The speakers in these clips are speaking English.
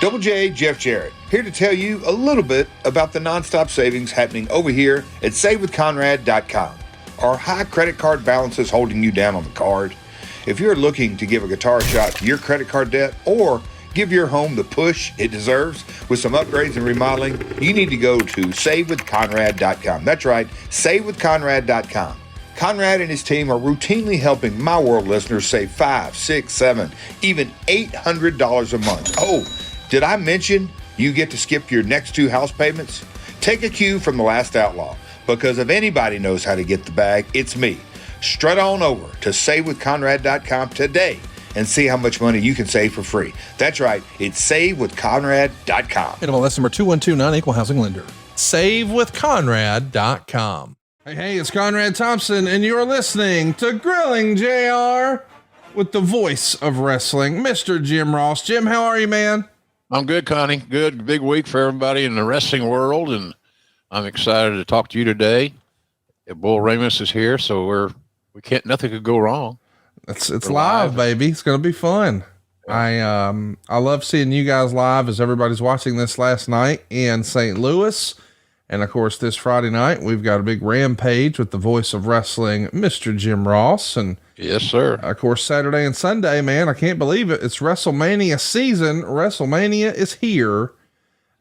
Double J, Jeff Jarrett, here to tell you a little bit about the nonstop savings happening over here at SaveWithConrad.com. Are high credit card balances holding you down on the card? If you're looking to give a guitar shot to your credit card debt or give your home the push it deserves with some upgrades and remodeling, you need to go to SaveWithConrad.com. That's right, SaveWithConrad.com. Conrad and his team are routinely helping my world listeners save $500, $600, $700, even $800 a month. Oh, did I mention you get to skip your next 2 house payments? Take a cue from the last outlaw, because if anybody knows how to get the bag, it's me. Strut on over to SaveWithConrad.com today and see how much money you can save for free. That's right, it's SaveWithConrad.com. NMLS number 2129, equal housing lender. SaveWithConrad.com. Hey, it's Conrad Thompson, and you're listening to Grilling JR with the voice of wrestling, Mr. Jim Ross. Jim, how are you, man? I'm good, Connie. Good. Big week for everybody in the wrestling world, and I'm excited to talk to you today. Bull Ramus is here, so nothing could go wrong. It's live, baby. It's going to be fun. I love seeing you guys live as everybody's watching this last night in St. Louis. And of course, this Friday night, we've got a big rampage with the voice of wrestling, Mr. Jim Ross. And yes, sir. Of course, Saturday and Sunday, man, I can't believe it. It's WrestleMania season. WrestleMania is here.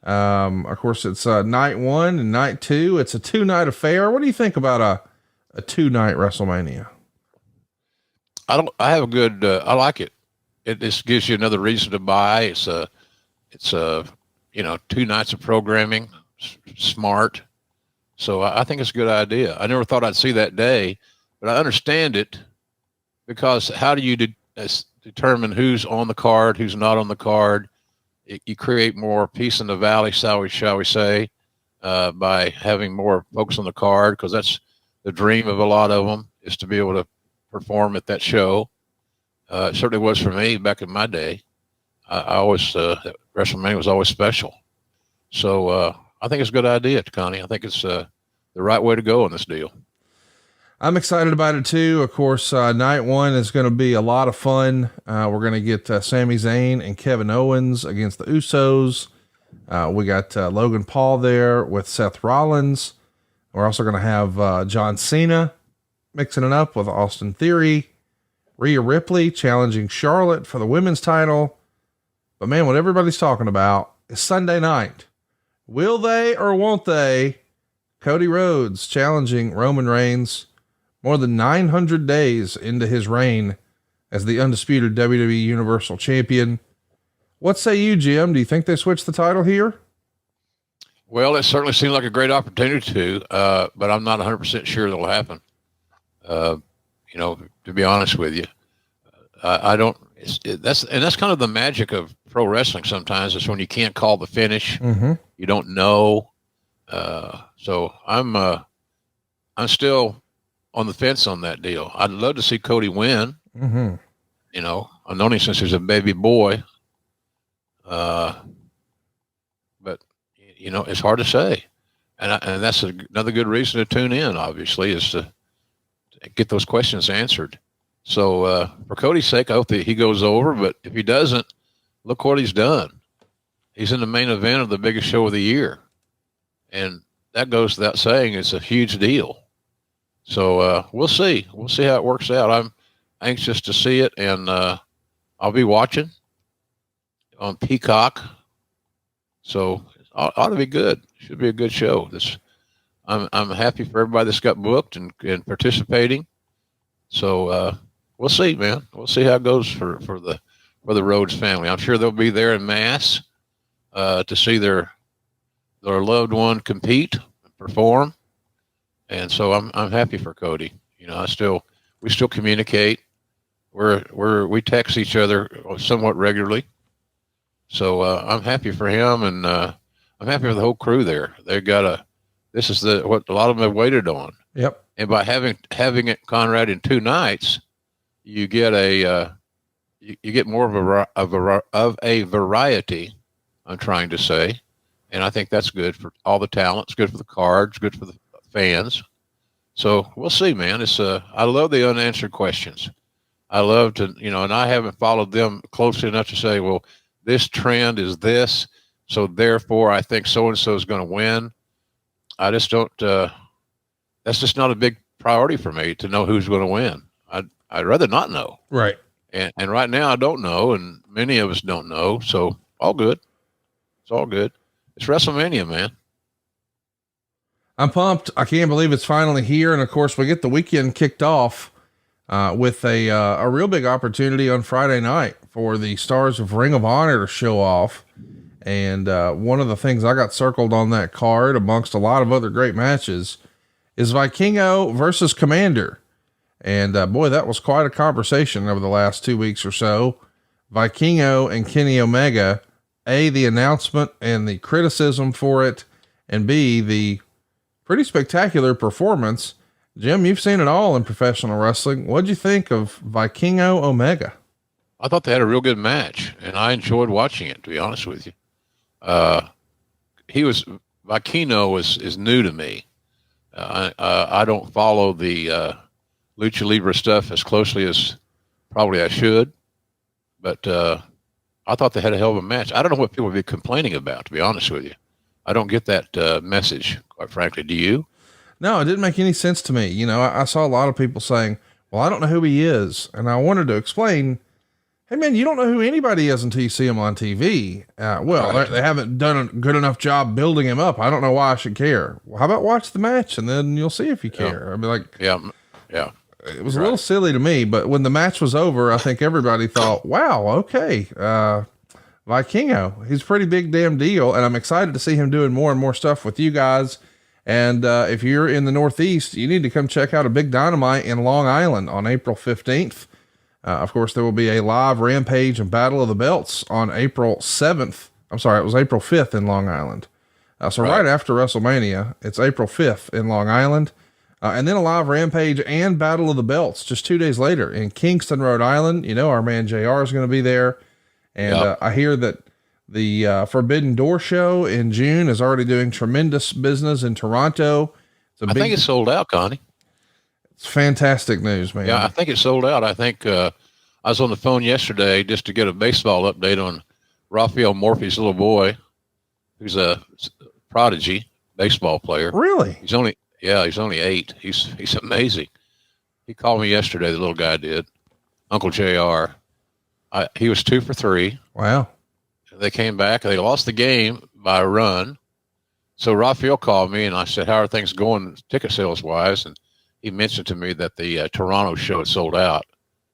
Of course, it's night 1 and night 2. It's a 2-night affair. What do you think about a 2-night WrestleMania? I like it. It just gives you another reason to buy. It's 2 nights of programming. Smart. So I think it's a good idea. I never thought I'd see that day, but I understand it, because how do you determine who's on the card, who's not on the card? You create more peace in the valley, shall we say, by having more folks on the card, because that's the dream of a lot of them, is to be able to perform at that show. It certainly was for me back in my day. I always, WrestleMania was always special. So, I think it's a good idea, Connie. I think it's the right way to go in this deal. I'm excited about it too. Of course, night 1 is going to be a lot of fun. We're going to get Sami Zayn and Kevin Owens against the Usos. We got Logan Paul there with Seth Rollins. We're also going to have John Cena mixing it up with Austin Theory, Rhea Ripley challenging Charlotte for the women's title. But man, what everybody's talking about is Sunday night. Will they or won't they? Cody Rhodes challenging Roman Reigns more than 900 days into his reign as the undisputed WWE Universal Champion. What say you, Jim? Do you think they switch the title here? Well, it certainly seemed like a great opportunity to, but I'm not 100% sure that'll happen. To be honest with you, I don't. That's kind of the magic of pro wrestling. Sometimes it's when you can't call the finish. Mm-hmm. You don't know. So I'm still on the fence on that deal. I'd love to see Cody win. Mm-hmm. I've known him since he was a baby boy. But it's hard to say. And that's another good reason to tune in, obviously, is to get those questions answered. So for Cody's sake, I hope that he goes over, but if he doesn't, look what he's done. He's in the main event of the biggest show of the year. And that goes without saying, it's a huge deal. So we'll see. We'll see how it works out. I'm anxious to see it, and I'll be watching on Peacock. So it ought to be good. Should be a good show. I'm happy for everybody that's got booked and participating. So we'll see, man. We'll see how it goes for the Rhodes family. I'm sure they'll be there in mass to see their loved one compete, perform, and so I'm happy for Cody. We still communicate. We text each other somewhat regularly, so I'm happy for him, and I'm happy for the whole crew there. This is what a lot of them have waited on. Yep. And by having it, Conrad, in 2 nights, you get you get more of a variety. I'm trying to say, and I think that's good for all the talent. It's good for the cards, good for the fans. So we'll see, man. I love the unanswered questions. I love to, and I haven't followed them closely enough to say, well, this trend is this, so therefore I think so and so is going to win. I just don't. That's just not a big priority for me to know who's going to win. I'd rather not know. Right. And right now I don't know, and many of us don't know. So all good. It's all good. It's WrestleMania, man. I'm pumped. I can't believe it's finally here. And of course we get the weekend kicked off, with a real big opportunity on Friday night for the stars of Ring of Honor to show off. And, one of the things I got circled on that card amongst a lot of other great matches is Vikingo versus Commander. And, boy, that was quite a conversation over the last 2 weeks or so. Vikingo and Kenny Omega, A, the announcement and the criticism for it, and B, the pretty spectacular performance. Jim, you've seen it all in professional wrestling. What'd you think of Vikingo Omega? I thought they had a real good match, and I enjoyed watching it, to be honest with you. Vikingo is new to me. I don't follow the Lucha Libre stuff as closely as probably I should, but I thought they had a hell of a match. I don't know what people would be complaining about, to be honest with you. I don't get that message, quite frankly. Do you? No, it didn't make any sense to me. You know, I saw a lot of people saying, well, I don't know who he is. And I wanted to explain, hey man, you don't know who anybody is until you see him on TV. Right. They haven't done a good enough job building him up. I don't know why I should care. Well, how about watch the match and then you'll see if you care. Yeah. I'd be like, yeah. It was a little silly to me, but when the match was over, I think everybody thought, wow, okay. Vikingo, he's a pretty big damn deal. And I'm excited to see him doing more and more stuff with you guys. And, if you're in the Northeast, you need to come check out a big Dynamite in Long Island on April 15th. Of course, there will be a live Rampage and Battle of the Belts on April 7th. I'm sorry, it was April 5th in Long Island. So right after WrestleMania, it's April 5th in Long Island. And then a live Rampage and Battle of the Belts just 2 days later in Kingston, Rhode Island. You know, our man JR is going to be there. And I hear that the Forbidden Door show in June is already doing tremendous business in Toronto. I think it's sold out, Connie. It's fantastic news, man. Yeah, I think it's sold out. I think I was on the phone yesterday just to get a baseball update on Raphael Morphy's little boy, who's a prodigy baseball player. Really? He's only 8. He's amazing. He called me yesterday. The little guy did. Uncle JR. He was 2 for 3. Wow. They came back. They lost the game by a run. So Raphael called me and I said, how are things going ticket sales wise? And he mentioned to me that the Toronto show had sold out.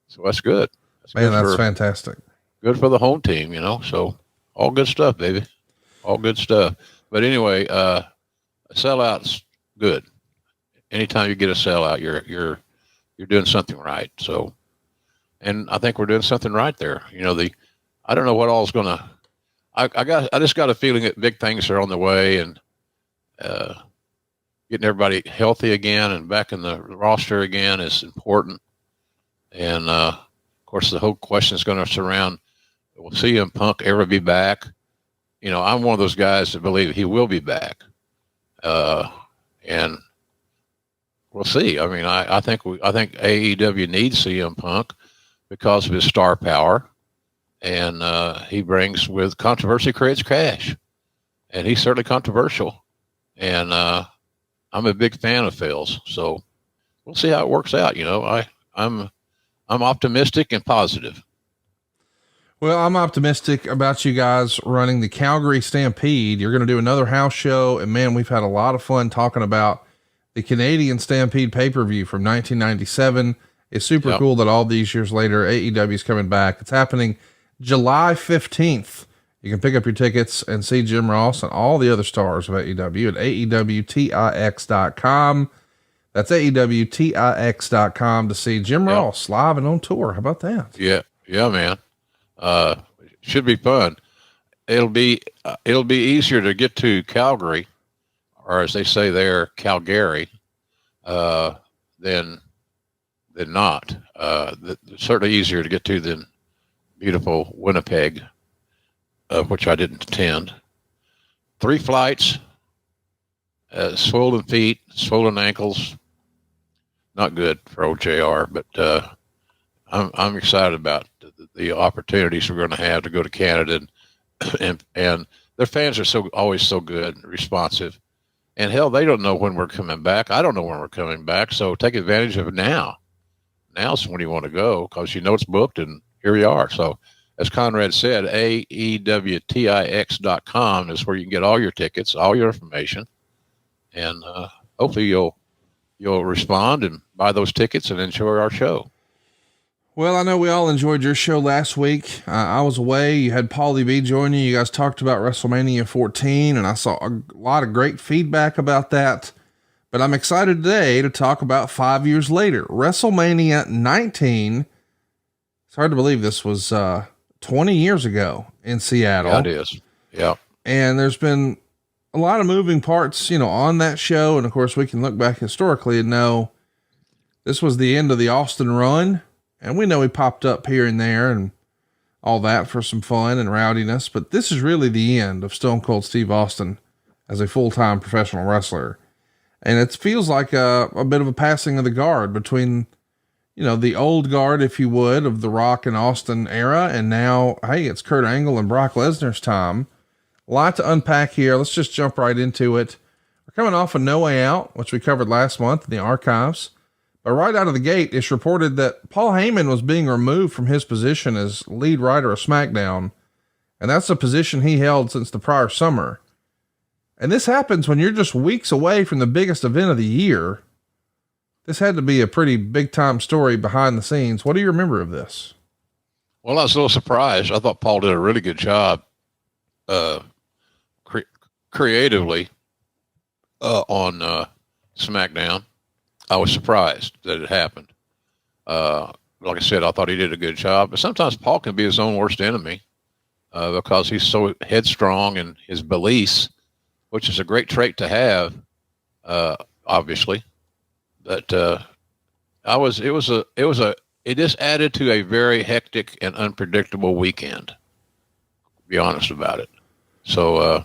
So that's good. That's fantastic. Good for the home team, you know? So all good stuff, baby. All good stuff. But anyway, a sellout's good. Anytime you get a sellout, you're doing something right. So, and I think we're doing something right there. You know, I don't know what all's gonna, I just got a feeling that big things are on the way, and getting everybody healthy again and back in the roster again is important. And of course, the whole question is going to surround, will CM Punk ever be back? You know, I'm one of those guys that believe he will be back. And we'll see. I mean, I think AEW needs CM Punk because of his star power. And he brings, with controversy creates cash. And he's certainly controversial. And I'm a big fan of Phil's. So we'll see how it works out. You know, I'm optimistic and positive. Well, I'm optimistic about you guys running the Calgary Stampede. You're going to do another house show. And man, we've had a lot of fun talking about the Canadian Stampede pay-per-view from 1997. It's super cool that all these years later, AEW is coming back. It's happening July 15th. You can pick up your tickets and see Jim Ross and all the other stars of AEW at AEWTIX.com. That's AEWTIX.com to see Jim Ross live and on tour. How about that? Yeah, man. Should be fun. It'll be easier to get to Calgary, or as they say there, Calgary, than not. Certainly easier to get to than beautiful Winnipeg, which I didn't attend. 3 flights, swollen feet, swollen ankles. Not good for old JR, but I'm excited about the opportunities we're going to have to go to Canada and and their fans are always so good and responsive. And hell, they don't know when we're coming back. I don't know when we're coming back. So take advantage of it now. Now's when you want to go because you know it's booked, and here we are. So as Conrad said, AEWTIX.com is where you can get all your tickets, all your information, and hopefully you'll respond and buy those tickets and enjoy our show. Well, I know we all enjoyed your show last week. I was away. You had Paulie B join you. You guys talked about WrestleMania 14, and I saw a lot of great feedback about that. But I'm excited today to talk about 5 years later, WrestleMania 19. It's hard to believe this was 20 years ago in Seattle. Yeah, it is. Yeah. And there's been a lot of moving parts, on that show. And of course, we can look back historically and know this was the end of the Austin run. And we know he popped up here and there and all that for some fun and rowdiness, but this is really the end of Stone Cold Steve Austin as a full-time professional wrestler. And it feels like a bit of a passing of the guard between, the old guard, if you would, of the Rock and Austin era. And now, hey, it's Kurt Angle and Brock Lesnar's time. A lot to unpack here. Let's just jump right into it. We're coming off of No Way Out, which we covered last month in the archives. But right out of the gate, it's reported that Paul Heyman was being removed from his position as lead writer of SmackDown. And that's a position he held since the prior summer. And this happens when you're just weeks away from the biggest event of the year. This had to be a pretty big time story behind the scenes. What do you remember of this? Well, I was a little surprised. I thought Paul did a really good job creatively on SmackDown. I was surprised that it happened. Like I said, I thought he did a good job, but sometimes Paul can be his own worst enemy because he's so headstrong in his beliefs, which is a great trait to have, obviously. But it just added to a very hectic and unpredictable weekend, to be honest about it. So,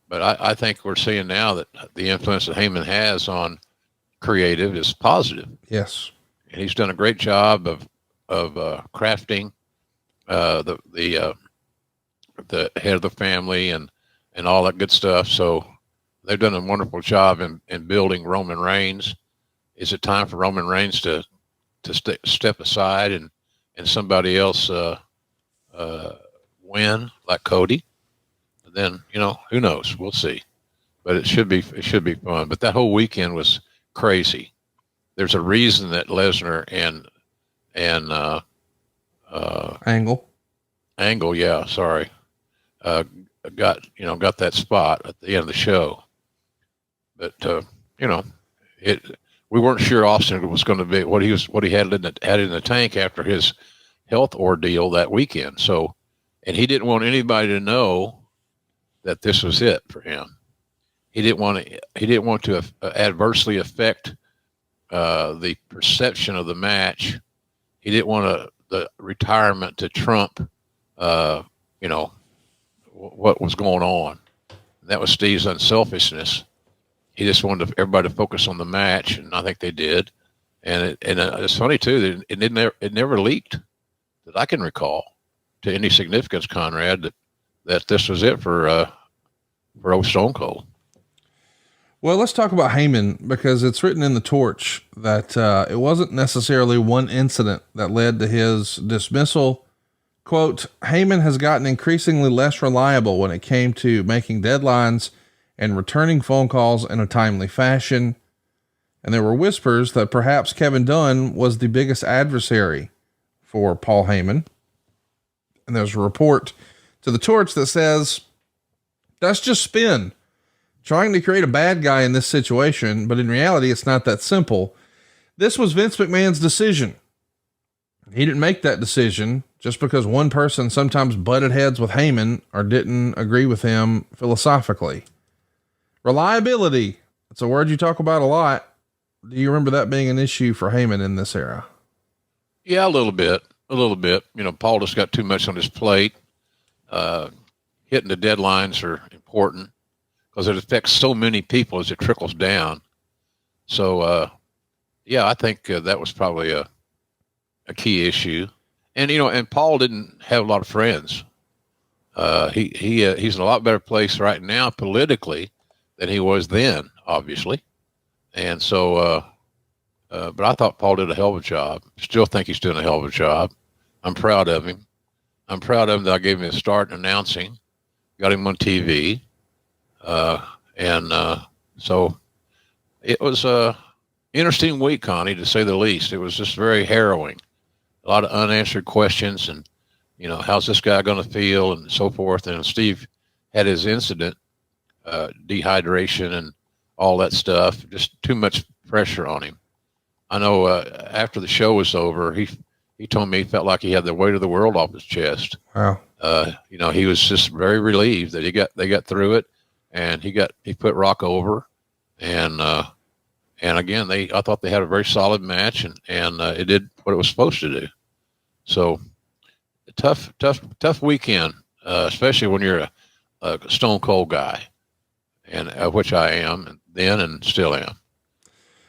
but I think we're seeing now that the influence that Heyman has on creative is positive. Yes. And he's done a great job of crafting the head of the family and all that good stuff. So they've done a wonderful job in building Roman Reigns. Is it time for Roman Reigns to step aside and somebody else win like Cody? Then, who knows? We'll see. But it should be fun. But that whole weekend was crazy. There's a reason that Lesnar and Angle, yeah, sorry, got that spot at the end of the show. But we weren't sure Austin was going to be what he had in the tank after his health ordeal that weekend. So, and he didn't want anybody to know that this was it for him. He didn't want to adversely affect the perception of the match. He didn't want the retirement to trump, what was going on. And that was Steve's unselfishness. He just wanted everybody to focus on the match, and I think they did. And it's funny too that it never leaked that I can recall to any significance, Conrad, that this was it for old Stone Cold. Well, let's talk about Heyman because it's written in the Torch that it wasn't necessarily one incident that led to his dismissal. Quote, Heyman has gotten increasingly less reliable when it came to making deadlines and returning phone calls in a timely fashion. And there were whispers that perhaps Kevin Dunn was the biggest adversary for Paul Heyman. And there's a report to the Torch that says that's just spin. Trying to create a bad guy in this situation, but in reality, it's not that simple. This was Vince McMahon's decision. He didn't make that decision just because one person sometimes butted heads with Heyman or didn't agree with him philosophically. Reliability. It's a word you talk about a lot. Do you remember that being an issue for Heyman in this era? Yeah, a little bit. Paul just got too much on his plate. Hitting the deadlines are important, because it affects so many people as it trickles down. So, I think that was probably a key issue. And, and Paul didn't have a lot of friends He's in a lot better place right now politically than he was then, obviously. And so, but I thought Paul did a hell of a job. Still think he's doing a hell of a job. I'm proud of him. I'm proud of him that I gave him a start announcing, got him on TV. So it was a interesting week, Connie, to say the least. It was just very harrowing. A lot of unanswered questions and, how's this guy going to feel and so forth. And Steve had his incident, dehydration and all that stuff, just too much pressure on him. I know after the show was over, he told me he felt like he had the weight of the world off his chest. Wow. He was just very relieved that they got through it, and he put Rock over, and again, I thought they had a very solid match, and it did what it was supposed to do. So tough weekend, especially when you're a Stone Cold guy, and which I am then and still am.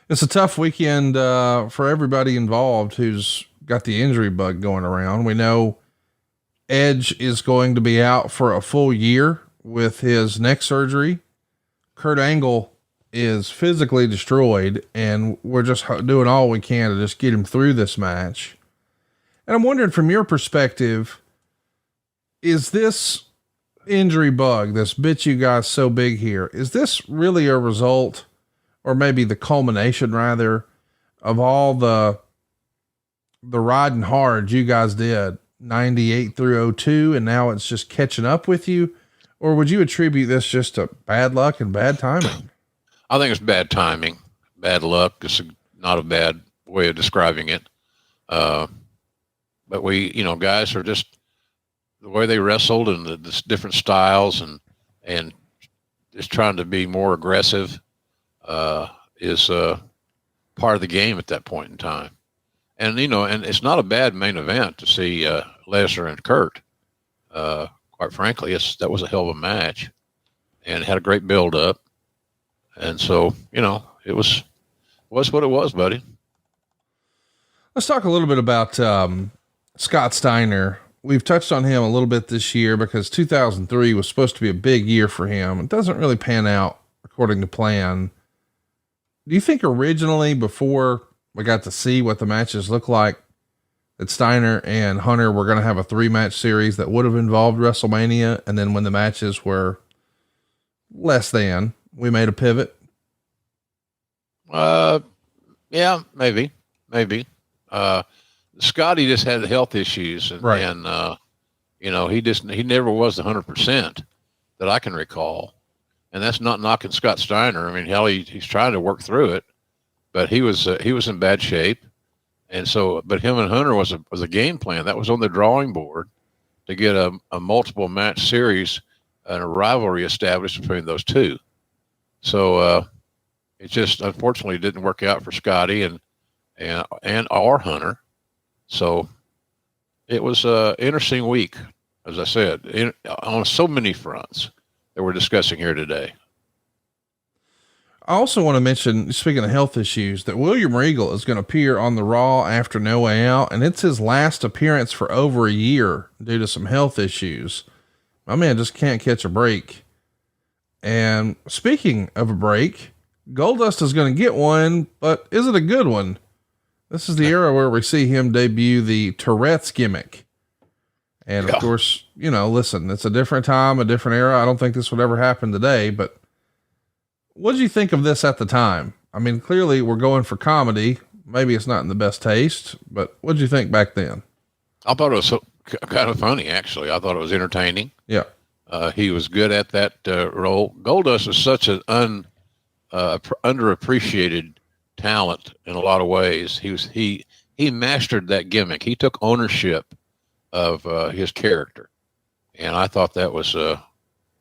It's a tough weekend for everybody involved who's got the injury bug going around. We know Edge is going to be out for a full year with his neck surgery. Kurt Angle is physically destroyed, and we're just doing all we can to just get him through this match. And I'm wondering, from your perspective, is this injury bug that's bit you guys so big here, is this really a result, or maybe the culmination rather, of all the riding hard you guys did 98 through 02, and now it's just catching up with you? Or would you attribute this just to bad luck and bad timing? I think it's bad timing, bad luck. It's not a bad way of describing it. But we, guys are just the way they wrestled and the different styles and just trying to be more aggressive, is part of the game at that point in time. And, and it's not a bad main event to see Lesnar and Kurt. Quite frankly, that was a hell of a match and had a great build up. And so, it was what it was, buddy. Let's talk a little bit about Scott Steiner. We've touched on him a little bit this year because 2003 was supposed to be a big year for him. It doesn't really pan out according to plan. Do you think originally, before we got to see what the matches look like, that Steiner and Hunter were going to have a 3-match series that would have involved WrestleMania? And then when the matches were less than, we made a pivot? Yeah, maybe. Scotty just had health issues right. And he never was 100% that I can recall. And that's not knocking Scott Steiner. I mean, hell, he's trying to work through it, but he was in bad shape. And so, but him and Hunter was a game plan that was on the drawing board to get a multiple match series and a rivalry established between those two. So, it just unfortunately didn't work out for Scotty and our Hunter. So it was an interesting week, as I said, on so many fronts that we're discussing here today. I also want to mention, speaking of health issues, that William Regal is going to appear on the Raw after No Way Out, and it's his last appearance for over a year due to some health issues. My man just can't catch a break. And speaking of a break, Goldust is going to get one, but is it a good one? This is the era where we see him debut the Tourette's gimmick. And of course, listen, it's a different time, a different era. I don't think this would ever happen today, but what did you think of this at the time? I mean, clearly we're going for comedy. Maybe it's not in the best taste, but what did you think back then? I thought it was kind of funny, actually. I thought it was entertaining. Yeah. He was good at that role. Goldust is such an underappreciated talent in a lot of ways. He mastered that gimmick. He took ownership of his character, and I thought that was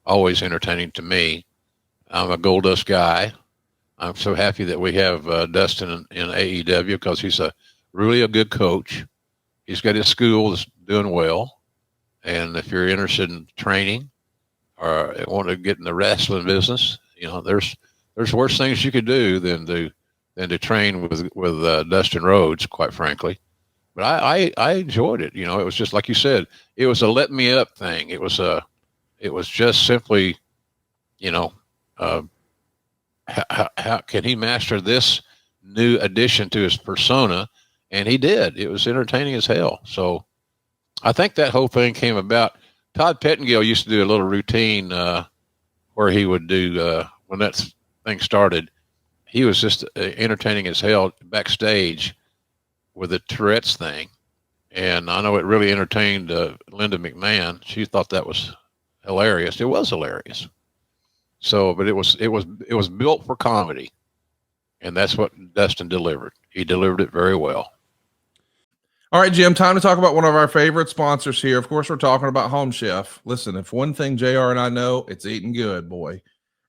always entertaining to me. I'm a Goldust guy. I'm so happy that we have Dustin in AEW because he's really a good coach. He's got his school that's doing well, and if you're interested in training or want to get in the wrestling business, there's worse things you could do than to train with Dustin Rhodes, quite frankly. But I enjoyed it. It was just like you said, it was a let me up thing. It was It was just simply, you know, how can he master this new addition to his persona? And he did. It was entertaining as hell. So I think that whole thing came about. Todd Pettengill used to do a little routine where he would do, when that thing started, he was just entertaining as hell backstage with the Tourette's thing. And I know it really entertained Linda McMahon. She thought that was hilarious. It was hilarious. So, but it was built for comedy, and that's what Dustin delivered. He delivered it very well. All right, Jim, time to talk about one of our favorite sponsors here. Of course, we're talking about Home Chef. Listen, if one thing JR and I know, it's eating good, boy.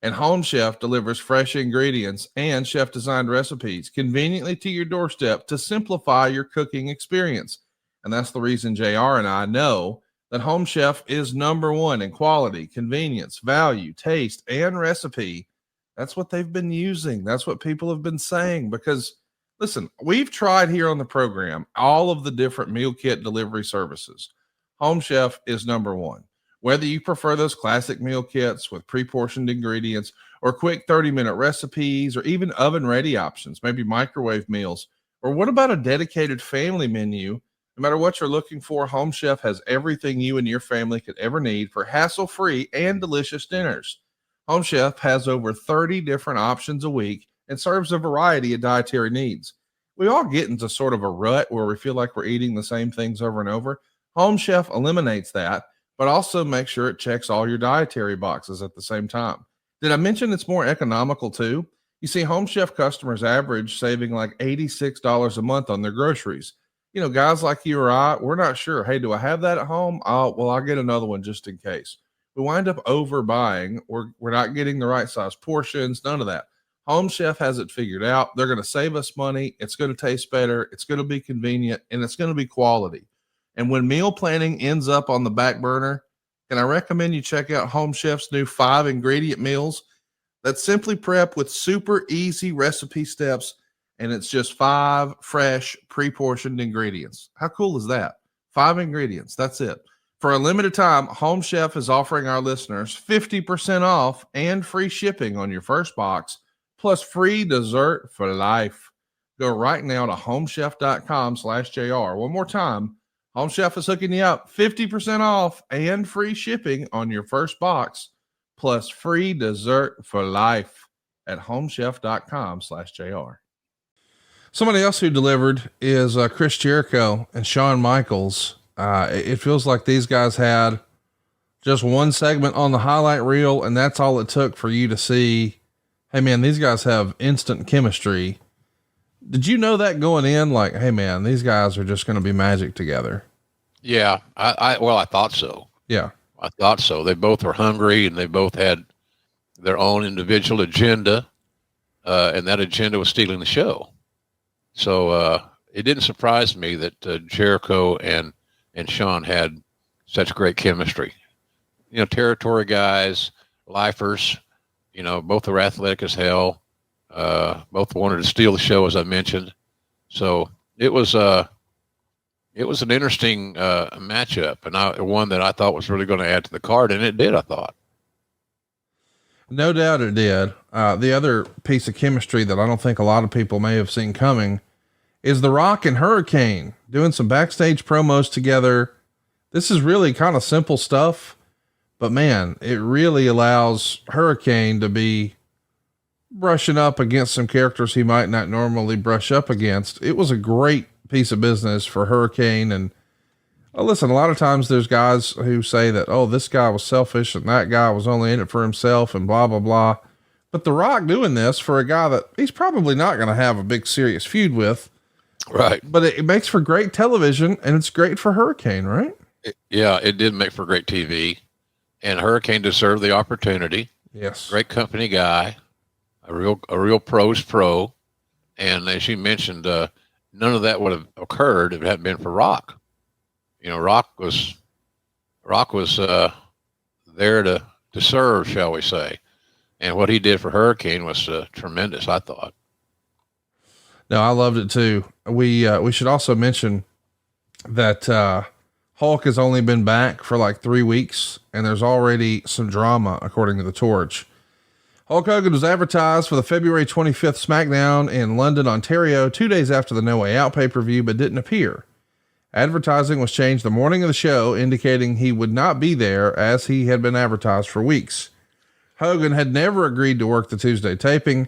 And Home Chef delivers fresh ingredients and chef-designed recipes conveniently to your doorstep to simplify your cooking experience. And that's the reason JR and I know that Home Chef is number one in quality, convenience, value, taste, and recipe. That's what they've been using. That's what people have been saying. Because, listen, we've tried here on the program all of the different meal kit delivery services. Home Chef is number one. Whether you prefer those classic meal kits with pre-portioned ingredients or quick 30-minute recipes or even oven-ready options, maybe microwave meals, or what about a dedicated family menu? No matter what you're looking for, Home Chef has everything you and your family could ever need for hassle-free and delicious dinners. Home Chef has over 30 different options a week and serves a variety of dietary needs. We all get into sort of a rut where we feel like we're eating the same things over and over. Home Chef eliminates that, but also make sure it checks all your dietary boxes at the same time. Did I mention it's more economical too? You see, Home Chef customers average saving like $86 a month on their groceries. You know, guys like you or I, we're not sure. Hey, do I have that at home? I'll get another one just in case. We wind up overbuying. We're not getting the right size portions, none of that. Home Chef has it figured out. They're going to save us money. It's going to taste better. It's going to be convenient, and it's going to be quality. And when meal planning ends up on the back burner, can I recommend you check out Home Chef's new 5-ingredient meals that simply prep with super easy recipe steps, and it's just 5 fresh pre-portioned ingredients. How cool is that? 5 ingredients. That's it. For a limited time, Home Chef is offering our listeners 50% off and free shipping on your first box, plus free dessert for life. Go right now to homechef.com/JR. One more time. Home Chef is hooking you up 50% off and free shipping on your first box, plus free dessert for life at homechef.com/JR. Somebody else who delivered is Chris Jericho and Shawn Michaels. It feels like these guys had just one segment on the highlight reel, and that's all it took for you to see, hey man, these guys have instant chemistry. Did you know that going in? Like, hey man, these guys are just going to be magic together. Yeah. I thought so. Yeah. I thought so. They both were hungry and they both had their own individual agenda. And that agenda was stealing the show. So, it didn't surprise me that, Jericho and Shawn had such great chemistry. You know, territory guys, lifers, you know, both were athletic as hell. Both wanted to steal the show, as I mentioned. So it was an interesting matchup, and one that I thought was really going to add to the card, and it did, I thought. No doubt it did. The other piece of chemistry that I don't think a lot of people may have seen coming is The Rock and Hurricane doing some backstage promos together. This is really kind of simple stuff, but man, it really allows Hurricane to be brushing up against some characters he might not normally brush up against. It was a great piece of business for Hurricane. And listen, a lot of times there's guys who say that, oh, this guy was selfish and that guy was only in it for himself and blah, blah, blah. But The Rock doing this for a guy that he's probably not going to have a big serious feud with. Right. But it makes for great television, and it's great for Hurricane, right? It did make for great TV, and Hurricane deserved the opportunity. Yes. Great company guy, a real pro's pro. And as you mentioned, none of that would have occurred if it hadn't been for Rock. You know, Rock was there to serve, shall we say. And what he did for Hurricane was tremendous, I thought. No, I loved it too. We should also mention that Hulk has only been back for like 3 weeks, and there's already some drama, according to the Torch. Hulk Hogan was advertised for the February 25th SmackDown in London, Ontario, 2 days after the No Way Out pay-per-view, but didn't appear. Advertising was changed the morning of the show, indicating he would not be there as he had been advertised for weeks. Hogan had never agreed to work the Tuesday taping.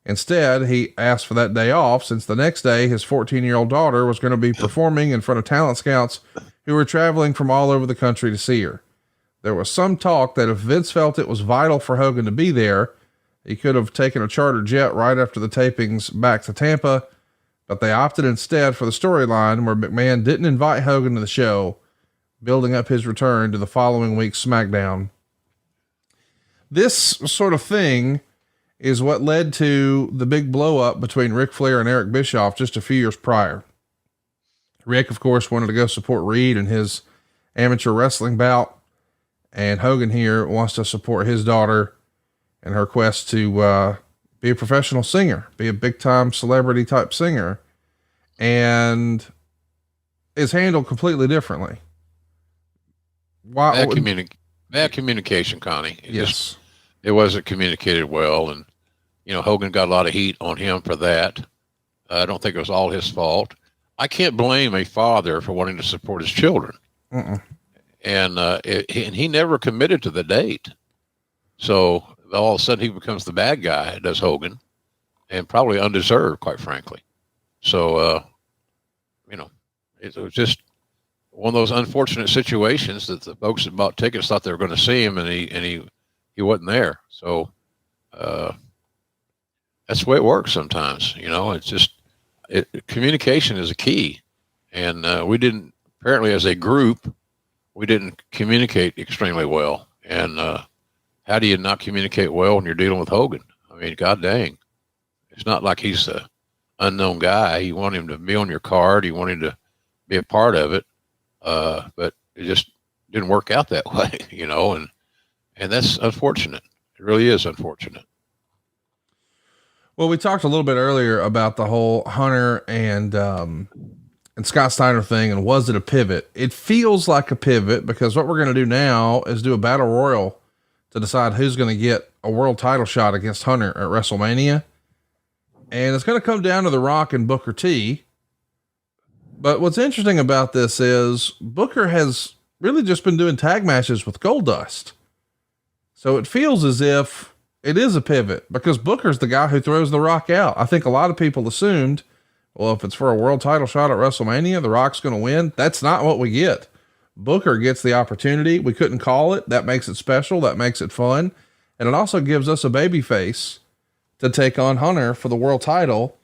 Instead, he asked for that day off since the next day his 14-year-old daughter was going to be performing in front of talent scouts who were traveling from all over the country to see her. There was some talk that if Vince felt it was vital for Hogan to be there, he could have taken a charter jet right after the tapings back to Tampa, but they opted instead for the storyline where McMahon didn't invite Hogan to the show, building up his return to the following week's SmackDown. This sort of thing is what led to the big blow up between Ric Flair and Eric Bischoff just a few years prior. Rick, of course, wanted to go support Reed in his amateur wrestling bout, and Hogan here wants to support his daughter in her quest to be a professional singer, be a big time celebrity type singer, and is handled completely differently. Why? Bad communication, Connie. It wasn't communicated well, and Hogan got a lot of heat on him for that. I don't think it was all his fault. I can't blame a father for wanting to support his children. And he never committed to the date. So all of a sudden he becomes the bad guy, does Hogan, and probably undeserved, quite frankly. So, it was just one of those unfortunate situations that the folks that bought tickets thought they were going to see him, and he wasn't there. So, that's the way it works sometimes. It's just, communication is a key. And, apparently as a group, we didn't communicate extremely well. And, how do you not communicate well when you're dealing with Hogan? I mean, God dang, it's not like he's a unknown guy. You want him to be on your card. You want him to be a part of it. But it just didn't work out that way, and that's unfortunate. It really is unfortunate. Well, we talked a little bit earlier about the whole Hunter and Scott Steiner thing. And was it a pivot? It feels like a pivot because what we're going to do now is do a battle royal to decide who's going to get a world title shot against Hunter at WrestleMania. And it's going to come down to The Rock and Booker T. But what's interesting about this is Booker has really just been doing tag matches with Goldust. So it feels as if it is a pivot because Booker's the guy who throws The Rock out. I think a lot of people assumed, well, if it's for a world title shot at WrestleMania, The Rock's going to win. That's not what we get. Booker gets the opportunity. We couldn't call it. That makes it special. That makes it fun. And it also gives us a baby face to take on Hunter for the world title.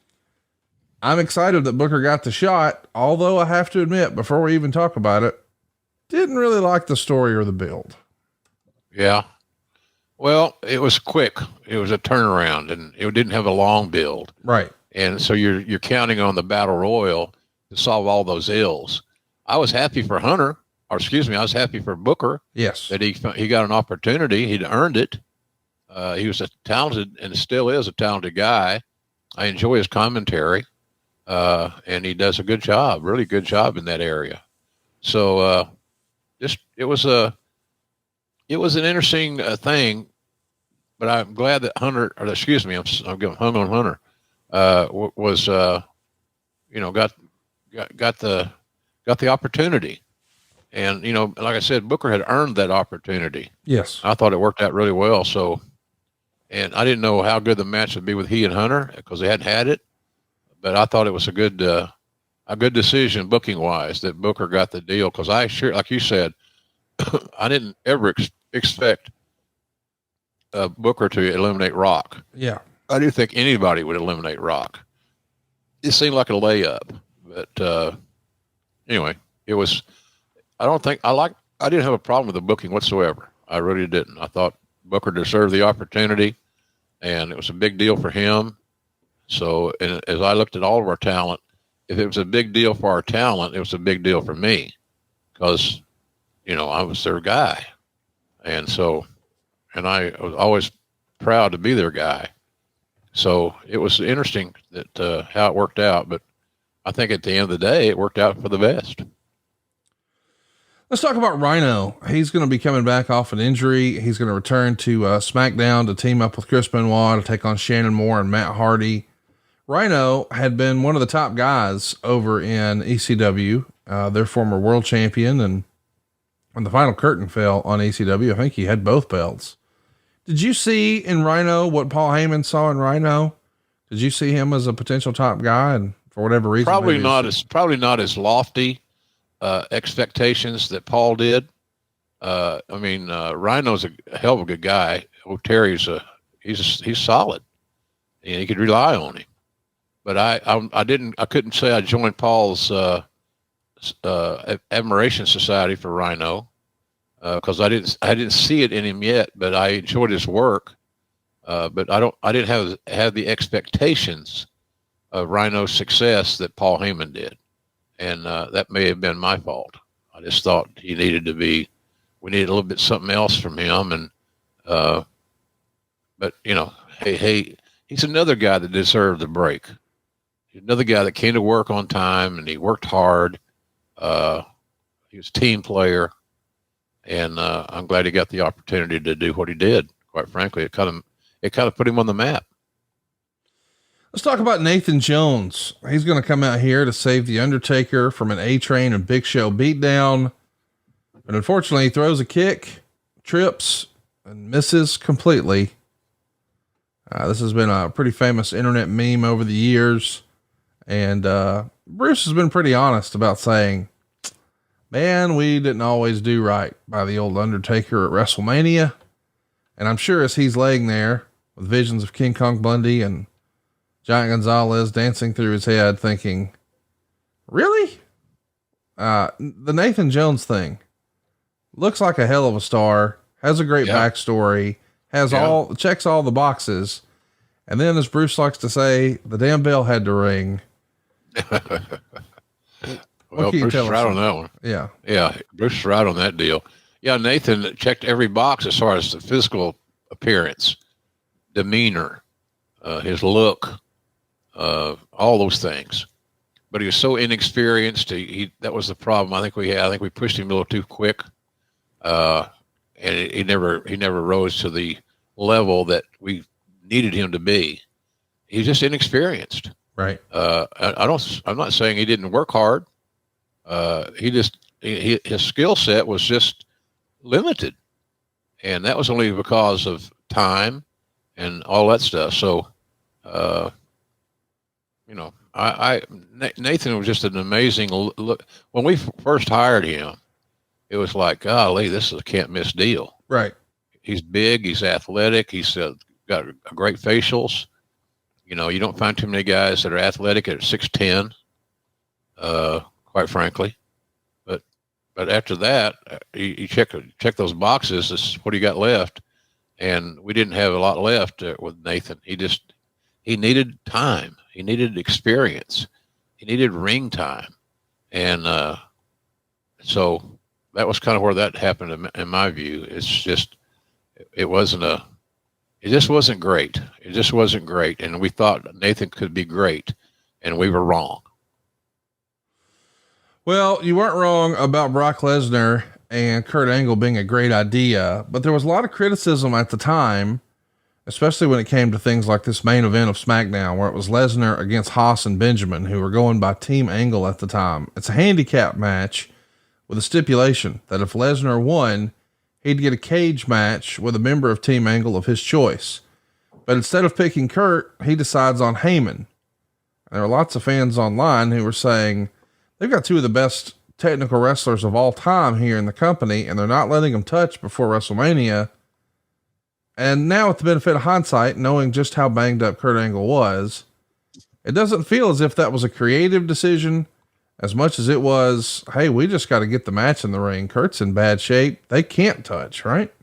I'm excited that Booker got the shot, although I have to admit, before we even talk about it, didn't really like the story or the build. Yeah. Well, it was quick. It was a turnaround, and it didn't have a long build. Right. And so you're counting on the battle royal to solve all those ills. I was happy for Hunter. I was happy for Booker. Yes. That he got an opportunity. He'd earned it. He was a talented and still is a talented guy. I enjoy his commentary. And he does a good job, really good job in that area. So, it was an interesting thing, but I'm glad that Hunter, I'm getting hung on Hunter, got the opportunity. And, like I said, Booker had earned that opportunity. Yes. I thought it worked out really well. So, and I didn't know how good the match would be with he and Hunter because they hadn't had it, but I thought it was a good decision booking wise that Booker got the deal. Cause like you said, I didn't ever expect Booker to eliminate Rock. Yeah. I didn't think anybody would eliminate Rock. It seemed like a layup, but, anyway, it was, I didn't have a problem with the booking whatsoever. I really didn't. I thought Booker deserved the opportunity and it was a big deal for him. So, and as I looked at all of our talent, if it was a big deal for our talent, it was a big deal for me because, I was their guy. And so, and I was always proud to be their guy. So it was interesting that, how it worked out, but I think at the end of the day, it worked out for the best. Let's talk about Rhino. He's going to be coming back off an injury. He's going to return to SmackDown to team up with Chris Benoit to take on Shannon Moore and Matt Hardy. Rhino had been one of the top guys over in ECW, their former world champion. And when the final curtain fell on ECW, I think he had both belts. Did you see in Rhino what Paul Heyman saw in Rhino? Did you see him as a potential top guy? And for whatever reason, probably not as lofty expectations that Paul did. Rhino's a hell of a good guy. Terry's he's solid, and you could rely on him. But I couldn't say I joined Paul's admiration society for Rhino because I didn't see it in him yet. But I enjoyed his work. But I didn't have the expectations of Rhino's success that Paul Heyman did. And that may have been my fault. I just thought we needed a little bit something else from him. And, but hey, he's another guy that deserved the break. He's another guy that came to work on time and he worked hard. He was a team player, and I'm glad he got the opportunity to do what he did. Quite frankly, it kind of put him on the map. Let's talk about Nathan Jones. He's going to come out here to save The Undertaker from an A-Train and Big Show beatdown. But unfortunately, he throws a kick, trips, and misses completely. This has been a pretty famous internet meme over the years. And Bruce has been pretty honest about saying, man, we didn't always do right by the old Undertaker at WrestleMania. And I'm sure as he's laying there with visions of King Kong Bundy and Giant Gonzalez dancing through his head thinking, really? The Nathan Jones thing looks like a hell of a star, has a great backstory, checks all the boxes. And then, as Bruce likes to say, the damn bell had to ring. Well, Bruce is right on that one. Yeah. Yeah. Bruce is right on that deal. Yeah. Nathan checked every box as far as the physical appearance, demeanor, his look, all those things, but he was so inexperienced. That was the problem. I think we pushed him a little too quick. And he never rose to the level that we needed him to be. He's just inexperienced. Right. I'm not saying he didn't work hard. His skill set was just limited, and that was only because of time and all that stuff. So, Nathan was just an amazing look. When we first hired him, it was like, golly, this is a can't miss deal. Right. He's big. He's athletic. He's got great facials. You don't find too many guys that are athletic at 6'10", quite frankly. But after that, you check those boxes. This is what he got left. And we didn't have a lot left with Nathan. He needed time. He needed experience. He needed ring time. And so that was kind of where that happened in my view. It's just, it just wasn't great. It just wasn't great. And we thought Nathan could be great, and we were wrong. Well, you weren't wrong about Brock Lesnar and Kurt Angle being a great idea, but there was a lot of criticism at the time, especially when it came to things like this main event of SmackDown, where it was Lesnar against Haas and Benjamin, who were going by Team Angle at the time. It's a handicap match with a stipulation that if Lesnar won, he'd get a cage match with a member of Team Angle of his choice. But instead of picking Kurt, he decides on Heyman. There are lots of fans online who were saying they've got two of the best technical wrestlers of all time here in the company, and they're not letting them touch before WrestleMania. And now, with the benefit of hindsight, knowing just how banged up Kurt Angle was, it doesn't feel as if that was a creative decision as much as it was, hey, we just got to get the match in the ring. Kurt's in bad shape. They can't touch, right?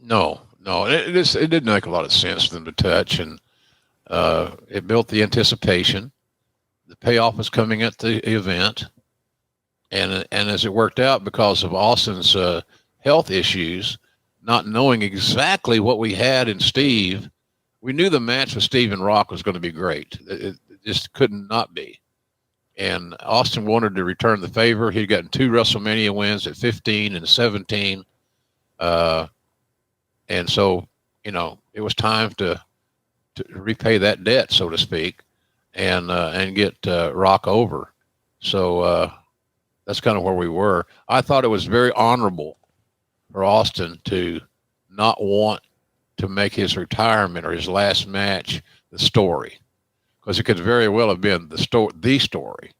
No, it didn't make a lot of sense for them to touch. And it built the anticipation. The payoff was coming at the event. And as it worked out, because of Austin's health issues, not knowing exactly what we had in Steve, we knew the match with Steve and Rock was going to be great. It just couldn't not be. and Austin wanted to return the favor. He'd gotten 2 WrestleMania wins at 15 and 17. And so, it was time to repay that debt, so to speak, and get Rock over. So that's kind of where we were. I thought it was very honorable for Austin to not want to make his retirement or his last match the story, because it could very well have been the story,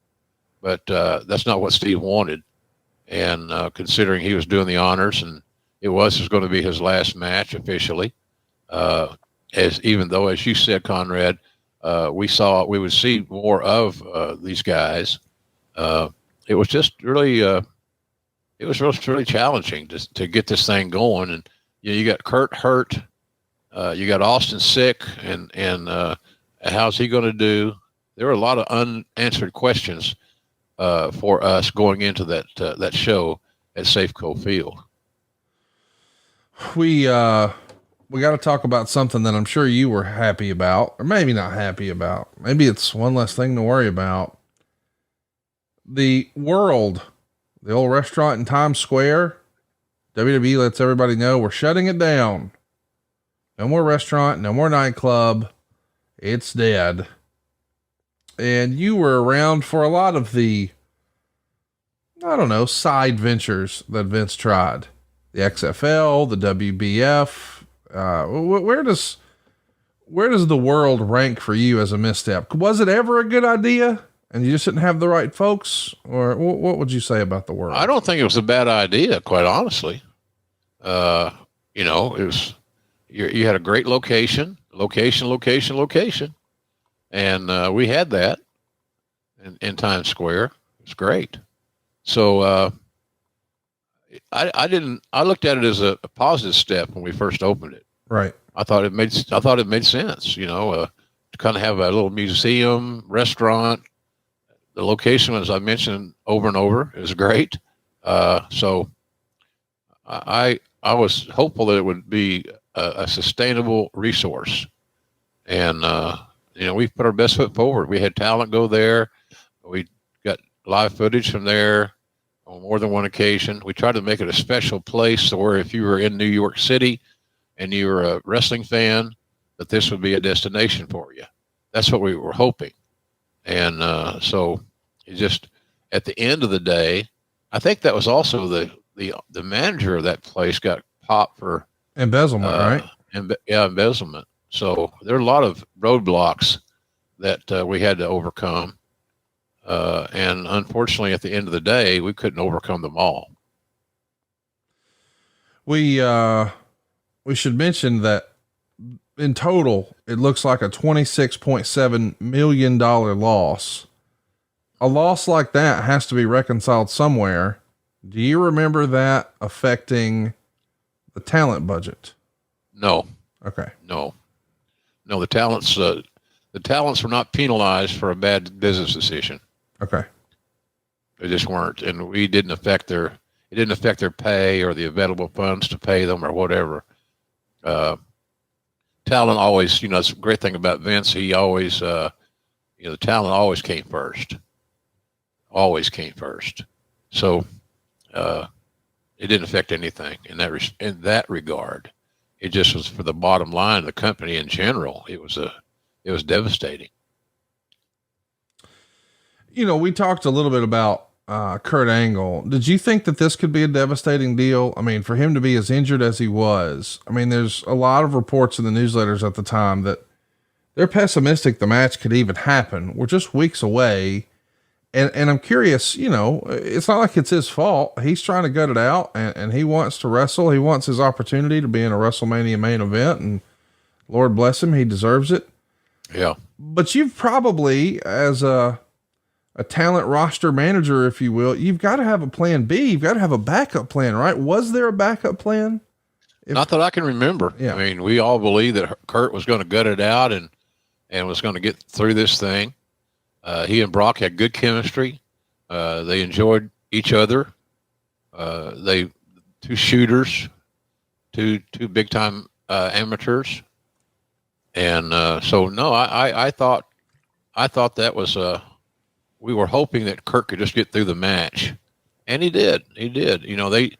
but that's not what Steve wanted. And considering he was doing the honors, and it was going to be his last match officially, even though, as you said, Conrad, we would see more of these guys. It was just really, it was really challenging to get this thing going. And you got Kurt hurt, you got Austin sick, and how's he going to do? There were a lot of unanswered questions for us going into that show at Safeco Field. We got to talk about something that I'm sure you were happy about, or maybe not happy about. Maybe it's one less thing to worry about. The World, the old restaurant in Times Square, WWE lets everybody know we're shutting it down. No more restaurant, no more nightclub. It's dead. And you were around for a lot of the, side ventures that Vince tried. The XFL, the WBF. Where does the World rank for you as a misstep? Was it ever a good idea and you just didn't have the right folks? Or what would you say about the World? I don't think it was a bad idea, quite honestly. It was, you had a great location. And we had that in Times Square. It was great. So I looked at it as a positive step when we first opened it. Right. I thought it made sense, to kind of have a little museum, restaurant. The location, as I mentioned over and over, is great. So I was hopeful that it would be a sustainable resource. And, we put our best foot forward. We had talent go there. We got live footage from there on more than one occasion. We tried to make it a special place so where if you were in New York City and you were a wrestling fan, that this would be a destination for you. That's what we were hoping. And so it just, at the end of the day, I think that was also the manager of that place got popped for embezzlement, right? Embezzlement. So there are a lot of roadblocks that we had to overcome. And unfortunately, at the end of the day, we couldn't overcome them all. We should mention that in total, it looks like a $26.7 million loss. A loss like that has to be reconciled somewhere. Do you remember that affecting the talent budget? No. Okay. No, the talents were not penalized for a bad business decision. Okay. They just weren't. And it didn't affect their pay or the available funds to pay them or whatever. Talent always, it's a great thing about Vince. He always, the talent always came first. So, it didn't affect anything in that regard. It just was for the bottom line of the company in general. It was devastating. We talked a little bit about Kurt Angle. Did you think that this could be a devastating deal? I mean, for him to be as injured as he was, there's a lot of reports in the newsletters at the time that they're pessimistic the match could even happen. We're just weeks away. And I'm curious, it's not like it's his fault. He's trying to gut it out and he wants to wrestle. He wants his opportunity to be in a WrestleMania main event, and Lord bless him, he deserves it. Yeah. But you've probably, as a talent roster manager, if you will, you've got to have a plan B. You've got to have a backup plan, right? Was there a backup plan? Not that I can remember. Yeah. We all believed that Kurt was going to gut it out and was going to get through this thing. He and Brock had good chemistry. They enjoyed each other. Two shooters, two big time amateurs. And so no, I thought that was we were hoping that Kurt could just get through the match, and he did. He did. You know, they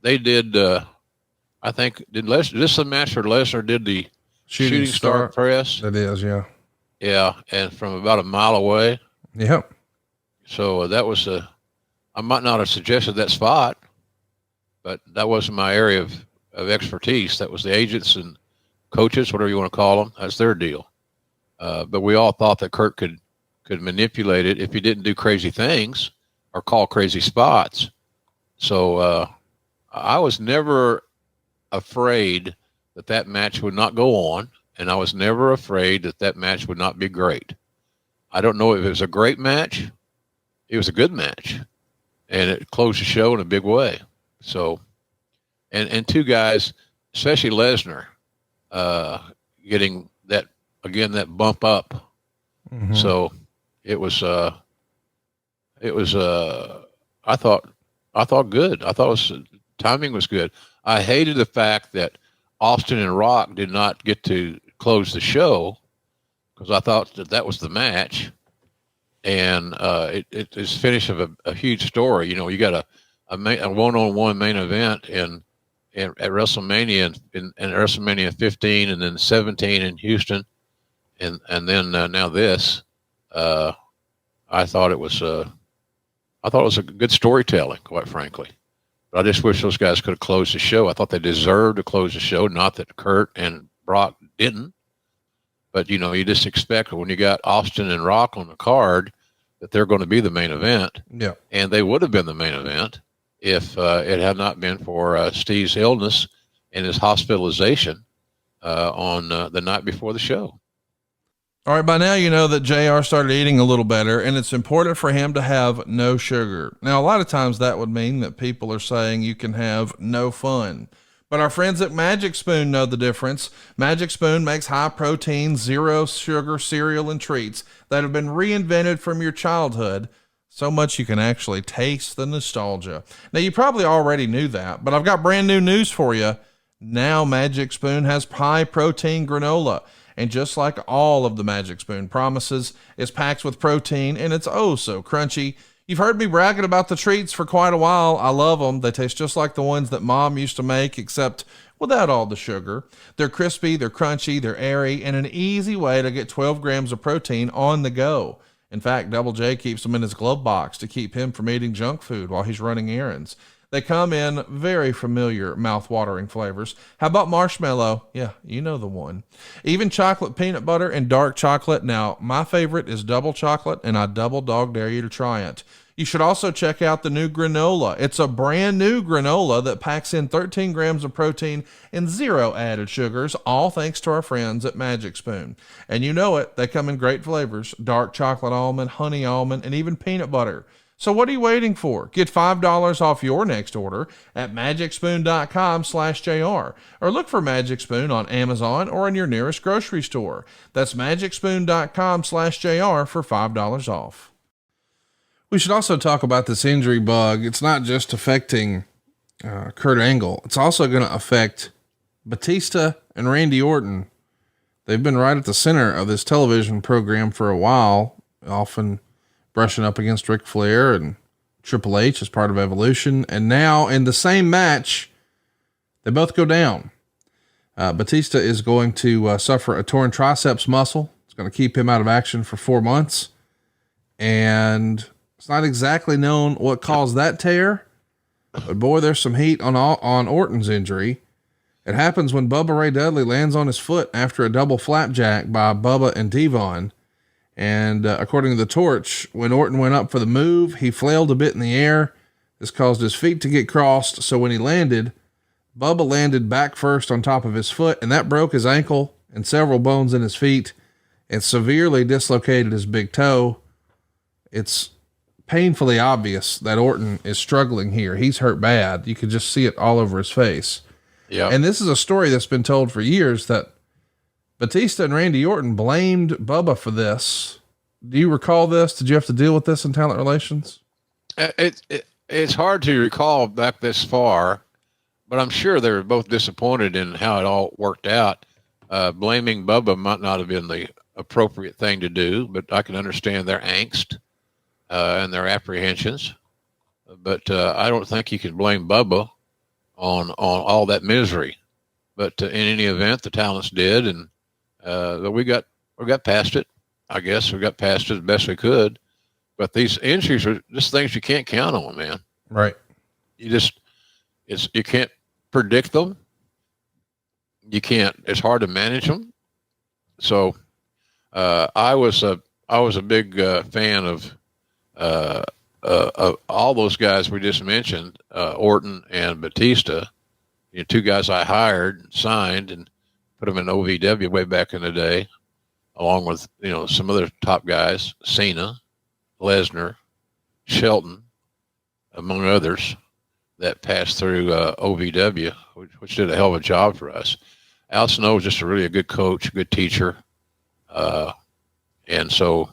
did. I think is this the match where Lesnar did the shooting star press? That is, yeah. Yeah, and from about a mile away. Yep. So that was I might not have suggested that spot, but that wasn't my area of expertise. That was the agents and coaches, whatever you want to call them. That's their deal. But we all thought that Kurt could manipulate it if he didn't do crazy things or call crazy spots. So I was never afraid that match would not go on, and I was never afraid that match would not be great. I don't know if it was a great match. It was a good match, and it closed the show in a big way. So, and two guys, especially Lesnar, getting that bump up. Mm-hmm. So it was I thought good. I thought timing was good. I hated the fact that Austin and Rock did not get to close the show because I thought that was the match. And it is finish of a huge story. You know, you got a one-on-one main event at WrestleMania and WrestleMania 15 and then 17 in Houston. And then now this, I thought it was a good storytelling, quite frankly. But I just wish those guys could have closed the show. I thought they deserved to close the show, not that Kurt and Brock didn't. But, you know, you just expect when you got Austin and Rock on the card that they're going to be the main event. Yeah. And they would have been the main event if it had not been for Steve's illness and his hospitalization on the night before the show. All right, by now you know that JR started eating a little better, and it's important for him to have no sugar. Now, a lot of times that would mean that people are saying you can have no fun. But our friends at Magic Spoon know the difference. Magic Spoon makes high-protein, zero-sugar cereal and treats that have been reinvented from your childhood, so much you can actually taste the nostalgia. Now, you probably already knew that, but I've got brand new news for you. Now Magic Spoon has high-protein granola. And just like all of the Magic Spoon promises, it's packed with protein and it's oh so crunchy. You've heard me bragging about the treats for quite a while. I love them. They taste just like the ones that Mom used to make, except without all the sugar. They're crispy, they're crunchy, they're airy, and an easy way to get 12 grams of protein on the go. In fact, Double J keeps them in his glove box to keep him from eating junk food while he's running errands. They come in very familiar mouth-watering flavors. How about marshmallow? Yeah, you know the one. Even chocolate, peanut butter, and dark chocolate. Now, my favorite is double chocolate, and I double dog dare you to try it. You should also check out the new granola. It's a brand new granola that packs in 13 grams of protein and 0 added sugars, all thanks to our friends at Magic Spoon. And you know it, they come in great flavors: dark chocolate almond, honey almond, and even peanut butter. So what are you waiting for? Get $5 off your next order at magicspoon.com/JR or look for Magic Spoon on Amazon or in your nearest grocery store. That's magicspoon.com/JR for $5 off. We should also talk about this injury bug. It's not just affecting Kurt Angle. It's also going to affect Batista and Randy Orton. They've been right at the center of this television program for a while, often brushing up against Ric Flair and Triple H as part of Evolution. And now in the same match, they both go down. Batista is going to suffer a torn triceps muscle. It's going to keep him out of action for 4 months. And it's not exactly known what caused that tear, but boy, there's some heat on Orton's injury. It happens when Bubba Ray Dudley lands on his foot after a double flapjack by Bubba and Devon. And according to the Torch, when Orton went up for the move, he flailed a bit in the air. This caused his feet to get crossed. So when he landed, Bubba landed back first on top of his foot, and that broke his ankle and several bones in his feet and severely dislocated his big toe. It's painfully obvious that Orton is struggling here. He's hurt bad. You could just see it all over his face. Yeah. And this is a story that's been told for years that Batista and Randy Orton blamed Bubba for this. Do you recall this? Did you have to deal with this in talent relations? It's hard to recall back this far, but I'm sure they were both disappointed in how it all worked out. Blaming Bubba might not have been the appropriate thing to do, but I can understand their angst. and their apprehensions. But I don't think you can blame Bubba on all that misery. But in any event, the talents did, and we got past it. I guess we got past it as best we could. But these injuries are just things you can't count on, man. Right. You can't predict them. It's hard to manage them. So I was a big fan of all those guys we just mentioned, Orton and Batista. Two guys I hired, signed, and put them in OVW way back in the day, along with some other top guys, Cena, Lesnar, Shelton, among others, that passed through OVW, which did a hell of a job for us. Al Snow was just a good coach, a good teacher, and so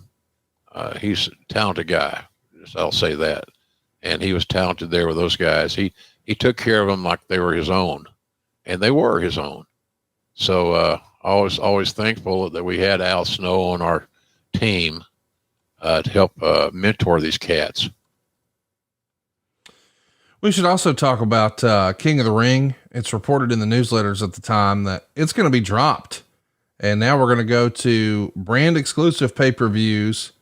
he's a talented guy. I'll say that. And he was talented there with those guys. He took care of them like they were his own, and they were his own. So always thankful that we had Al Snow on our team to help mentor these cats. We should also talk about King of the Ring. It's reported in the newsletters at the time that it's going to be dropped. And now we're going to go to brand exclusive pay-per-views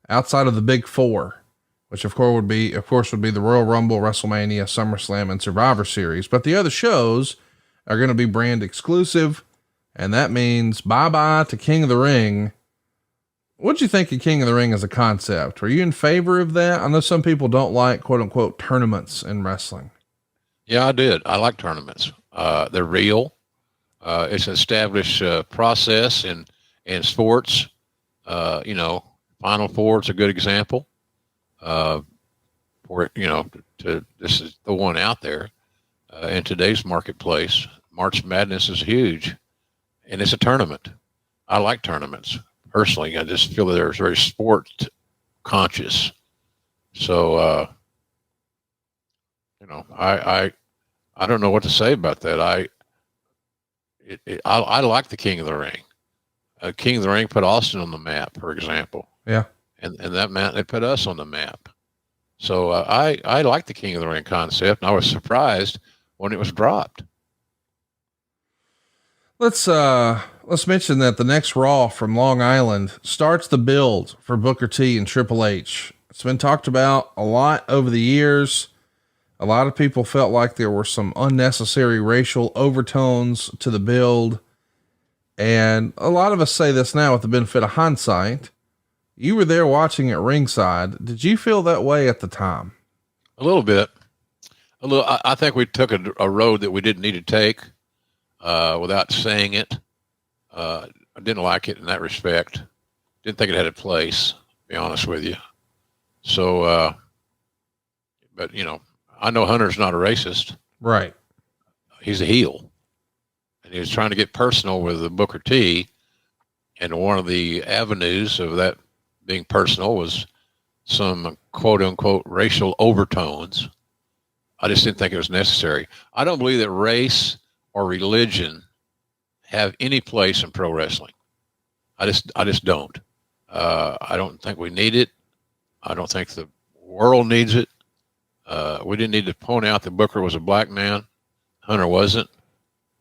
outside of the big four, which of course would be the Royal Rumble, WrestleMania, SummerSlam, and Survivor Series. But the other shows are going to be brand exclusive. And that means bye-bye to King of the Ring. What'd you think of King of the Ring as a concept? Were you in favor of that? I know some people don't like quote unquote tournaments in wrestling. Yeah, I did. I like tournaments. They're real. It's an established process in sports. Final Four is a good example. This is the one out there in today's marketplace. March Madness is huge, and it's a tournament. I like tournaments. Personally, I just feel that they're very sport conscious. So, I don't know what to say about that. I like the King of the Ring. King of the Ring put Austin on the map, for example. Yeah. And that meant they put us on the map. So I like the King of the Ring concept, and I was surprised when it was dropped. Let's mention that the next Raw from Long Island starts the build for Booker T and Triple H. It's been talked about a lot over the years. A lot of people felt like there were some unnecessary racial overtones to the build. And a lot of us say this now with the benefit of hindsight. You were there watching at ringside. Did you feel that way at the time? A little bit. I think we took a road that we didn't need to take without saying it. I didn't like it in that respect. Didn't think it had a place, to be honest with you. So, but I know Hunter's not a racist. Right. He's a heel. And he was trying to get personal with the Booker T. And one of the avenues of that being personal was some quote unquote racial overtones. I just didn't think it was necessary. I don't believe that race or religion have any place in pro wrestling. I just don't. I don't think we need it. I don't think the world needs it. We didn't need to point out that Booker was a black man. Hunter wasn't.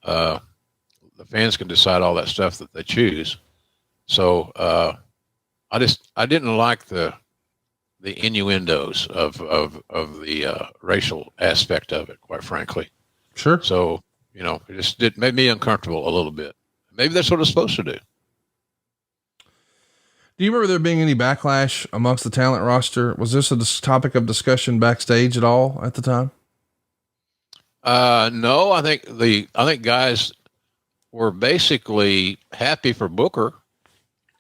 The fans can decide all that stuff that they choose. So I didn't like the innuendos of the racial aspect of it, quite frankly. Sure. So it made me uncomfortable a little bit. Maybe that's what it's supposed to do. Do you remember there being any backlash amongst the talent roster? Was this a topic of discussion backstage at all at the time? No, I think guys were basically happy for Booker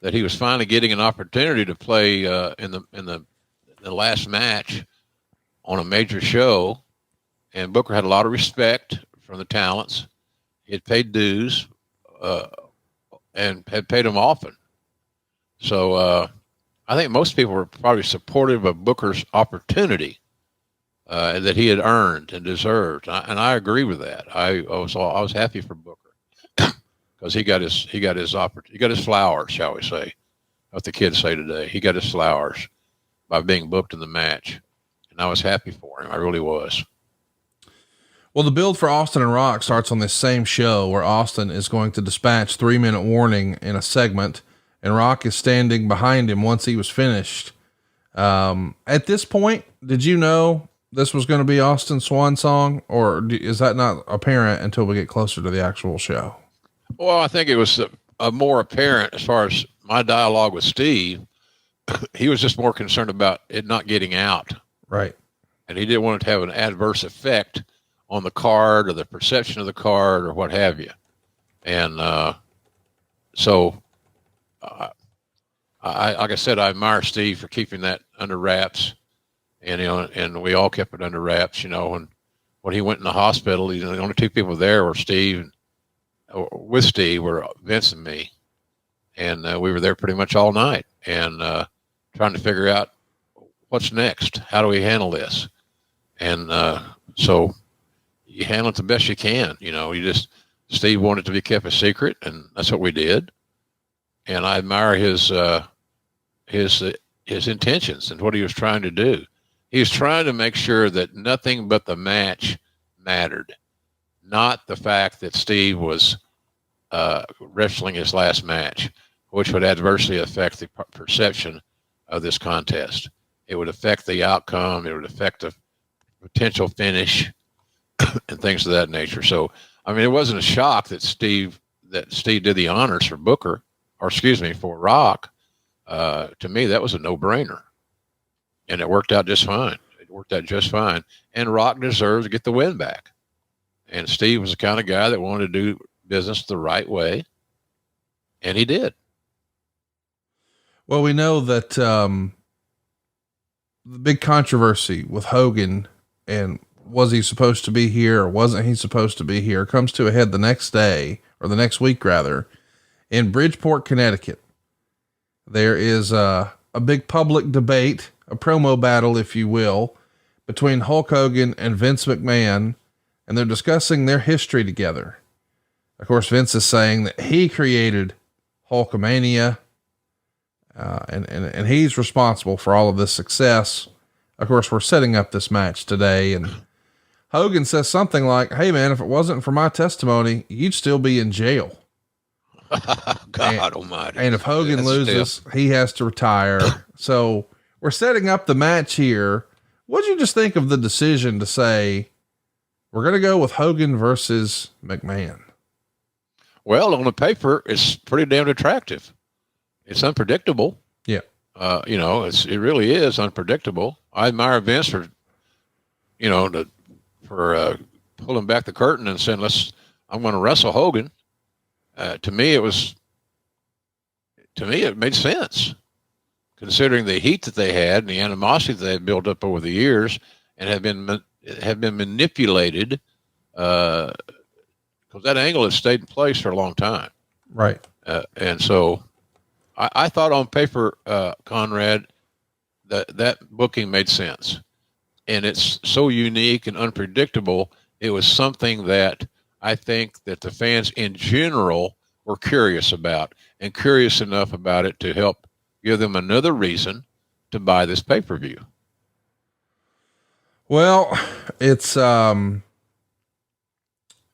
that he was finally getting an opportunity to play in the last match on a major show, and Booker had a lot of respect from the talents. He had paid dues and had paid them often. So I think most people were probably supportive of Booker's opportunity that he had earned and deserved, and I agree with that. I was happy for Booker because he got his flowers, shall we say, what the kids say today. He got his flowers by being booked in the match. And I was happy for him. I really was. Well, the build for Austin and Rock starts on this same show where Austin is going to dispatch 3-minute warning in a segment, and Rock is standing behind him once he was finished. At this point, did you know this was going to be Austin's swan song, or is that not apparent until we get closer to the actual show? Well, I think it was more apparent as far as my dialogue with Steve. He was just more concerned about it not getting out. Right. And he didn't want it to have an adverse effect on the card or the perception of the card or what have you. And so, like I said, I admire Steve for keeping that under wraps. And, and we all kept it under wraps, when he went in the hospital, the only two people there were with Steve were Vince and me. And we were there pretty much all night and trying to figure out what's next. How do we handle this? And so you handle it the best you can. Steve wanted to be kept a secret, and that's what we did. And I admire his intentions and what he was trying to do. He was trying to make sure that nothing but the match mattered, not the fact that Steve was wrestling his last match, which would adversely affect the perception of this contest. It would affect the outcome. It would affect the potential finish and things of that nature. So, it wasn't a shock that Steve did the honors for for Rock. To me, that was a no-brainer. And it worked out just fine. And Rock deserves to get the win back. And Steve was the kind of guy that wanted to do business the right way. And he did. Well, we know that the big controversy with Hogan and was he supposed to be here or wasn't he supposed to be here comes to a head the next day, or the next week rather, in Bridgeport, Connecticut. There is a big public debate, a promo battle, if you will, between Hulk Hogan and Vince McMahon, and they're discussing their history together. Of course, Vince is saying that he created Hulkamania, and he's responsible for all of this success. Of course, we're setting up this match today, and Hogan says something like, "Hey man, if it wasn't for my testimony, you'd still be in jail." God almighty. And if Hogan loses, he has to retire. So we're setting up the match here. What'd you just think of the decision to say, we're going to go with Hogan versus McMahon? Well, on the paper, it's pretty damn attractive. It's unpredictable. Yeah. It really is unpredictable. I admire Vince for pulling back the curtain and saying, I'm going to wrestle Hogan. To me, it made sense, considering the heat that they had and the animosity that they had built up over the years and have been manipulated, because that angle has stayed in place for a long time. Right. And so I thought on paper, Conrad, that booking made sense, and it's so unique and unpredictable. It was something that I think that the fans in general were curious about, and curious enough about it to help give them another reason to buy this pay-per-view. Well, it's something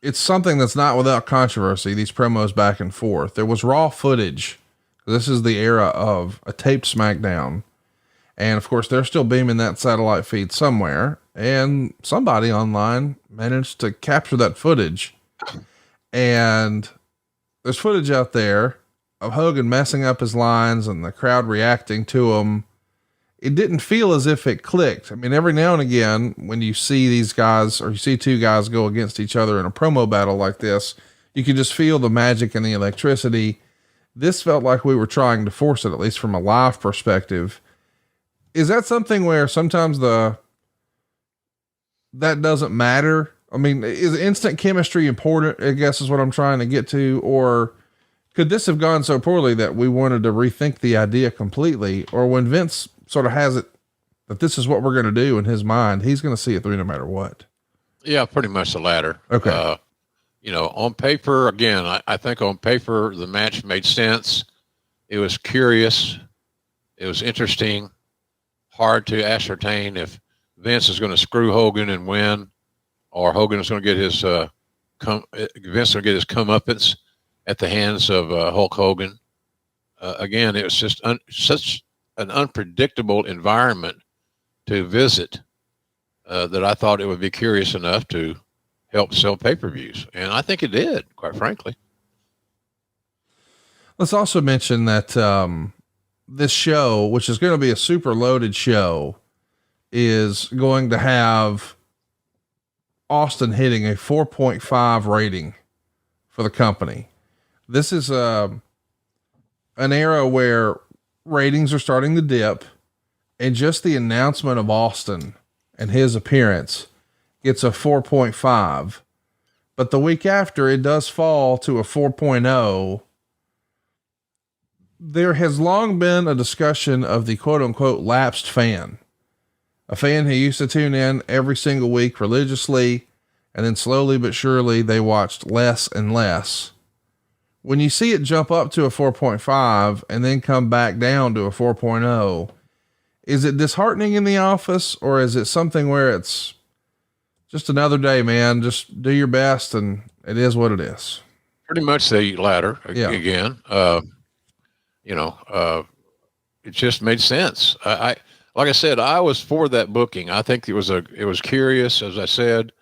that's not without controversy. These promos back and forth. There was raw footage. This is the era of a taped SmackDown. And of course, they're still beaming that satellite feed somewhere, and somebody online managed to capture that footage. And there's footage out there of Hogan messing up his lines and the crowd reacting to him. It didn't feel as if it clicked. Every now and again, when you see these guys, or you see two guys go against each other in a promo battle like this, you can just feel the magic and the electricity. This felt like we were trying to force it, at least from a live perspective. Is that something where sometimes that doesn't matter? Is instant chemistry important, I guess is what I'm trying to get to, or could this have gone so poorly that we wanted to rethink the idea completely? Or when Vince sort of has it that this is what we're going to do in his mind, he's going to see it through no matter what? Yeah, pretty much the latter. Okay. On paper, again, I think on paper, the match made sense. It was curious. It was interesting. hard to ascertain if Vince is going to screw Hogan and win, or Hogan is going to get his Vince is going to get his comeuppance at the hands of Hulk Hogan. Again, it was just such an unpredictable environment to visit that I thought it would be curious enough to help sell pay-per-views, and I think it did, quite frankly. Let's also mention that this show, which is going to be a super loaded show, is going to have Austin hitting a 4.5 rating for the company. This is an era where ratings are starting to dip, and just the announcement of Austin and his appearance gets a 4.5. But the week after, it does fall to a 4.0. There has long been a discussion of the quote unquote lapsed fan, a fan who used to tune in every single week religiously, and then slowly but surely they watched less and less. When you see it jump up to a 4.5 and then come back down to a 4.0, is it disheartening in the office, or is it something where it's just another day, man? Just do your best, and it is what it is. Pretty much the latter. Yeah. Again. It just made sense. Like I said, I was for that booking. I think it was curious, as I said.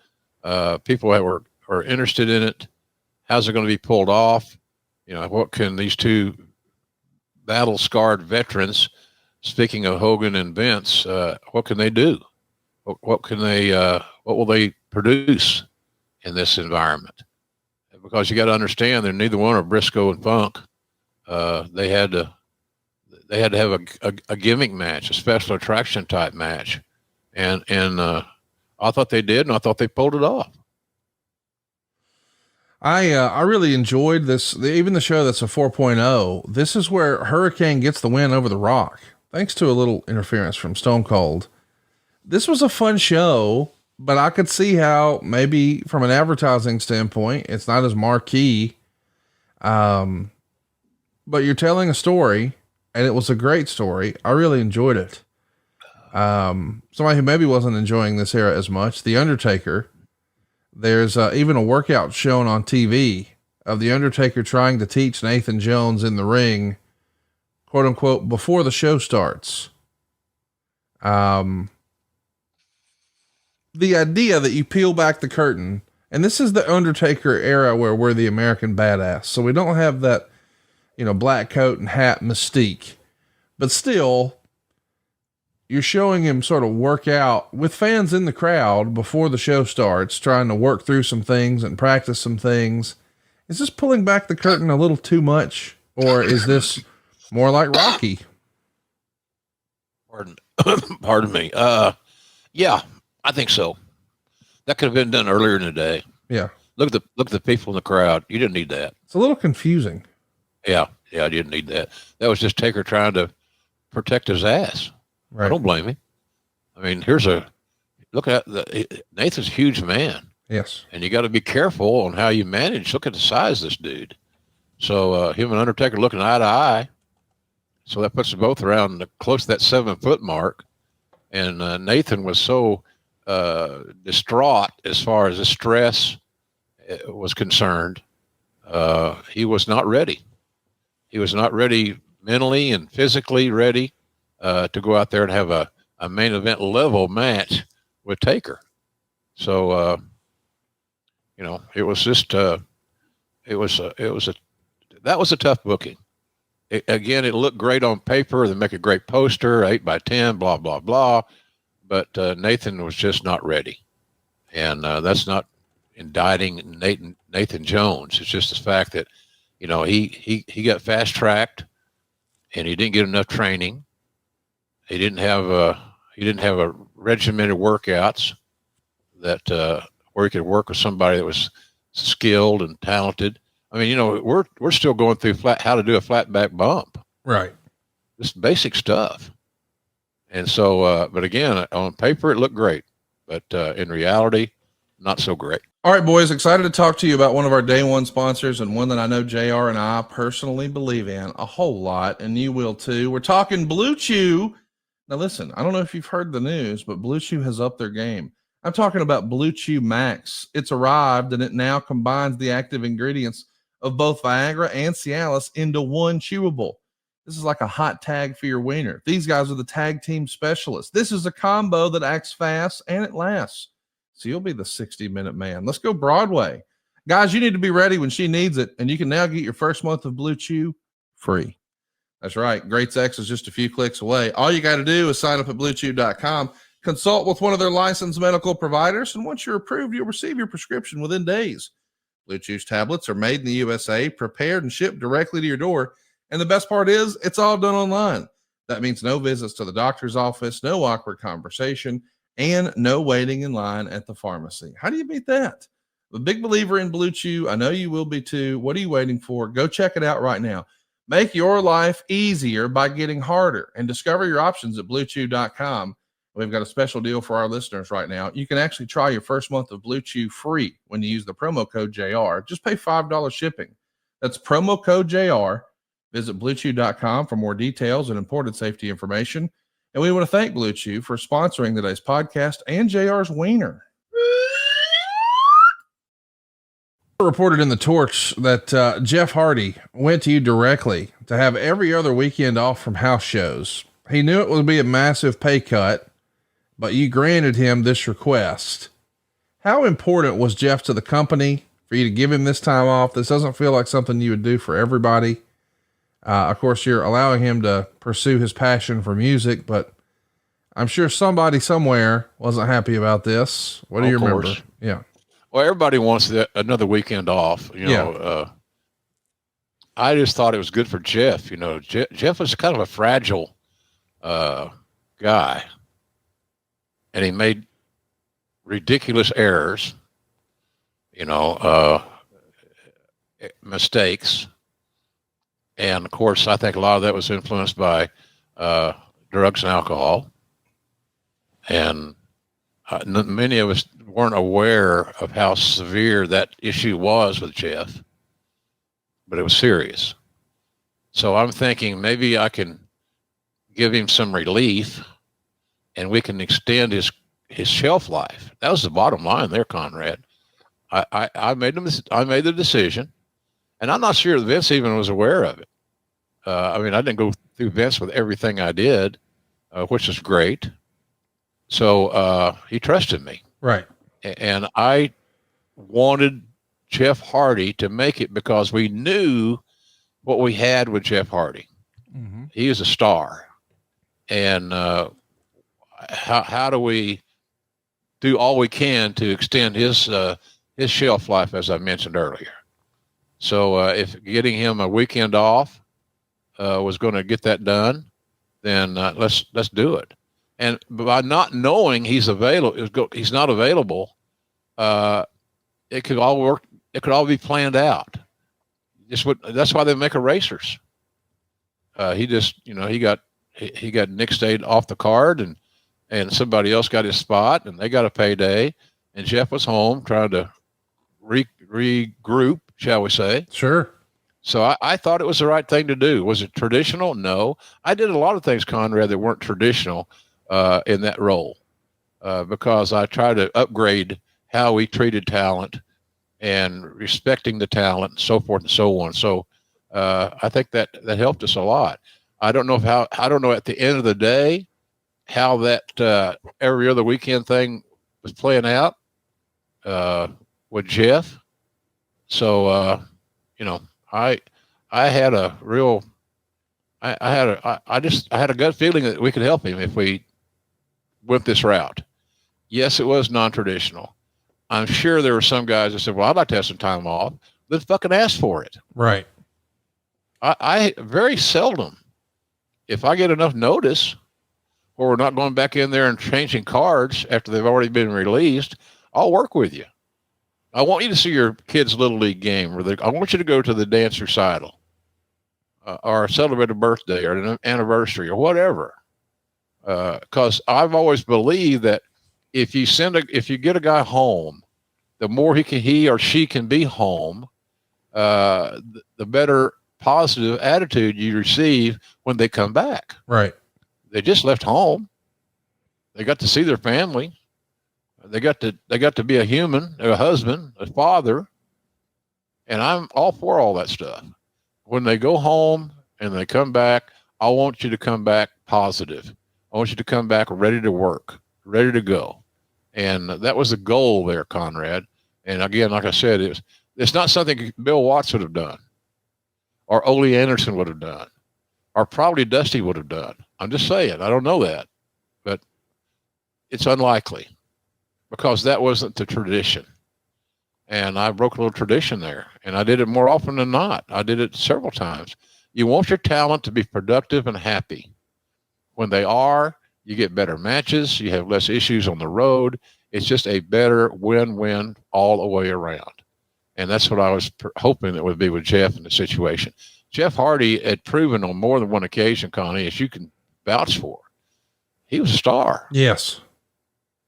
People that were interested in it. How's it going to be pulled off? What can these two battle-scarred veterans, speaking of Hogan and Vince, what can they do? What will they produce in this environment? Because you got to understand, they're neither one are Briscoe and Funk. They had to have a gimmick match, a special attraction type match. And I thought they did, and I thought they pulled it off. I really enjoyed this. Even the show that's a 4.0, this is where Hurricane gets the win over The Rock, thanks to a little interference from Stone Cold. This was a fun show, but I could see how maybe from an advertising standpoint, it's not as marquee. But you're telling a story, and it was a great story. I really enjoyed it. Somebody who maybe wasn't enjoying this era as much, The Undertaker. There's even a workout shown on TV of The Undertaker trying to teach Nathan Jones in the ring, quote unquote, before the show starts. The idea that you peel back the curtain, and this is the Undertaker era where we're the American badass. So we don't have that, black coat and hat mystique, but still you're showing him sort of work out with fans in the crowd before the show starts, trying to work through some things and practice some things. Is this pulling back the curtain a little too much, or is this more like Rocky? Pardon me. Yeah, I think so. That could have been done earlier in the day. Yeah. Look at the people in the crowd. You didn't need that. It's a little confusing. Yeah, I didn't need that. That was just Taker trying to protect his ass. Right. I don't blame him. I mean, look at Nathan's a huge man. Yes. And you got to be careful on how you manage. Look at the size of this dude. So him and Undertaker looking eye to eye. So that puts them both around close to that 7 foot mark. And Nathan was so distraught as far as the stress was concerned. He was not ready. He was not ready mentally and physically ready to go out there and have a main event level match with Taker. So, it was just, that was a tough booking. Again, it looked great on paper. They make a great poster, 8x10, blah, blah, blah. But Nathan was just not ready. And that's not indicting Nathan Jones. It's just the fact that, he got fast tracked and he didn't get enough training. He didn't have a regimented workouts that where he could work with somebody that was skilled and talented. I mean, we're still going through how to do a flat back bump. Right. Just basic stuff. And so, but again, on paper, it looked great, but in reality, not so great. All right, boys, excited to talk to you about one of our day one sponsors, and one that I know JR and I personally believe in a whole lot, and you will too. We're talking Blue Chew. Now, listen, I don't know if you've heard the news, but Blue Chew has upped their game. I'm talking about Blue Chew Max. It's arrived and it now combines the active ingredients of both Viagra and Cialis into one chewable. This is like a hot tag for your wiener. These guys are the tag team specialists. This is a combo that acts fast and it lasts. So you'll be the 60-minute man. Let's go Broadway. Guys, you need to be ready when she needs it. And you can now get your first month of Blue Chew free. That's right. Great sex is just a few clicks away. All you got to do is sign up at bluechew.com, consult with one of their licensed medical providers, and once you're approved, you'll receive your prescription within days. Blue Chew's tablets are made in the USA, prepared and shipped directly to your door. And the best part is it's all done online. That means no visits to the doctor's office, no awkward conversation, and no waiting in line at the pharmacy. How do you beat that? I'm a big believer in Blue Chew. I know you will be too. What are you waiting for? Go check it out right now. Make your life easier by getting harder and discover your options at bluechew.com. We've got a special deal for our listeners right now. You can actually try your first month of Blue Chew free when you use the promo code JR. Just pay $5 shipping. That's promo code JR. Visit bluechew.com for more details and important safety information. And we want to thank Blue Chew for sponsoring today's podcast and JR's wiener. Reported in the Torch that Jeff Hardy went to you directly to have every other weekend off from house shows. He knew it would be a massive pay cut, but you granted him this request. How important was Jeff to the company for you to give him this time off? This doesn't feel like something you would do for everybody. Of course, you're allowing him to pursue his passion for music, but I'm sure somebody somewhere wasn't happy about this. What do you remember? Yeah. Well, everybody wants another weekend off. You know, I just thought it was good for Jeff. You know, Jeff was kind of a fragile guy, and he made ridiculous errors. You know, mistakes, and of course, I think a lot of that was influenced by drugs and alcohol, and many of us weren't aware of how severe that issue was with Jeff, but it was serious. So I'm thinking maybe I can give him some relief and we can extend his shelf life. That was the bottom line there, Conrad. I made the decision, and I'm not sure Vince even was aware of it. I mean, I didn't go through Vince with everything I did, which is great. So he trusted me. Right. And I wanted Jeff Hardy to make it because we knew what we had with Jeff Hardy. Mm-hmm. He is a star. And how do we do all we can to extend his shelf life, as I mentioned earlier? So if getting him a weekend off was going to get that done, then let's do it. And by not knowing he's not available, it could all work. It could all be planned out. That's why they make erasers. He just, he got Nick stayed off the card, and somebody else got his spot, and they got a payday, and Jeff was home trying to regroup, shall we say? Sure. So I thought it was the right thing to do. Was it traditional? No. I did a lot of things, Conrad, that weren't traditional in that role because I tried to upgrade how we treated talent and respecting the talent and so forth and so on. So I think that helped us a lot. I don't know at the end of the day how that every other weekend thing was playing out with Jeff. So I had a real I had a gut feeling that we could help him if we went this route. Yes, it was non-traditional. I'm sure there were some guys that said, well, I'd like to have some time off. Let's fucking ask for it. Right. I very seldom, if I get enough notice or we're not going back in there and changing cards after they've already been released, I'll work with you. I want you to see your kid's Little League game. I want you to go to the dance recital or celebrate a birthday or an anniversary or whatever. Because I've always believed that if you get a guy home, the more he or she can be home, the better positive attitude you receive when they come back. Right. they just left home. They got to see their family. They got to be a human, a husband, a father. And I'm all for all that stuff. When they go home and they come back, I want you to come back positive. I want you to come back ready to work, ready to go. And that was the goal there, Conrad. And again, like I said, it's not something Bill Watts would have done, or Ole Anderson would have done, or probably Dusty would have done. I'm just saying, I don't know that, but it's unlikely because that wasn't the tradition. And I broke a little tradition there, and I did it more often than not. I did it several times. You want your talent to be productive and happy. When they are, you get better matches. You have less issues on the road. It's just a better win-win all the way around. And that's what I was hoping it would be with Jeff in the situation. Jeff Hardy had proven on more than one occasion, Connie, as you can vouch for, he was a star. Yes.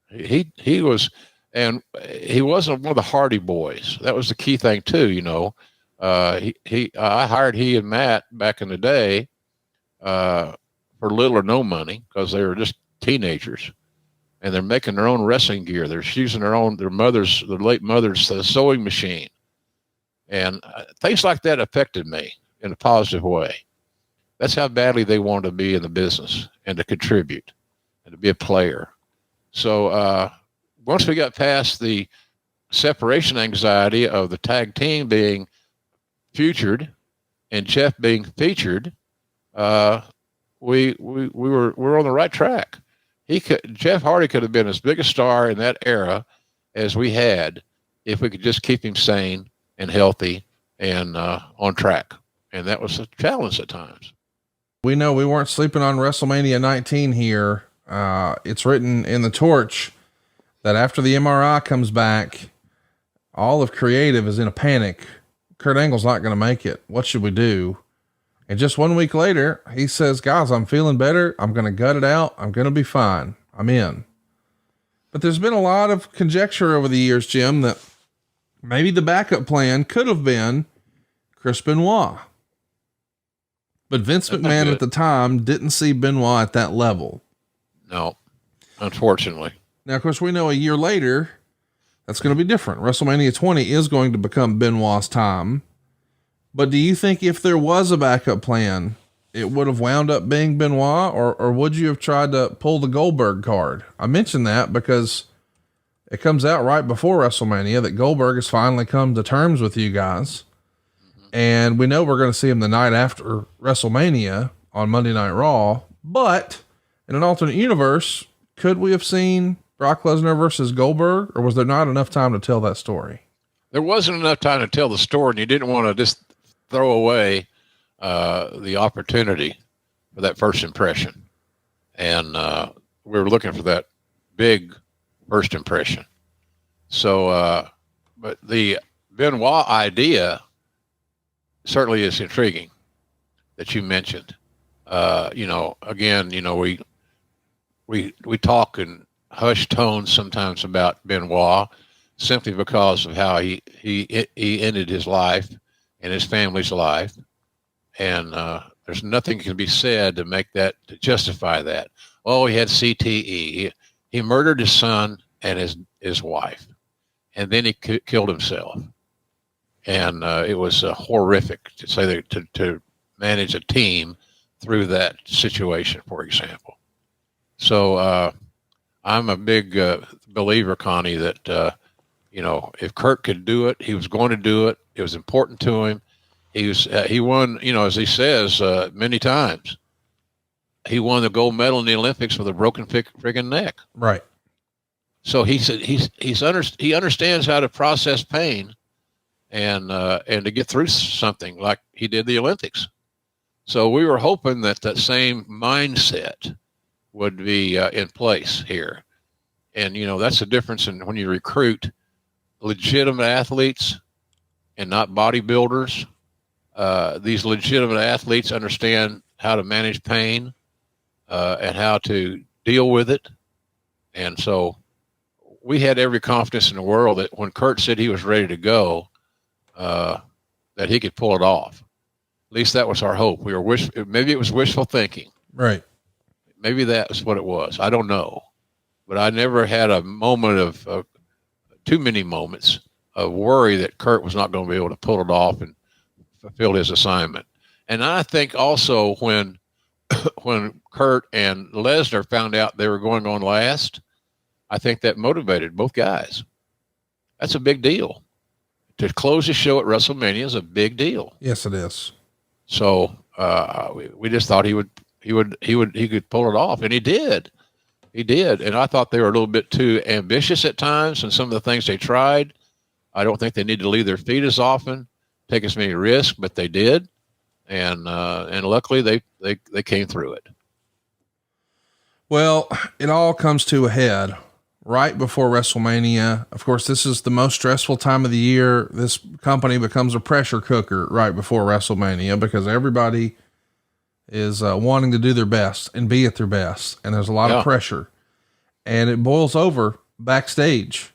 He was, and he wasn't one of the Hardy boys. That was the key thing too, you know. I hired he and Matt back in the day for little or no money because they were just teenagers, and they're making their own wrestling gear. They're using their late mother's sewing machine, and things like that affected me in a positive way. That's how badly they wanted to be in the business and to contribute and to be a player. So once we got past the separation anxiety of the tag team being featured and Jeff being featured, we were on the right track. Jeff Hardy could have been as big a star in that era as we had if we could just keep him sane and healthy and on track. And that was a challenge at times. We know we weren't sleeping on WrestleMania 19 here. It's written in the torch that after the MRI comes back, all of creative is in a panic. Kurt Angle's not going to make it. What should we do? And just 1 week later, he says, guys, I'm feeling better. I'm going to gut it out. I'm going to be fine. I'm in. But there's been a lot of conjecture over the years, Jim, that maybe the backup plan could have been Chris Benoit. But Vince McMahon at the time didn't see Benoit at that level. No, unfortunately. Now, of course, we know a year later, that's going to be different. WrestleMania 20 is going to become Benoit's time. But do you think if there was a backup plan, it would have wound up being Benoit, or would you have tried to pull the Goldberg card? I mention that because it comes out right before WrestleMania that Goldberg has finally come to terms with you guys. And we know we're going to see him the night after WrestleMania on Monday Night Raw. But in an alternate universe, could we have seen Brock Lesnar versus Goldberg, or was there not enough time to tell that story? There wasn't enough time to tell the story, and you didn't want to just throw away the opportunity for that first impression. And we were looking for that big first impression. So, but the Benoit idea certainly is intriguing that you mentioned. Again, we talk in hushed tones sometimes about Benoit simply because of how he ended his life and his family's life. And there's nothing can be said to justify that. Oh, he had CTE. He murdered his son and his wife, and then he killed himself. And it was horrific to say that to manage a team through that situation, for example. So I'm a big believer, Connie, that if Kurt could do it, he was going to do it. It was important to him. He won, as he says many times, he won the gold medal in the Olympics with a broken friggin' neck. Right. So he said he understands how to process pain and to get through something like he did the Olympics. So we were hoping that same mindset would be in place here. And, that's the difference in when you recruit legitimate athletes and not bodybuilders. These legitimate athletes understand how to manage pain and how to deal with it. And so we had every confidence in the world that when Kurt said he was ready to go, that he could pull it off. At least that was our hope. Maybe it was wishful thinking. Right. maybe that's what it was. I don't know, but I never had a moment of too many moments of worry that Kurt was not going to be able to pull it off and fulfill his assignment. And I think also when Kurt and Lesnar found out they were going on last, I think that motivated both guys. That's a big deal. To close the show at WrestleMania is a big deal. Yes, it is. So we just thought he could pull it off, and he did. He did, and I thought they were a little bit too ambitious at times, and some of the things they tried. I don't think they need to leave their feet as often, take as many risks, but they did, and luckily they came through it. Well, it all comes to a head right before WrestleMania. Of course, this is the most stressful time of the year. This company becomes a pressure cooker right before WrestleMania because everybody is wanting to do their best and be at their best. And there's a lot of pressure, and it boils over backstage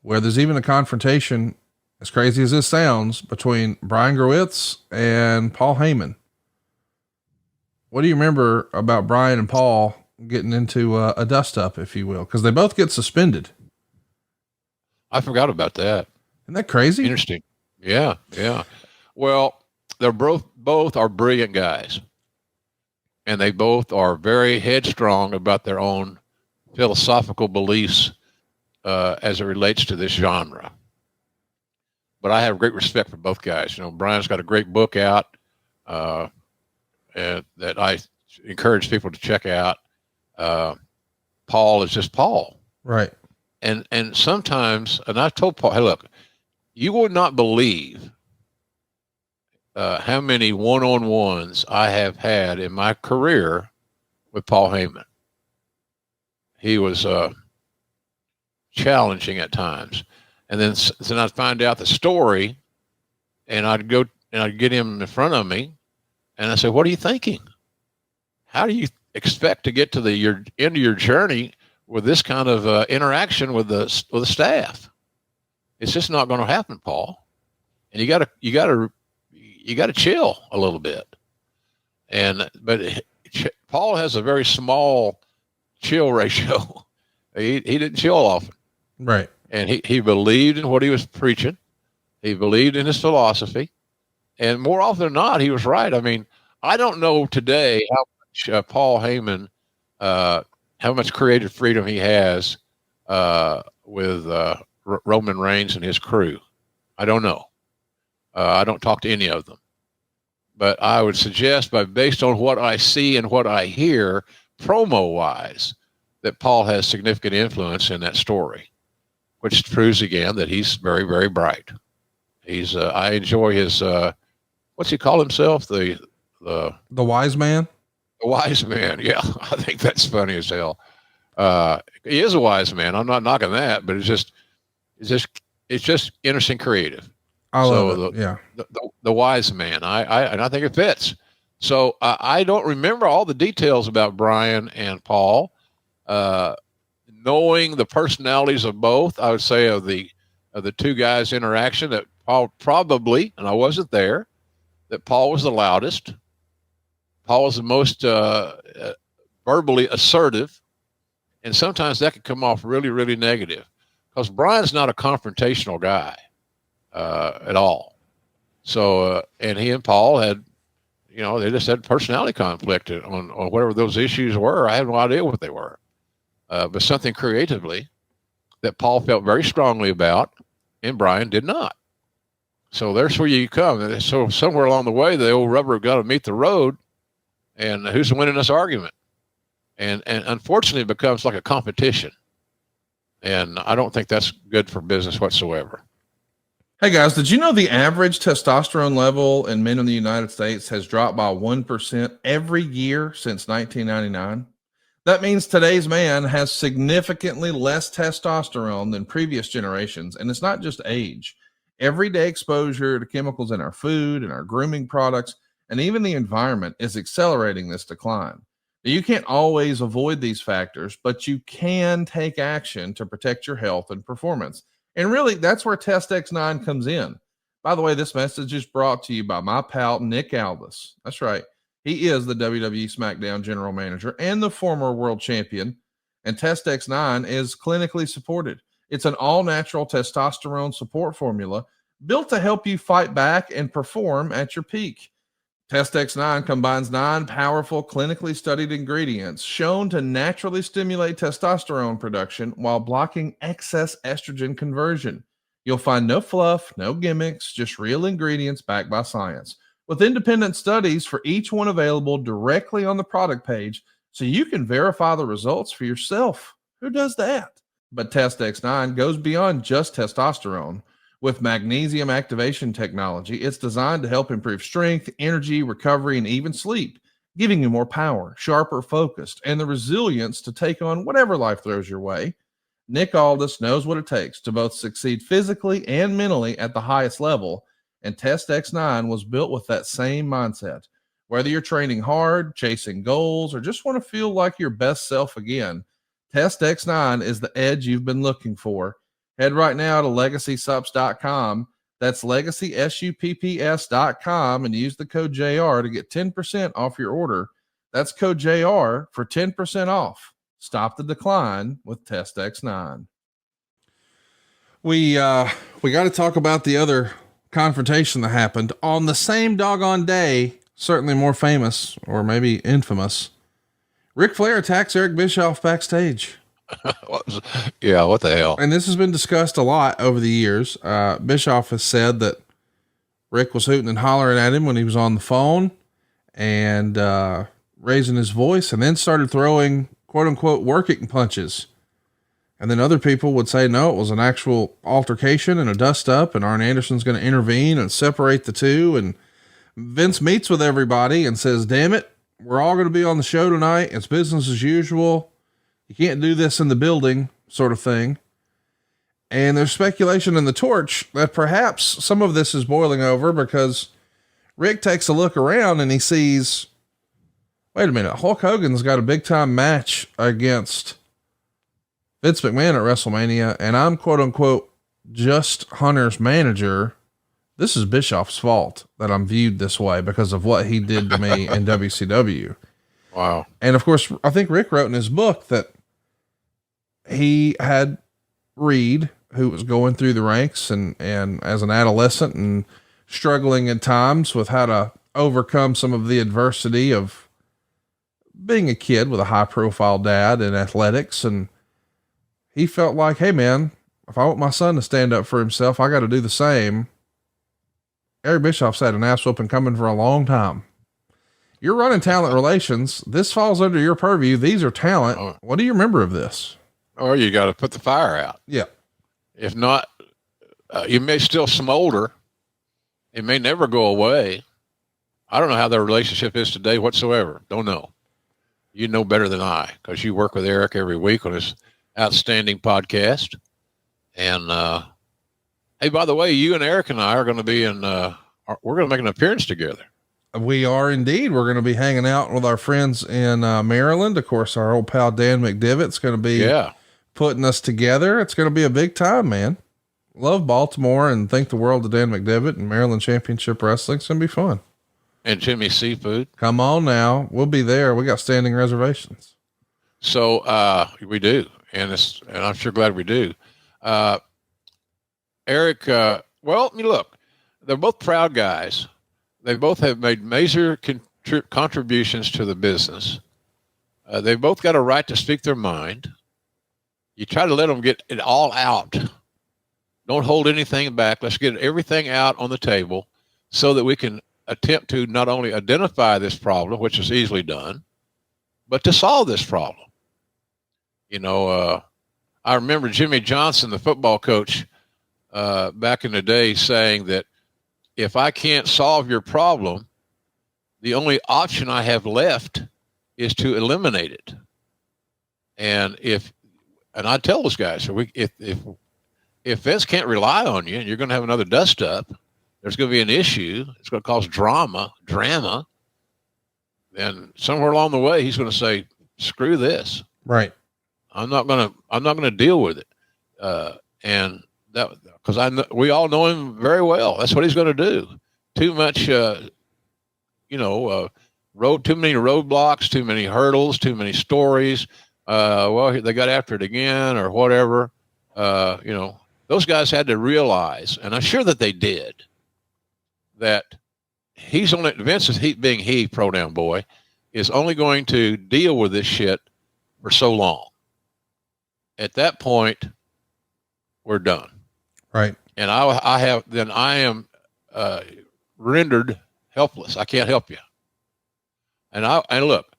where there's even a confrontation, as crazy as this sounds, between Brian Growitz and Paul Heyman. What do you remember about Brian and Paul getting into a dust up, if you will? Cause they both get suspended. I forgot about that. Isn't that crazy? Interesting. Yeah. Yeah. Well, they're both are brilliant guys, and they both are very headstrong about their own philosophical beliefs as it relates to this genre. But I have great respect for both guys. You know, Brian's got a great book out that I encourage people to check out. Paul is just Paul. Right. And sometimes, and I told Paul, hey, look, you would not believe how many one-on-ones I have had in my career with Paul Heyman. He was challenging at times. And then I'd find out the story, and I'd go and I'd get him in front of me, and I say, what are you thinking? How do you expect to get to the end of your journey with this kind of interaction with the staff? It's just not going to happen, Paul. And you gotta chill a little bit. But Paul has a very small chill ratio. He didn't chill often. Right. And he believed in what he was preaching. He believed in his philosophy. And more often than not, he was right. I mean, I don't know today how much Paul Heyman, how much creative freedom he has with Roman Reigns and his crew. I don't know. I don't talk to any of them. But I would suggest, based on what I see and what I hear, promo-wise, that Paul has significant influence in that story, which proves again that he's very, very bright. He's I enjoy his what's he call himself? The wise man? The wise man, yeah. I think that's funny as hell. He is a wise man. I'm not knocking that, but it's just interesting, creative. I love it. Yeah. The wise man. I think it fits. So I don't remember all the details about Brian and Paul. Knowing the personalities of both, I would say of the two guys' interaction, that Paul probably, and I wasn't there, that Paul was the loudest. Paul was the most verbally assertive, and sometimes that could come off really, really negative, because Brian's not a confrontational guy at all. So, and he and Paul had, they just had personality conflict on whatever those issues were. I had no idea what they were, but something creatively that Paul felt very strongly about, and Brian did not. So there's where you come. So somewhere along the way, the old rubber got to meet the road, and who's winning this argument? And unfortunately, it becomes like a competition. And I don't think that's good for business whatsoever. Hey guys, did you know the average testosterone level in men in the United States has dropped by 1% every year since 1999? That means today's man has significantly less testosterone than previous generations. And it's not just age. Everyday exposure to chemicals in our food and our grooming products, and even the environment, is accelerating this decline. Now, you can't always avoid these factors, but you can take action to protect your health and performance. And really, that's where Test X9 comes in. By the way, this message is brought to you by my pal, Nick Aldis. That's right. He is the WWE SmackDown general manager and the former world champion. And Test X9 is clinically supported. It's an all-natural testosterone support formula built to help you fight back and perform at your peak. Test X9 combines 9 powerful, clinically studied ingredients shown to naturally stimulate testosterone production while blocking excess estrogen conversion. You'll find no fluff, no gimmicks, just real ingredients backed by science, with independent studies for each one available directly on the product page so you can verify the results for yourself. Who does that? But Test X9 goes beyond just testosterone. With magnesium activation technology, it's designed to help improve strength, energy, recovery, and even sleep, giving you more power, sharper focus, and the resilience to take on whatever life throws your way. Nick Aldis knows what it takes to both succeed physically and mentally at the highest level, and Test X9 was built with that same mindset. Whether you're training hard, chasing goals, or just want to feel like your best self again, Test X9 is the edge you've been looking for. Head right now to legacysupps.com. That's legacysupps.com and use the code JR to get 10% off your order. That's code JR for 10% off. Stop the decline with Test X9. We got to talk about the other confrontation that happened on the same doggone day, certainly more famous or maybe infamous. Ric Flair attacks Eric Bischoff backstage. What the hell? And this has been discussed a lot over the years. Bischoff has said that Rick was hooting and hollering at him when he was on the phone and raising his voice, and then started throwing quote unquote working punches. And then other people would say, no, it was an actual altercation and a dust up, and Arn Anderson's going to intervene and separate the two. And Vince meets with everybody and says, damn it, we're all going to be on the show tonight. It's business as usual. You can't do this in the building, sort of thing. And there's speculation in the torch that perhaps some of this is boiling over because Rick takes a look around and he sees, wait a minute, Hulk Hogan's got a big time match against Vince McMahon at WrestleMania, and I'm quote unquote just Hunter's manager. This is Bischoff's fault that I'm viewed this way because of what he did to me in WCW. Wow. And of course, I think Rick wrote in his book that he had Reed, who was going through the ranks and as an adolescent and struggling at times with how to overcome some of the adversity of being a kid with a high profile dad in athletics. And he felt like, hey man, if I want my son to stand up for himself, I got to do the same. Eric Bischoff's had an ass whooping coming for a long time. You're running talent relations. This falls under your purview. These are talent. What do you remember of this? Or you got to put the fire out. Yeah. If not, you may still smolder. It may never go away. I don't know how their relationship is today whatsoever. Don't know. You know better than I, because you work with Eric every week on his outstanding podcast. And, hey, by the way, you and Eric and I are going to be we're going to make an appearance together. We are indeed. We're going to be hanging out with our friends in Maryland. Of course, our old pal Dan McDivitt's going to be putting us together. It's going to be a big time, man. Love Baltimore and think the world of Dan McDivitt and Maryland Championship Wrestling. It's going to be fun. And Jimmy Seafood. Come on now. We'll be there. We got standing reservations. So we do. And I'm sure glad we do. Eric, well, I mean, look, they're both proud guys. They both have made major contributions to the business. They've both got a right to speak their mind. You try to let them get it all out. Don't hold anything back. Let's get everything out on the table so that we can attempt to not only identify this problem, which is easily done, but to solve this problem. You know, I remember Jimmy Johnson, the football coach, back in the day saying that if I can't solve your problem, the only option I have left is to eliminate it. And I tell those guys, if Vince can't rely on you and you're going to have another dust up, there's going to be an issue. It's going to cause drama. Then somewhere along the way, he's going to say, screw this. Right. I'm not going to deal with it. And that, because we all know him very well. That's what he's going to do. Too much, too many roadblocks, too many hurdles, too many stories. Well, they got after it again or whatever. Those guys had to realize, and I'm sure that they did, that Vince is being pronoun boy, is only going to deal with this shit for so long. At that point, we're done. Right. And I am rendered helpless. I can't help you. And look,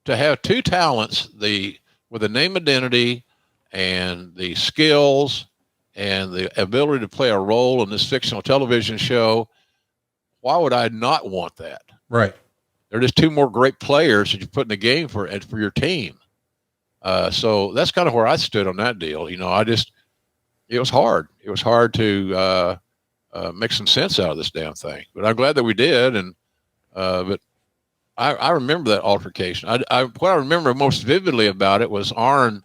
to have two talents, with the name identity and the skills and the ability to play a role in this fictional television show, why would I not want that? Right. They're just two more great players that you put in the game for your team. So that's kind of where I stood on that deal. It was hard. It was hard to make some sense out of this damn thing. But I'm glad that we did. And but I remember that altercation. What I remember most vividly about it was Arn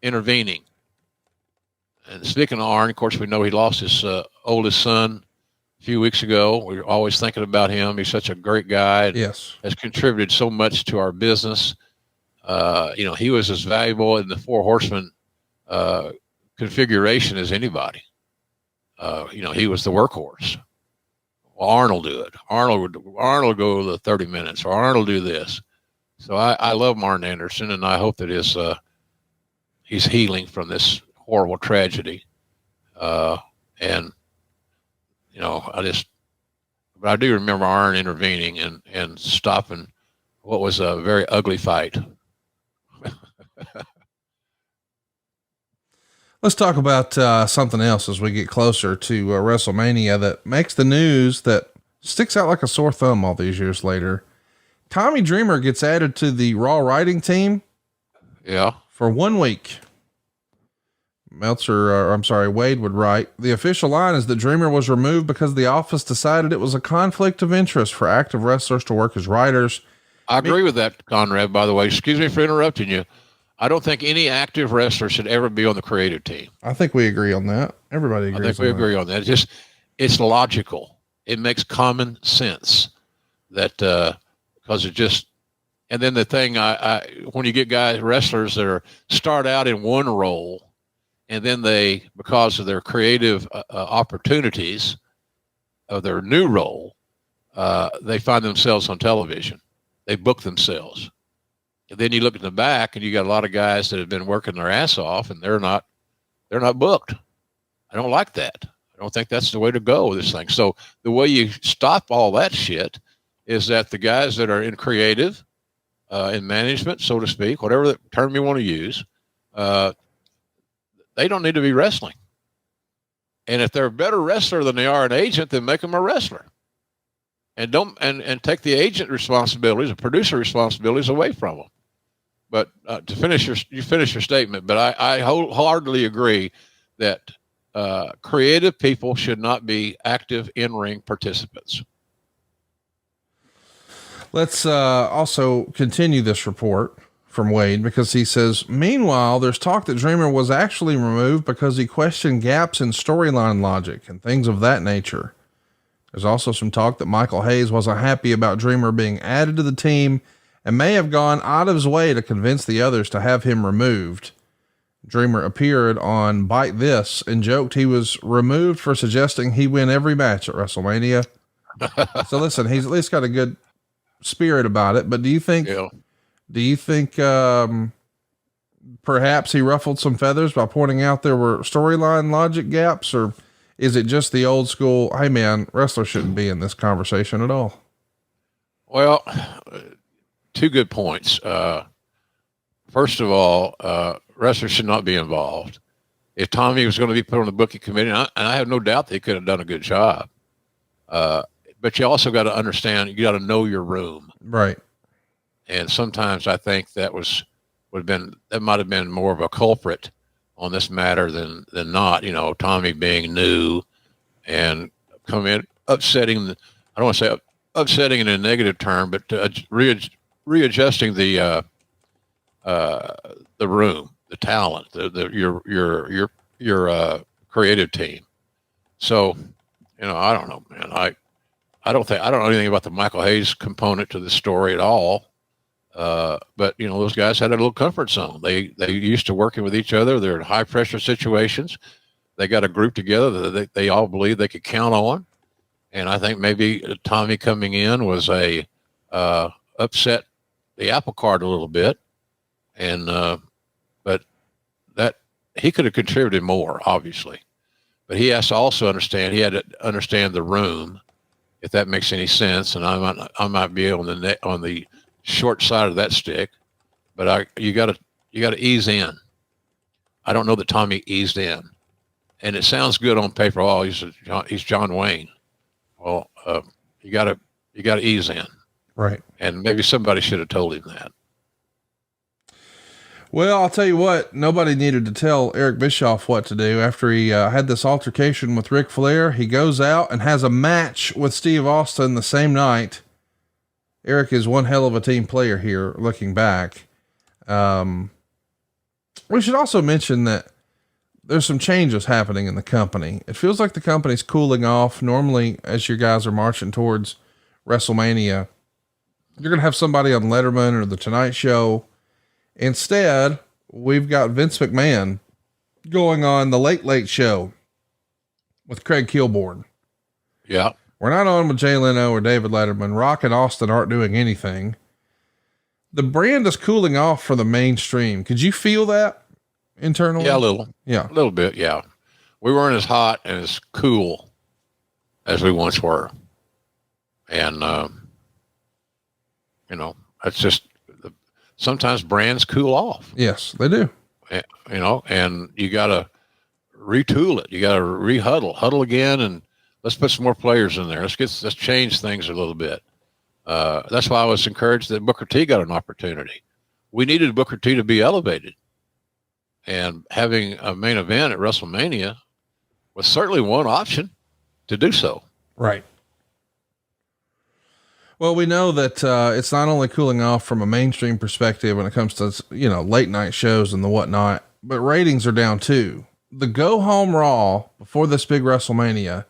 intervening. And speaking of Arn, of course, we know he lost his oldest son a few weeks ago. We're always thinking about him. He's such a great guy. And yes. Has contributed so much to our business. He was as valuable in the Four Horsemen configuration as anybody. He was the workhorse. Well, Arnold do it. Arnold would go the 30 minutes, or Arnold do this. So I love Martin Anderson, and I hope that he's healing from this horrible tragedy. But I do remember Arn intervening and stopping what was a very ugly fight. Let's talk about something else as we get closer to WrestleMania that makes the news, that sticks out like a sore thumb all these years later. Tommy Dreamer gets added to the Raw writing team. Yeah. For 1 week. Wade would write, the official line is that Dreamer was removed because the office decided it was a conflict of interest for active wrestlers to work as writers. I agree with that, Conrad, by the way. Excuse me for interrupting you. I don't think any active wrestler should ever be on the creative team. I think we agree on that. Everybody agrees. I think we agree on that. It's logical. It makes common sense that, because and then the thing when you get wrestlers that start out in one role, and then because of their creative opportunities of their new role, they find themselves on television. They book themselves. And then you look at the back and you got a lot of guys that have been working their ass off and they're not booked. I don't like that. I don't think that's the way to go with this thing. So the way you stop all that shit is that the guys that are in creative, in management, so to speak, whatever the term you want to use, they don't need to be wrestling. And if they're a better wrestler than they are an agent, then make them a wrestler. And take the agent responsibilities, the producer responsibilities away from them. But to finish your statement, but I wholeheartedly agree that creative people should not be active in-ring participants. Let's also continue this report from Wade, because he says, meanwhile, there's talk that Dreamer was actually removed because he questioned gaps in storyline logic and things of that nature. There's also some talk that Michael Hayes wasn't happy about Dreamer being added to the team and may have gone out of his way to convince the others to have him removed. Dreamer appeared on Bite This and joked he was removed for suggesting he win every match at WrestleMania. So listen, he's at least got a good spirit about it, but do you think perhaps he ruffled some feathers by pointing out there were storyline logic gaps, or is it just the old school, hey man, wrestlers shouldn't be in this conversation at all? Well, two good points. First of all, wrestlers should not be involved. If Tommy was going to be put on the booking committee, and I have no doubt that he could have done a good job. But you also got to understand, you got to know your room. Right. And sometimes I think that might have been more of a culprit on this matter than not. Tommy being new and come in upsetting. I don't want to say upsetting in a negative term, but readjusting the room, the talent, your creative team. So, I don't know, man. I don't know anything about the Michael Hayes component to the story at all. But those guys had a little comfort zone. They used to working with each other. They're in high pressure situations. They got a group together that they all believe they could count on. And I think maybe Tommy coming in was upset the apple cart a little bit. And, but that he could have contributed more, obviously, but he has to also understand, he had to understand the room, if that makes any sense. And I might be on the short side of that stick, but you gotta ease in. I don't know that Tommy eased in, and it sounds good on paper. Oh, he's John Wayne. Well, you gotta ease in. Right. And maybe somebody should have told him that. Well, I'll tell you what, nobody needed to tell Eric Bischoff what to do after he had this altercation with Ric Flair. He goes out and has a match with Steve Austin the same night. Eric is one hell of a team player here, looking back. We should also mention that there's some changes happening in the company. It feels like the company's cooling off. Normally, as you guys are marching towards WrestleMania, you're going to have somebody on Letterman or the Tonight Show. Instead, we've got Vince McMahon going on the Late Late Show with Craig Kilborn. Yeah. We're not on with Jay Leno or David Letterman. Rock and Austin aren't doing anything. The brand is cooling off for the mainstream. Could you feel that internally? Yeah, a little. Yeah. A little bit, yeah. We weren't as hot and as cool as we once were. And, it's just, sometimes brands cool off. Yes, they do. And you got to retool it. You got to huddle again, and let's put some more players in there. Let's change things a little bit. That's why I was encouraged that Booker T got an opportunity. We needed Booker T to be elevated, and having a main event at WrestleMania was certainly one option to do so. Right. Well, we know that, it's not only cooling off from a mainstream perspective when it comes to, late night shows and the whatnot, but ratings are down too. The Go Home Raw before this big WrestleMania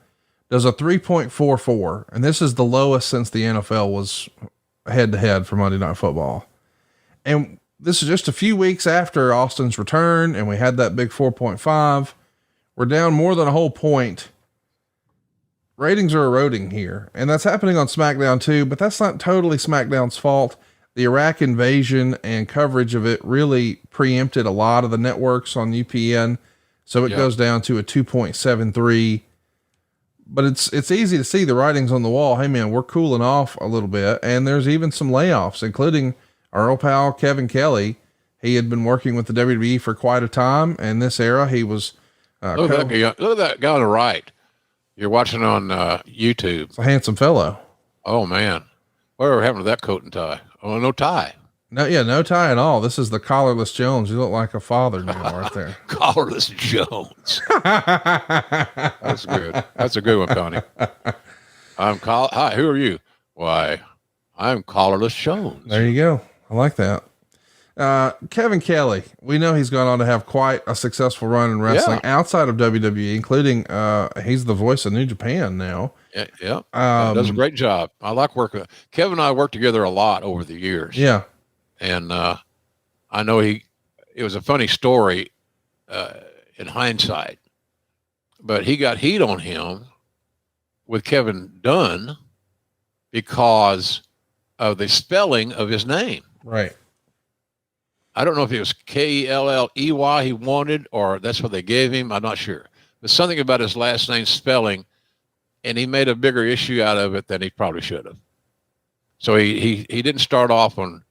does a 3.44, and this is the lowest since the NFL was head to head for Monday Night Football. And this is just a few weeks after Austin's return, and we had that big 4.5. We're down more than a whole point. Ratings are eroding here, and that's happening on SmackDown too, but that's not totally SmackDown's fault. The Iraq invasion and coverage of it really preempted a lot of the networks on UPN. So it goes down to a 2.73, but it's easy to see the writings on the wall. Hey man, we're cooling off a little bit. And there's even some layoffs, including our old pal, Kevin Kelly. He had been working with the WWE for quite a time. And this era, he was, look at that guy on the right. You're watching on YouTube. It's a handsome fellow. Oh man. Whatever happened to that coat and tie? Oh, no tie. No tie at all. This is the collarless Jones. You look like a father now right there. Collarless Jones. That's good. That's a good one, Connie. Hi, who are you? Why, I'm Collarless Jones. There you go. I like that. Kevin Kelly, we know he's gone on to have quite a successful run in wrestling outside of WWE, including, he's the voice of New Japan now. Yeah. Does a great job. I like working with Kevin and I worked together a lot over the years. Yeah. And, I know it was a funny story, in hindsight, but he got heat on him with Kevin Dunn because of the spelling of his name. Right. I don't know if it was Kelley he wanted, or that's what they gave him. I'm not sure. But something about his last name spelling, and he made a bigger issue out of it than he probably should have. So he didn't start off on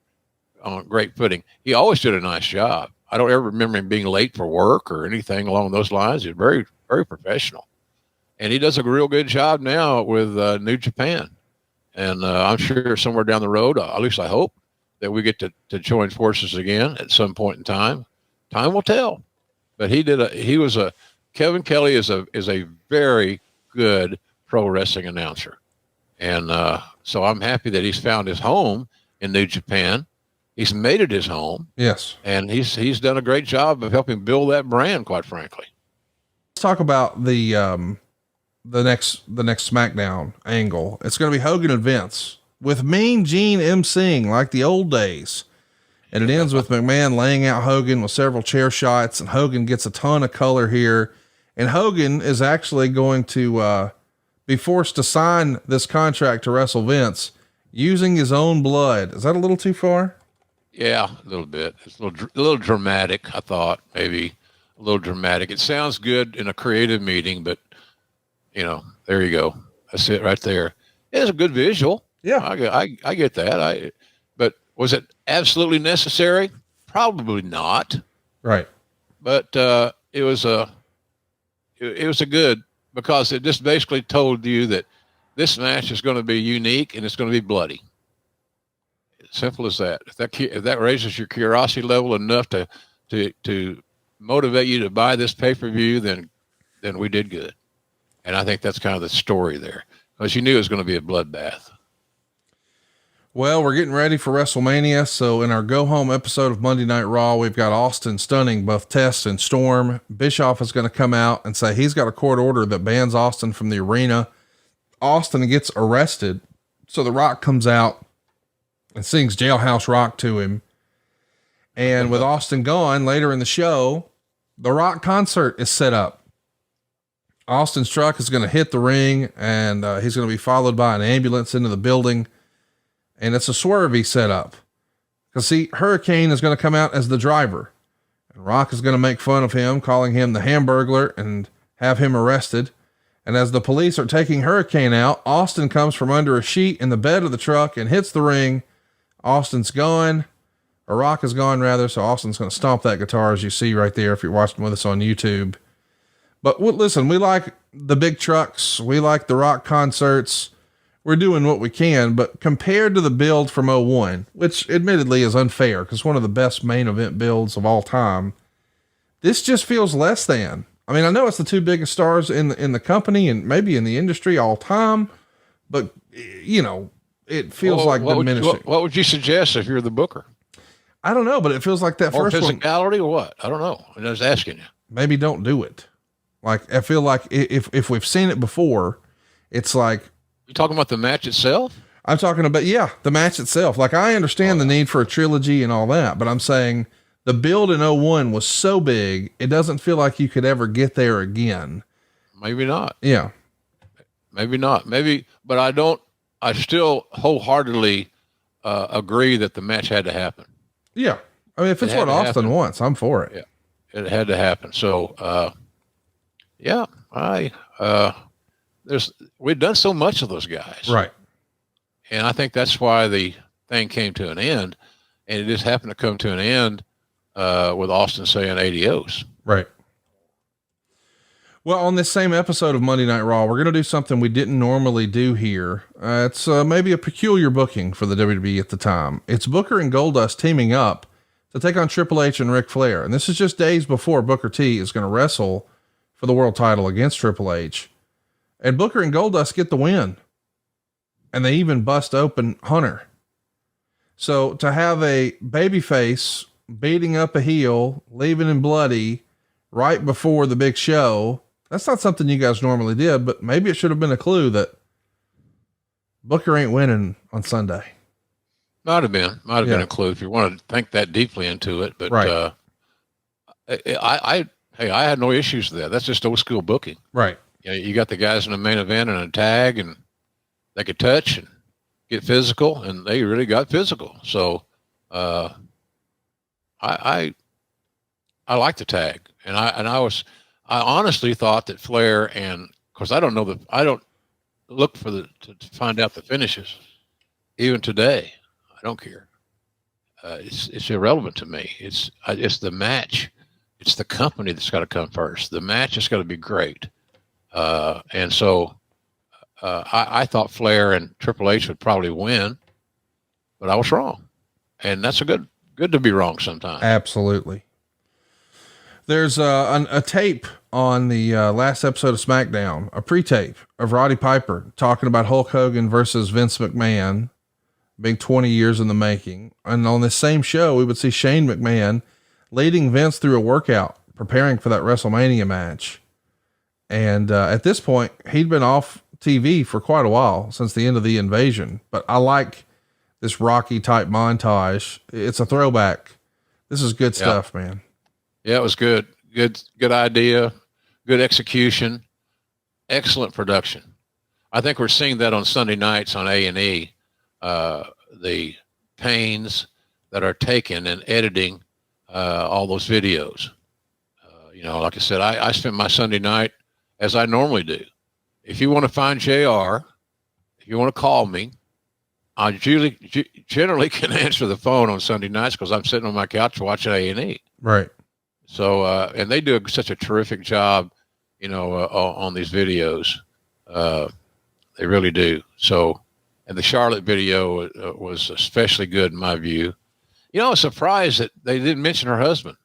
great footing. He always did a nice job. I don't ever remember him being late for work or anything along those lines. He's very, very professional. And he does a real good job now with New Japan. And I'm sure somewhere down the road, at least I hope, that we get to join forces again at some point in time. Time will tell. But Kevin Kelly is a very good pro wrestling announcer. And so I'm happy that he's found his home in New Japan. He's made it his home. Yes. And he's done a great job of helping build that brand, quite frankly. Let's talk about the the next SmackDown angle. It's going to be Hogan and Vince with Mean Gene emceeing like the old days. And it ends with McMahon laying out Hogan with several chair shots, and Hogan gets a ton of color here. And Hogan is actually going to, be forced to sign this contract to wrestle Vince using his own blood. Is that a little too far? Yeah, a little bit. It's a little dramatic. I thought maybe a little dramatic. It sounds good in a creative meeting, but there you go. That's it right there. It's a good visual. Yeah, I get that. But was it absolutely necessary? Probably not. Right. But it was a good, because it just basically told you that this match is going to be unique and it's going to be bloody. Simple as that. If that raises your curiosity level enough to motivate you to buy this pay-per-view, then we did good. And I think that's kind of the story there, because you knew it was going to be a bloodbath. Well, we're getting ready for WrestleMania. So in our go home episode of Monday Night Raw, we've got Austin stunning both Test and Storm. Bischoff is going to come out and say he's got a court order that bans Austin from the arena. Austin gets arrested. So The Rock comes out and sings Jailhouse Rock to him. And with Austin gone later in the show, the Rock concert is set up. Austin's truck is going to hit the ring, and he's going to be followed by an ambulance into the building. And it's a swervy setup, because see, Hurricane is going to come out as the driver, and Rock is going to make fun of him, calling him the Hamburglar, and have him arrested. And as the police are taking Hurricane out, Austin comes from under a sheet in the bed of the truck and hits the ring. Austin's gone, or Rock is gone rather. So Austin's going to stomp that guitar, as you see right there, if you're watching with us on YouTube. But listen, we like the big trucks. We like the Rock concerts. We're doing what we can, but compared to the build from 01, which admittedly is unfair because one of the best main event builds of all time, this just feels less than. I mean, I know it's the two biggest stars in the company and maybe in the industry all time, but it feels like diminishing. What would you suggest if you're the booker? I don't know, but it feels like that or first one. Physicality or what? I don't know. I'm just asking you. Maybe don't do it. Like, I feel like if we've seen it before, it's like, You talking about the match itself? I'm talking about, the match itself. Like, I understand the need for a trilogy and all that, but I'm saying the build in 01 was so big, it doesn't feel like you could ever get there again. Maybe not. Yeah. Maybe not. Maybe, but I still wholeheartely agree that the match had to happen. Yeah. I mean, if it's what Austin wants, I'm for it. Yeah. It had to happen. So, we've done so much of those guys. Right. And I think that's why the thing came to an end, and it just happened to come to an end with Austin saying adios. Right. Well, on this same episode of Monday Night Raw, we're going to do something we didn't normally do here. It's maybe a peculiar booking for the WWE at the time. It's Booker and Goldust teaming up to take on Triple H and Ric Flair. And this is just days before Booker T is going to wrestle for the world title against Triple H. And Booker and Goldust get the win. And they even bust open Hunter. So to have a babyface beating up a heel, leaving him bloody right before the big show, that's not something you guys normally did, but maybe it should have been a clue that Booker ain't winning on Sunday. Might have been a clue if you want to think that deeply into it. But right. I had no issues with that. That's just old school booking. Right. You got the guys in the main event and a tag, and they could touch and get physical, and they really got physical. So, I like the tag, and I honestly thought that Flair, and of course I don't look to find out the finishes. Even today, I don't care. It's irrelevant to me. It's the match. It's the company that's got to come first. The match has got to be great. And so I thought Flair and Triple H would probably win, but I was wrong. And that's good to be wrong sometimes. Absolutely. There's a tape on the last episode of SmackDown, a pre-tape of Roddy Piper talking about Hulk Hogan versus Vince McMahon being 20 years in the making. And on this same show, we would see Shane McMahon leading Vince through a workout, preparing for that WrestleMania match. And at this point, he'd been off TV for quite a while, since the end of the invasion. But I like this Rocky type montage. It's a throwback. This is good stuff, man. Yeah, it was good. Good idea. Good execution. Excellent production. I think we're seeing that on Sunday nights on A&E. The pains that are taken in editing all those videos. Like I said, I spent my Sunday night as I normally do. If you want to find JR, if you want to call me, I generally can answer the phone on Sunday nights because I'm sitting on my couch watching A&E. Right. So, and they do such a terrific job, on these videos. They really do. So, and the Charlotte video was especially good in my view. I was surprised that they didn't mention her husband.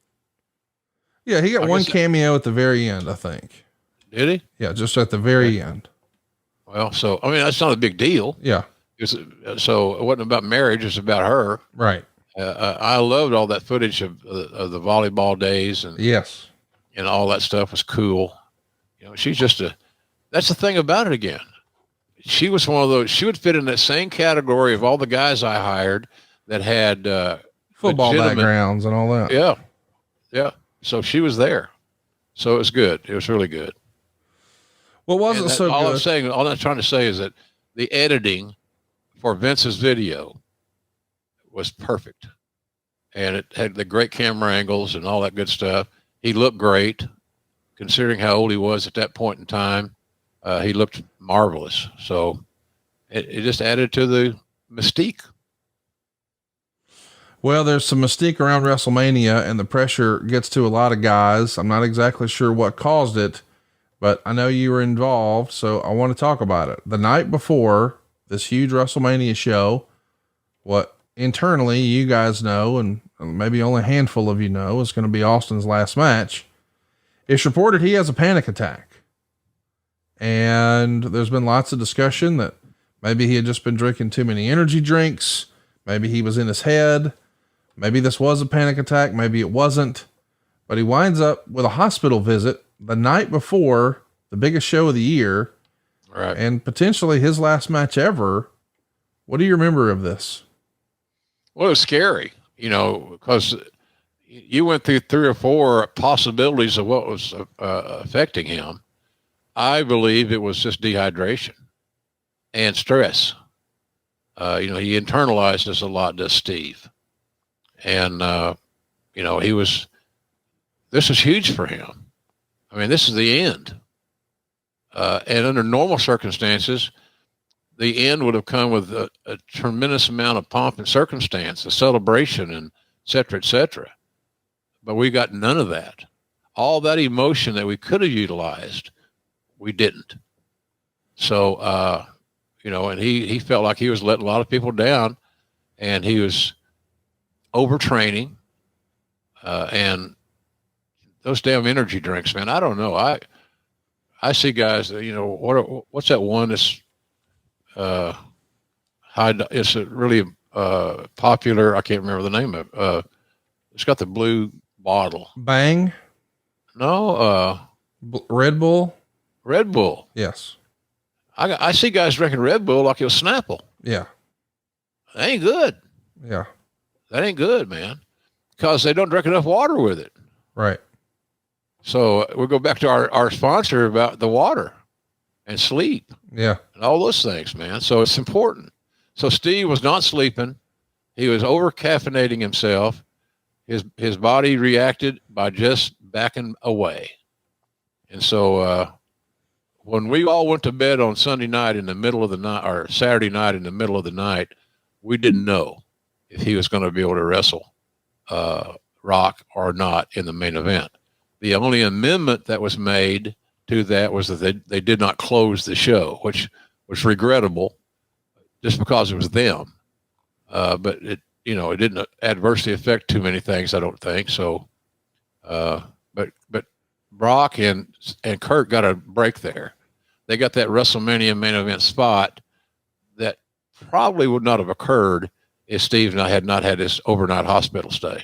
Yeah, he got one cameo at the very end, I think. Did he? Yeah, just at the very end. Well, so, that's not a big deal. Yeah. So it wasn't about marriage. It was about her. Right. I loved all that footage of the volleyball days and yes, and all that stuff was cool. She's just that's the thing about it again. She was one of those, she would fit in that same category of all the guys I hired that had football backgrounds and all that. Yeah. Yeah. So she was there. So it was good. It was really good. Well, wasn't so all good. All I'm trying to say is that the editing for Vince's video was perfect. And it had the great camera angles and all that good stuff. He looked great considering how old he was at that point in time. He looked marvelous. So it just added to the mystique. Well, there's some mystique around WrestleMania and the pressure gets to a lot of guys. I'm not exactly sure what caused it, but I know you were involved. So I want to talk about it. The night before this huge WrestleMania show, what internally you guys know, and maybe only a handful of you know, is going to be Austin's last match. It's reported he has a panic attack. And there's been lots of discussion that maybe he had just been drinking too many energy drinks. Maybe he was in his head. Maybe this was a panic attack. Maybe it wasn't, but he winds up with a hospital visit the night before the biggest show of the year. Right. And potentially his last match ever. What do you remember of this? Well, it was scary, because you went through 3 or 4 possibilities of what was affecting him. I believe it was just dehydration and stress. He internalized this a lot, does Steve. And, this was huge for him. I mean, this is the end. And under normal circumstances, the end would have come with a tremendous amount of pomp and circumstance, a celebration, and et cetera, et cetera. But we got none of that. All that emotion that we could have utilized, we didn't. So, and he felt like he was letting a lot of people down, and he was overtraining, and those damn energy drinks, man. I don't know. I see guys that, what's that one that's, it's a really, popular. I can't remember the name of it. It's got the blue bottle. Bang. No, Red Bull. Red Bull. Yes. I see guys drinking Red Bull like it was Snapple. Yeah. That ain't good. Yeah. That ain't good, man. Because they don't drink enough water with it. Right. So we'll go back to our sponsor about the water and sleep. Yeah. And all those things, man. So it's important. So Steve was not sleeping. He was over caffeinating himself. His body reacted by just backing away. And so, when we all went to bed on Sunday night in the middle of the night, or Saturday night in the middle of the night, we didn't know if he was going to be able to wrestle Rock or not in the main event. The only amendment that was made to that was that they did not close the show, which was regrettable just because it was them. But it didn't adversely affect too many things, I don't think. So, but Brock and Kurt got a break there. They got that WrestleMania main event spot that probably would not have occurred if Steve and I had not had this overnight hospital stay.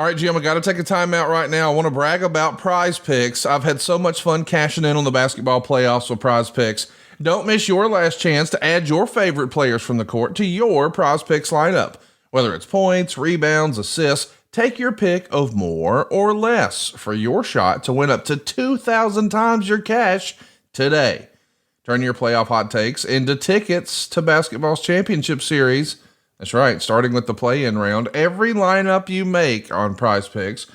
All right, Jim, I got to take a timeout right now. I want to brag about Prize Picks. I've had so much fun cashing in on the basketball playoffs with Prize Picks. Don't miss your last chance to add your favorite players from the court to your Prize Picks lineup. Whether it's points, rebounds, assists, take your pick of more or less for your shot to win up to 2,000 times your cash today. Turn your playoff hot takes into tickets to basketball's championship series. That's right, starting with the play-in round. Every lineup you make on Prize Picks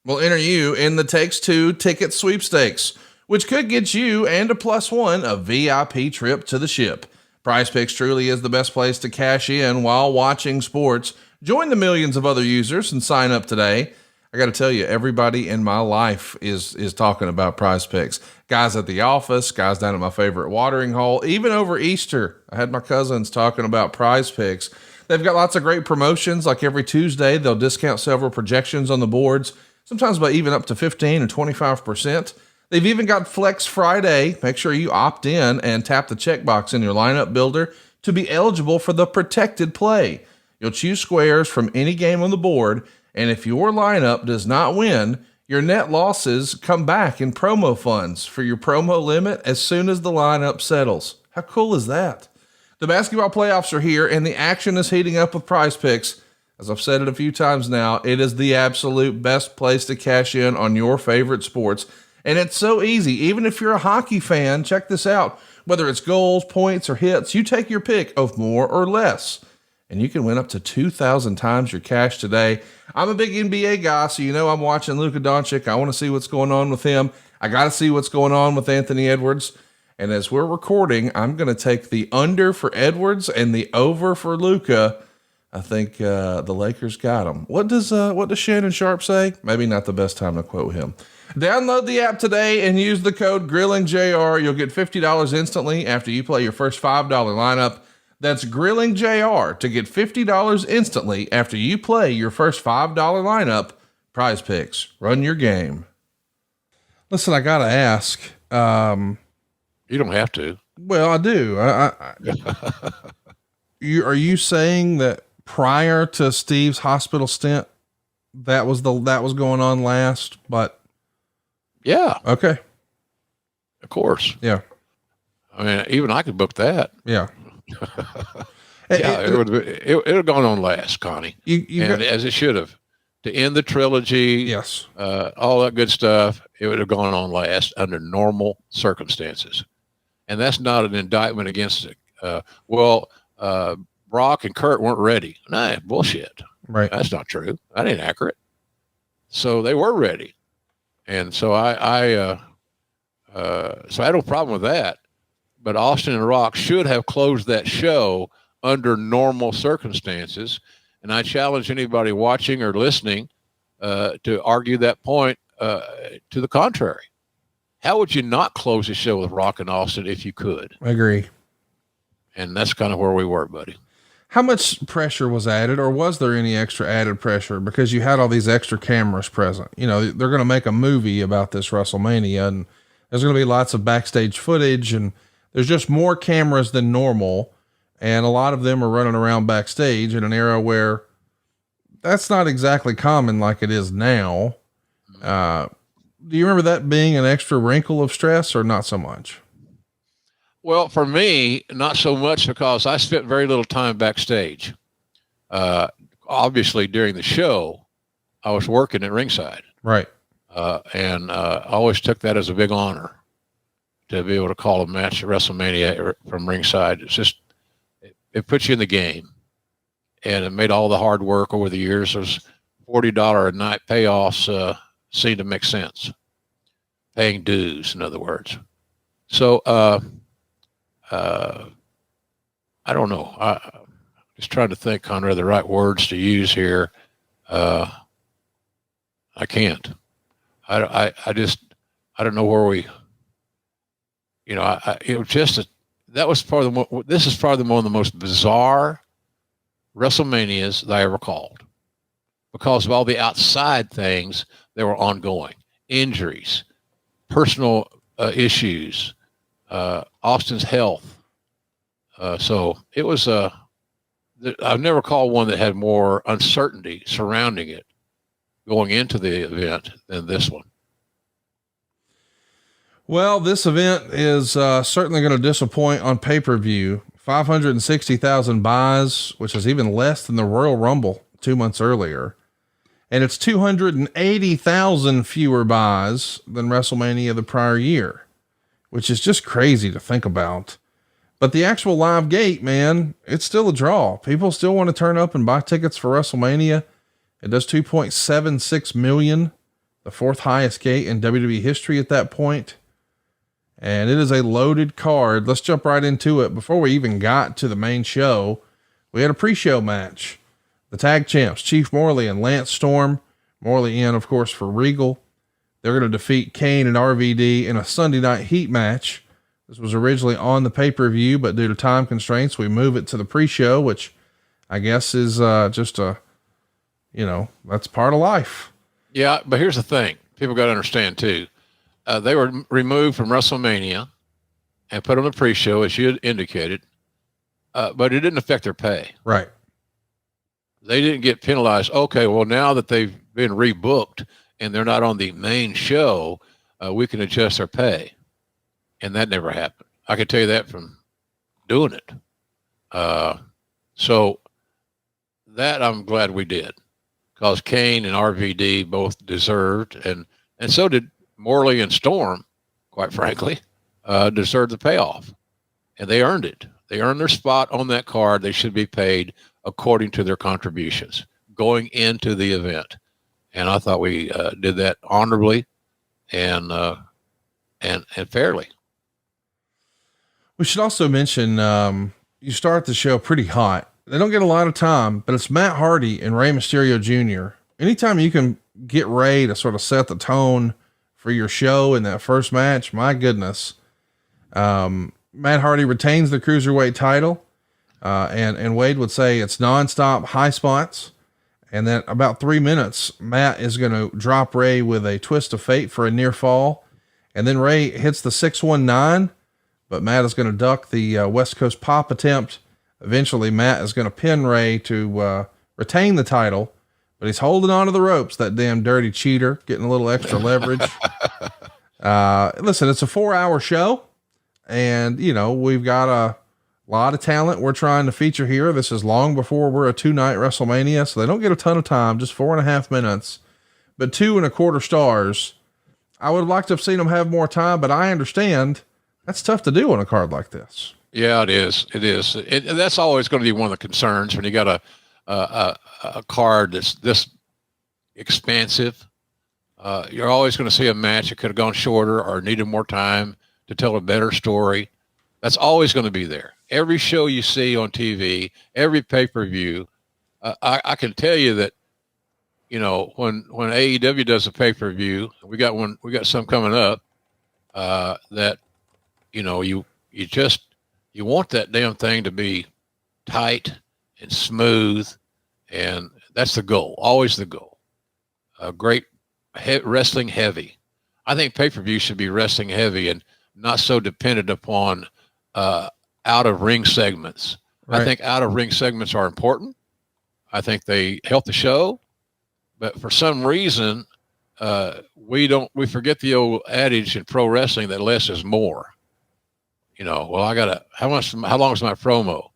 will enter you in the Takes Two ticket sweepstakes, which could get you and a +1 a VIP trip to the ship. Prize Picks truly is the best place to cash in while watching sports. Join the millions of other users and sign up today. I got to tell you, everybody in my life is talking about Prize Picks. Guys at the office, guys down at my favorite watering hole, even over Easter. I had my cousins talking about Prize Picks. They've got lots of great promotions. Like every Tuesday, they'll discount several projections on the boards, sometimes by even up to 15 and 25%. They've even got Flex Friday. Make sure you opt in and tap the checkbox in your lineup builder to be eligible for the protected play. You'll choose squares from any game on the board, and if your lineup does not win, your net losses come back in promo funds for your promo limit as soon as the lineup settles. How cool is that? The basketball playoffs are here, and the action is heating up with Prize Picks. As I've said it a few times now, it is the absolute best place to cash in on your favorite sports. And it's so easy. Even if you're a hockey fan, check this out. Whether it's goals, points, or hits, you take your pick of more or less, and you can win up to 2,000 times your cash today. I'm a big NBA guy, so you know I'm watching Luka Doncic. I want to see what's going on with him. I got to see what's going on with Anthony Edwards. And as we're recording, I'm going to take the under for Edwards and the over for Luka. I think the Lakers got him. What does Shannon Sharp say? Maybe not the best time to quote him. Download the app today and use the code GrillingJR. You'll get $50 instantly after you play your first $5 lineup. That's GrillingJR to get $50 instantly after you play your first $5 lineup. Prize Picks. Run your game. Listen, I got to ask. You don't have to. Well, I do. Are you saying that prior to Steve's hospital stint, that was going on last? But yeah, okay, of course. Yeah, I mean, even I could book that. Yeah, yeah, it would have gone on last, Connie, as it should have, to end the trilogy. Yes, all that good stuff. It would have gone on last under normal circumstances. And that's not an indictment against it. Brock and Kurt weren't ready. Nah, bullshit. Right. That's not true. That ain't accurate. So they were ready. And so I had no problem with that. But Austin and Rock should have closed that show under normal circumstances. And I challenge anybody watching or listening to argue that point to the contrary. How would you not close the show with Rock and Austin if you could? I agree. And that's kind of where we were, buddy. How much pressure was added, or was there any extra added pressure because you had all these extra cameras present? You know, they're going to make a movie about this WrestleMania, and there's going to be lots of backstage footage, and there's just more cameras than normal. And a lot of them are running around backstage in an era where that's not exactly common like it is now. Do you remember that being an extra wrinkle of stress, or not so much? Well, for me, not so much, because I spent very little time backstage. Obviously, during the show, I was working at ringside. Right. And I always took that as a big honor to be able to call a match at WrestleMania from ringside. It's just, it puts you in the game. And it made all the hard work over the years. Those $40 a night payoffs seemed to make sense. Paying dues, in other words. So, I don't know. I'm just trying to think, Conrad, the right words to use here. I can't. I don't know where we, it was just, that was this is probably one of the most bizarre WrestleManias that I ever called, because of all the outside things that were ongoing, injuries, personal issues, Austin's health. So it was, I've never called one that had more uncertainty surrounding it going into the event than this one. Well, this event is certainly going to disappoint on pay-per-view. 560,000 buys, which is even less than the Royal Rumble 2 months earlier. And it's 280,000 fewer buys than WrestleMania the prior year, which is just crazy to think about. But the actual live gate, man, it's still a draw. People still want to turn up and buy tickets for WrestleMania. It does 2.76 million, the fourth highest gate in WWE history at that point. And it is a loaded card. Let's jump right into it. Before we even got to the main show, we had a pre-show match. The tag champs, Chief Morley and Lance Storm. Morley in, of course, for Regal. They're going to defeat Kane and RVD in a Sunday Night Heat match. This was originally on the pay-per-view, but due to time constraints, we move it to the pre-show, which I guess is just that's part of life. Yeah, but here's the thing. People got to understand, too. They were removed from WrestleMania and put on the pre-show, as you had indicated, but it didn't affect their pay. Right. They didn't get penalized. Okay, well, now that they've been rebooked and they're not on the main show, we can adjust their pay. And that never happened. I can tell you that from doing it. So that I'm glad we did, because Kane and RVD both deserved, and so did Morley and Storm, quite frankly, deserved the payoff. And they earned it. They earned their spot on that card. They should be paid according to their contributions going into the event. And I thought we did that honorably and fairly. We should also mention, you start the show pretty hot. They don't get a lot of time, but it's Matt Hardy and Rey Mysterio Jr. Anytime you can get Rey to sort of set the tone for your show in that first match, my goodness. Matt Hardy retains the cruiserweight title. And Wade would say it's nonstop high spots. And then about 3 minutes, Matt is going to drop Rey with a twist of fate for a near fall. And then Rey hits the 619, but Matt is going to duck the West Coast pop attempt. Eventually Matt is going to pin Rey to retain the title, but he's holding on to the ropes, that damn dirty cheater, getting a little extra leverage. Listen, it's a 4-hour show, and we've got a lot of talent we're trying to feature here. This is long before we're a 2-night WrestleMania, so they don't get a ton of time, just 4.5 minutes, but 2.25 stars. I would have liked to have seen them have more time, but I understand that's tough to do on a card like this. Yeah, it is. It is. And that's always going to be one of the concerns when you got a card that's this expansive. You're always going to see a match that could have gone shorter or needed more time to tell a better story. That's always going to be there. Every show you see on TV, every pay-per-view, I can tell you that, when AEW does a pay-per-view, we got some coming up, that, you want that damn thing to be tight and smooth. And that's the goal, always the goal. Great wrestling heavy. I think pay-per-view should be wrestling heavy and not so dependent upon out of ring segments. Right. I think out of ring segments are important. I think they help the show, but for some reason, we forget the old adage in pro wrestling that less is more. How long is my promo?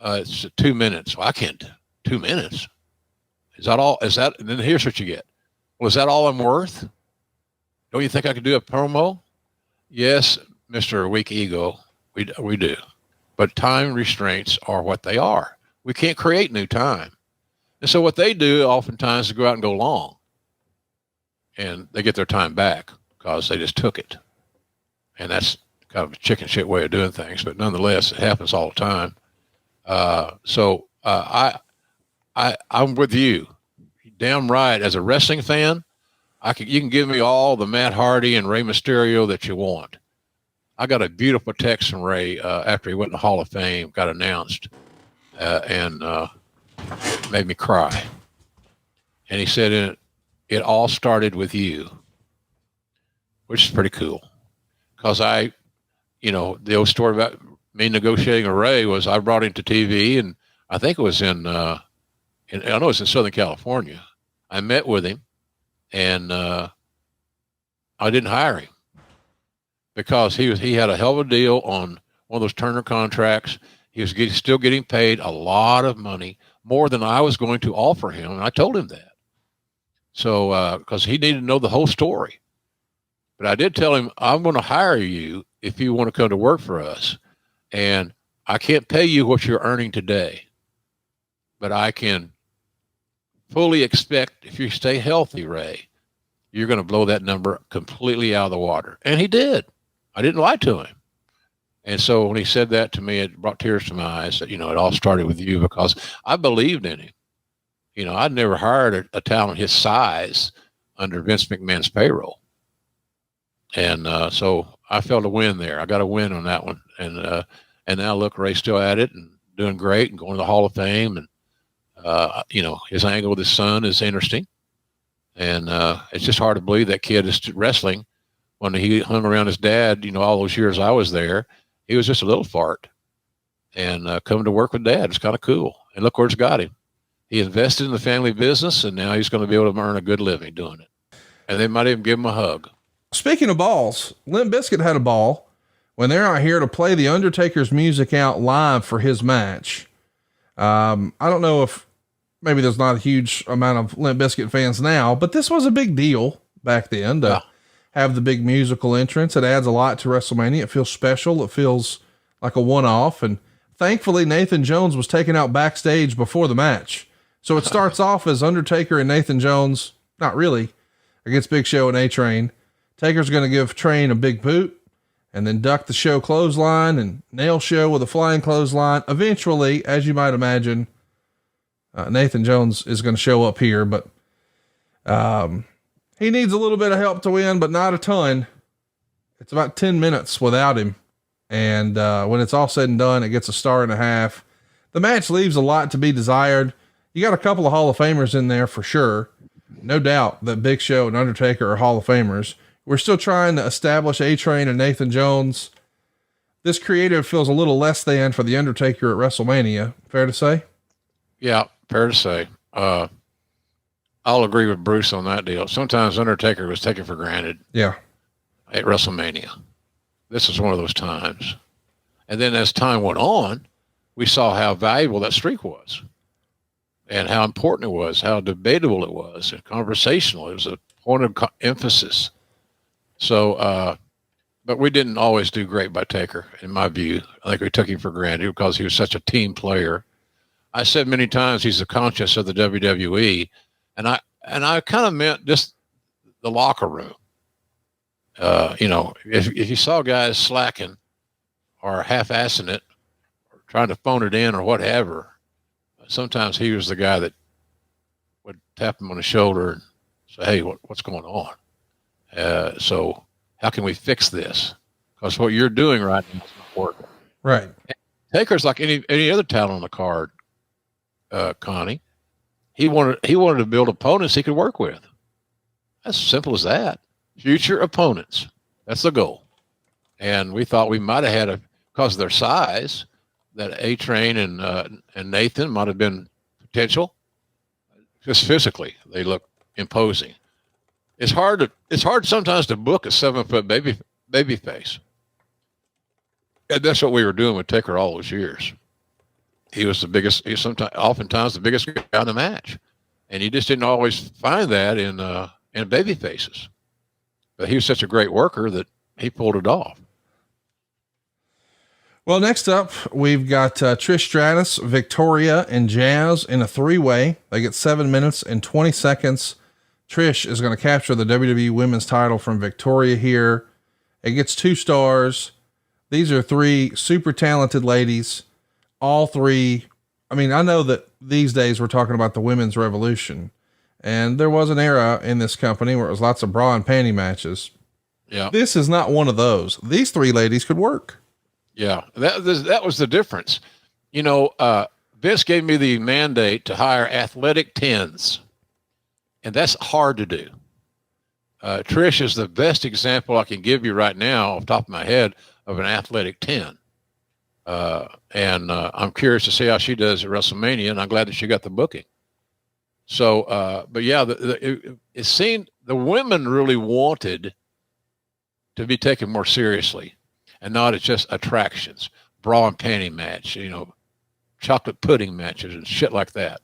It's 2 minutes. Well, I can't 2 minutes. Is that all? And then here's what you get. Well, is that all I'm worth? Don't you think I could do a promo? Yes, Mr. Weak Ego, we do. But time restraints are what they are. We can't create new time. And so what they do oftentimes is go out and go long. And they get their time back because they just took it. And that's kind of a chicken shit way of doing things, but nonetheless, it happens all the time. I'm with you. Damn right. As a wrestling fan, you can give me all the Matt Hardy and Rey Mysterio that you want. I got a beautiful text from Rey after he went to the Hall of Fame, got announced, and made me cry. And he said, it all started with you, which is pretty cool. Because the old story about me negotiating a Rey was I brought him to TV, and I think it was I know it's in Southern California. I met with him, and I didn't hire him because he had a hell of a deal on one of those Turner contracts. He was still getting paid a lot of money, more than I was going to offer him, and I told him that. So because he needed to know the whole story. But I did tell him, I'm going to hire you if you want to come to work for us. And I can't pay you what you're earning today, but I can fully expect if you stay healthy, Ray, you're going to blow that number completely out of the water. And he did. I didn't lie to him. And so when he said that to me, it brought tears to my eyes that, it all started with you, because I believed in him. I'd never hired a talent his size under Vince McMahon's payroll. And so I felt a win there. I got a win on that one. And now look, Ray's still at it and doing great and going to the Hall of Fame. And, his angle with his son is interesting. And it's just hard to believe that kid is wrestling when he hung around his dad, all those years I was there. He was just a little fart. And coming to work with Dad is kind of cool. And look where it's got him. He invested in the family business, and now he's going to be able to earn a good living doing it. And they might even give him a hug. Speaking of balls, Limp Bizkit had a ball when they're out here to play the Undertaker's music out live for his match. I don't know if maybe there's not a huge amount of Limp Bizkit fans now, but this was a big deal back then to have the big musical entrance. It adds a lot to WrestleMania. It feels special. It feels like a one-off. And thankfully, Nathan Jones was taken out backstage before the match. So it starts off as Undertaker and Nathan Jones, not really, against Big Show and A-Train. Taker's going to give Train a big boot and then duck the Show clothesline and nail Show with a flying clothesline. Eventually, as you might imagine, Nathan Jones is going to show up here, but he needs a little bit of help to win, but not a ton. It's about 10 minutes without him. And when it's all said and done, it gets a 1.5 stars. The match leaves a lot to be desired. You got a couple of Hall of Famers in there for sure. No doubt that Big Show and Undertaker are Hall of Famers. We're still trying to establish A-Train and Nathan Jones. This creative feels a little less than for the Undertaker at WrestleMania. Fair to say? Yeah, fair to say. I'll agree with Bruce on that deal. Sometimes Undertaker was taken for granted. Yeah. At WrestleMania. This is one of those times. And then as time went on, we saw how valuable that streak was and how important it was, how debatable it was and conversational. It was a point of emphasis. So, but we didn't always do great by Taker, in my view. I think we took him for granted because he was such a team player. I said many times he's the conscience of the WWE, and I kind of meant just the locker room. If you saw guys slacking or half-assing it or trying to phone it in or whatever, sometimes he was the guy that would tap him on the shoulder and say, hey, what's going on? So how can we fix this? Because what you're doing right now is not working. Right. Taker's like any other talent on the card, Connie. He wanted to build opponents he could work with. As simple as that. Future opponents. That's the goal. And we thought we might have had because of their size, that A-Train and Nathan might have been potential. Just physically, they look imposing. It's hard sometimes to book a 7-foot baby face. And that's what we were doing with Taker all those years. He was oftentimes the biggest guy in the match. And you just didn't always find that in baby faces. But he was such a great worker that he pulled it off. Well, next up, we've got Trish Stratus, Victoria, and Jazz in a 3-way. They get 7 minutes and 20 seconds. Trish is going to capture the WWE Women's title from Victoria here. It gets 2 stars. These are 3 super talented ladies. All 3. I mean, I know that these days we're talking about the women's revolution, and there was an era in this company where it was lots of bra and panty matches. Yeah. This is not one of those. These 3 ladies could work. Yeah. That was the difference. Vince gave me the mandate to hire athletic 10s, and that's hard to do. Trish is the best example I can give you right now off the top of my head of an athletic 10. And I'm curious to see how she does at WrestleMania, and I'm glad that she got the booking. So, but yeah, it seemed the women really wanted to be taken more seriously and not as just attractions, bra and panty match, chocolate pudding matches and shit like that.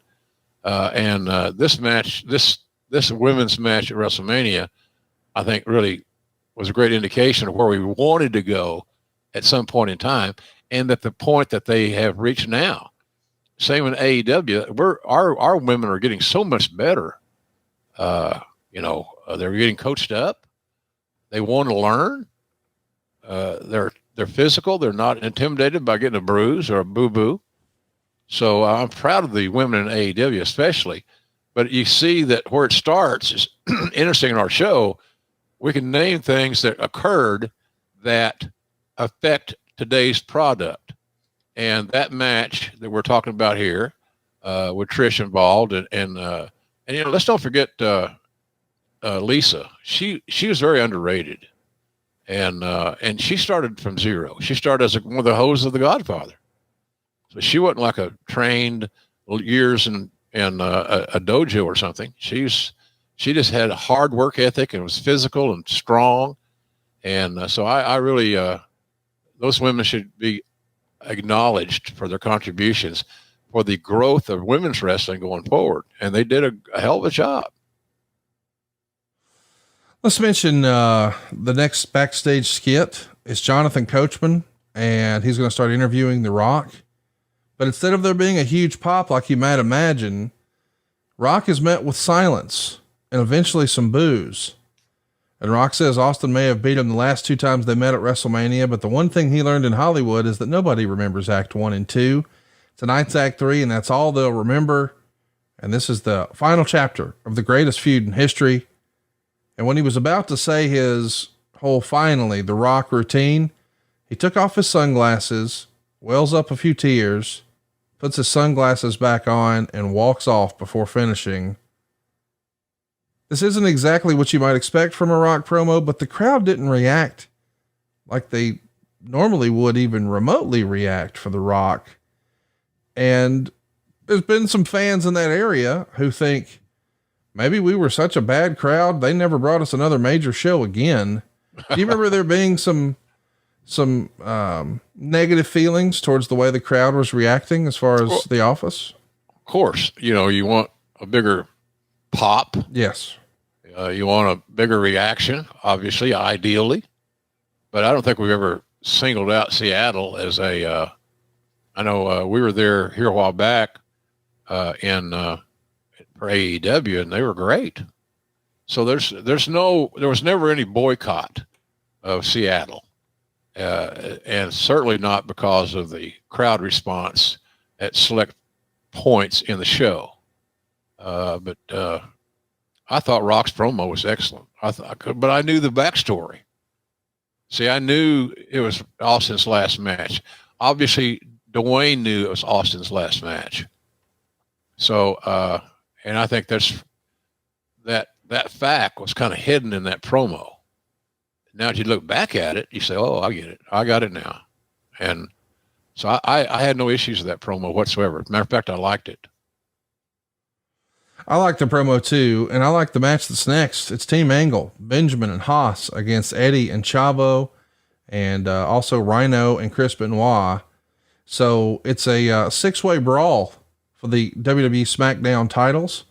And this match, this women's match at WrestleMania, I think really was a great indication of where we wanted to go at some point in time, and at the point that they have reached now. Same in AEW, our women are getting so much better. They're getting coached up. They want to learn. They're physical. They're not intimidated by getting a bruise or a boo-boo. So I'm proud of the women in AEW especially. But you see that where it starts is interesting in our show. We can name things that occurred that affect today's product. And that match that we're talking about here, with Trish involved, and let's don't forget Lisa. She was very underrated, and she started from zero. She started as one of the hosts of The Godfather, so she wasn't like a trained years in a dojo or something. She just had a hard work ethic and was physical and strong, and so I really those women should be acknowledged for their contributions for the growth of women's wrestling going forward. And they did a hell of a job. Let's mention the next backstage skit is Jonathan Coachman, and he's going to start interviewing The Rock. But instead of there being a huge pop like you might imagine, Rock is met with silence and eventually some boos. And Rock says Austin may have beat him the last 2 times they met at WrestleMania, but the one thing he learned in Hollywood is that nobody remembers Act 1 and 2. Tonight's Act 3, and that's all they'll remember. And this is the final chapter of the greatest feud in history. And when he was about to say his whole finally The Rock routine, he took off his sunglasses, wells up a few tears, puts his sunglasses back on, and walks off before finishing. This isn't exactly what you might expect from a Rock promo, but the crowd didn't react like they normally would even remotely react for The Rock. And there's been some fans in that area who think maybe we were such a bad crowd, they never brought us another major show again. Do you remember there being some negative feelings towards the way the crowd was reacting as far as The Office? Of course, you want a bigger pop. Yes. You want a bigger reaction, obviously, ideally, but I don't think we've ever singled out Seattle as I know we were there here a while back for AEW, and they were great. So there was never any boycott of Seattle, and certainly not because of the crowd response at select points in the show. But I thought Rock's promo was excellent. But I knew the backstory. See, I knew it was Austin's last match. Obviously, Dwayne knew it was Austin's last match. So, and I think that fact was kind of hidden in that promo. Now, if you look back at it, you say, "Oh, I get it. I got it now." And so I had no issues with that promo whatsoever. Matter of fact, I liked it. I like the promo too, and I like the match that's next. It's Team Angle, Benjamin and Haas against Eddie and Chavo, and also Rhino and Chris Benoit. So it's a 6-way brawl for the WWE SmackDown titles.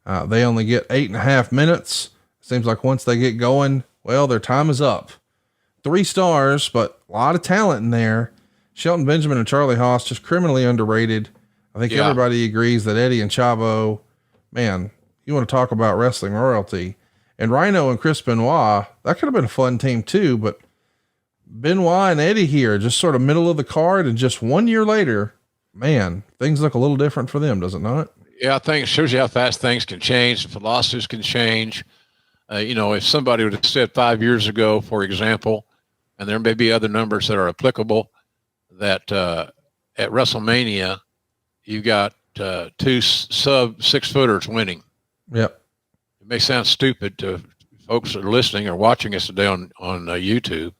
They only get 8.5 minutes. Seems like once they get going, well, their time is up. 3 stars, but a lot of talent in there. Shelton Benjamin and Charlie Haas, just criminally underrated. I think everybody agrees that Eddie and Chavo, man, you want to talk about wrestling royalty. And Rhino and Chris Benoit, that could have been a fun team too, but Benoit and Eddie here, just sort of middle of the card, and just 1 year later, man, things look a little different for them, does it not? Yeah, I think it shows you how fast things can change. Philosophies can change. If somebody would have said 5 years ago, for example, and there may be other numbers that are applicable, that at WrestleMania, you got 2 sub 6-footers winning. Yep. It may sound stupid to folks that are listening or watching us today on YouTube,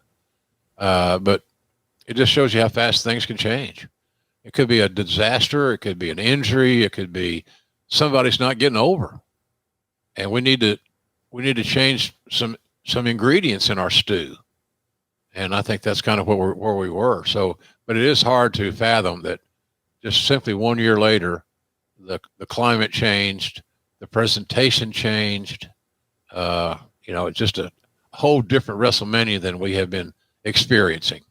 but it just shows you how fast things can change. It could be a disaster. It could be an injury. It could be somebody's not getting over. And we need to we need to change some ingredients in our stew. And I think that's kind of where we were. So, but it is hard to fathom that just simply 1 year later, the climate changed, the presentation changed. It's just a whole different WrestleMania than we have been experiencing.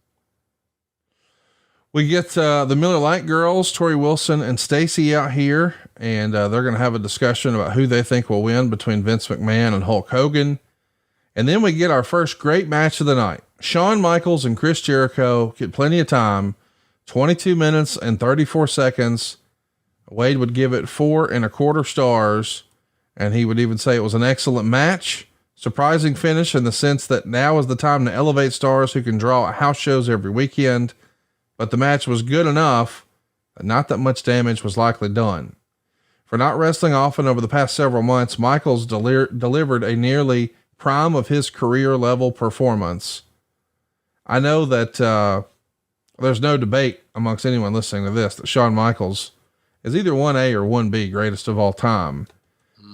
We get the Miller Lite girls, Tori Wilson and Stacy, out here, and they're going to have a discussion about who they think will win between Vince McMahon and Hulk Hogan. And then we get our first great match of the night. Shawn Michaels and Chris Jericho get plenty of time, 22 minutes and 34 seconds. Wade would give it 4.25 stars, and he would even say it was an excellent match. Surprising finish in the sense that now is the time to elevate stars who can draw at house shows every weekend. But the match was good enough, but not that much damage was likely done. For not wrestling often over the past several months, Michaels delivered a nearly prime of his career level performance. I know that there's no debate amongst anyone listening to this that Shawn Michaels is either 1A or 1B greatest of all time.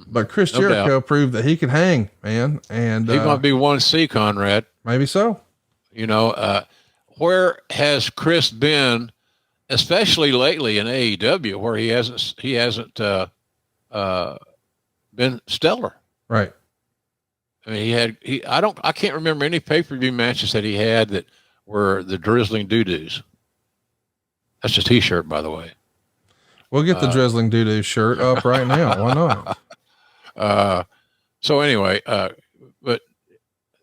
But Chris Jericho proved that he could hang, man. And he might be 1C, Conrad. Maybe so. Where has Chris been, especially lately in AEW, where he hasn't been stellar? Right. I mean, I can't remember any pay-per-view matches that he had that were the drizzling doo-doos. That's a t-shirt, by the way. We'll get the drizzling doo-doo shirt up right now. Why not? So anyway, but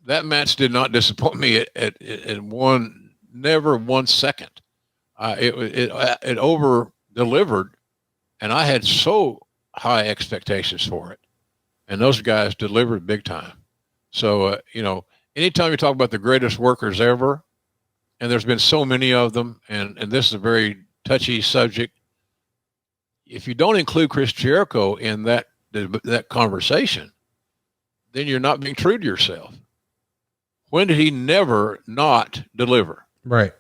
that match did not disappoint me never 1 second. It over delivered, and I had so high expectations for it, and those guys delivered big time. So, anytime you talk about the greatest workers ever, and there's been so many of them, and this is a very touchy subject. If you don't include Chris Jericho in that conversation, then you're not being true to yourself. When did he never not deliver? Right.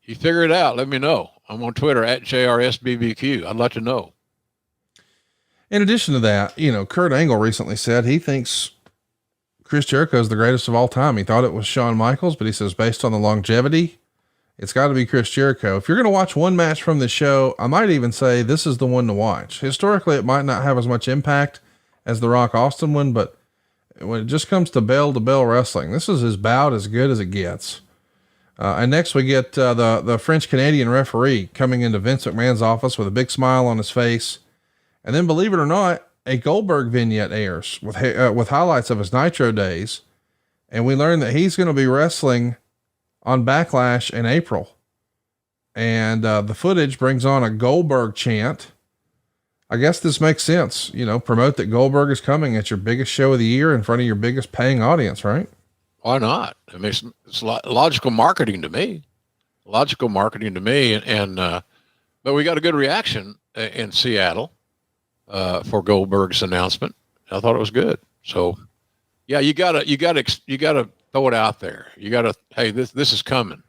You figure it out. Let me know. I'm on Twitter at JRSBBQ. I'd like to know. In addition to that, Kurt Angle recently said he thinks Chris Jericho is the greatest of all time. He thought it was Shawn Michaels, but he says based on the longevity, it's got to be Chris Jericho. If you're going to watch one match from the show, I might even say this is the one to watch. Historically, it might not have as much impact as the Rock Austin one, but when it just comes to bell wrestling, this is about as good as it gets. And next we get the French Canadian referee coming into Vince McMahon's office with a big smile on his face. And then, believe it or not, a Goldberg vignette airs with highlights of his Nitro days. And we learn that he's going to be wrestling on Backlash in April. And the footage brings on a Goldberg chant. I guess this makes sense. Promote that Goldberg is coming at your biggest show of the year in front of your biggest paying audience, right? Why not? I mean, it's logical marketing to me. And but we got a good reaction in Seattle for Goldberg's announcement. I thought it was good. So, yeah, you gotta throw it out there. You gotta, hey, this is coming.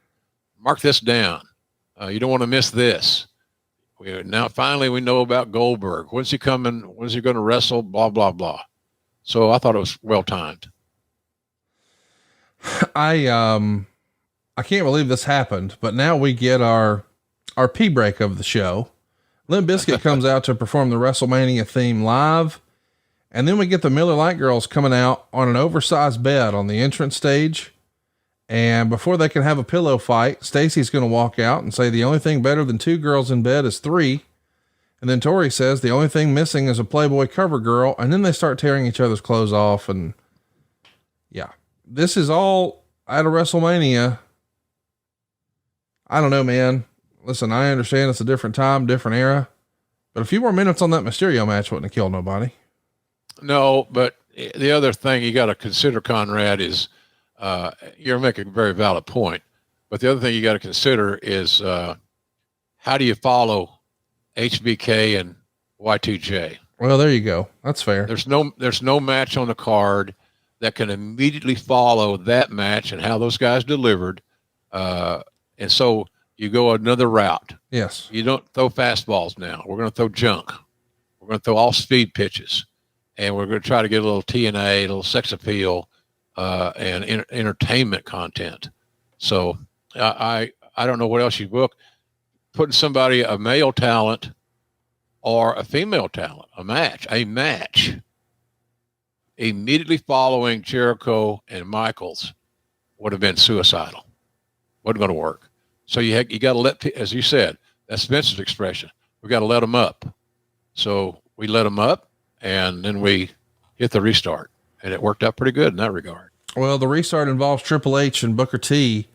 Mark this down. You don't want to miss this. Now, finally, we know about Goldberg. When's he coming? When's he going to wrestle? Blah, blah, blah. So I thought it was well timed. I can't believe this happened, but now we get our pee break of the show. Limp Bizkit comes out to perform the WrestleMania theme live. And then we get the Miller Lite girls coming out on an oversized bed on the entrance stage. And before they can have a pillow fight, Stacy's going to walk out and say the only thing better than 2 girls in bed is 3. And then Tori says the only thing missing is a Playboy cover girl. And then they start tearing each other's clothes off. And yeah, this is all at a WrestleMania. I don't know, man. Listen, I understand it's a different time, different era, but a few more minutes on that Mysterio match wouldn't have killed nobody. No, but the other thing you got to consider, Conrad, is you're making a very valid point. But the other thing you got to consider is how do you follow HBK and Y2J? Well, there you go. That's fair. There's no match on the card that can immediately follow that match and how those guys delivered. And so you go another route. Yes. You don't throw fastballs now. We're going to throw junk. We're going to throw all speed pitches. and we're going to try to get a little TNA, a little sex appeal, and entertainment content. So I don't know what else you book. Putting somebody, a male talent or a female talent, a match immediately following Jericho and Michaels would have been suicidal. Wasn't going to work. So you got to let, as you said, that's Vince's expression. We got to let them up. So we let them up, and then we hit the restart, and it worked out pretty good in that regard. Well, the restart involves Triple H and Booker T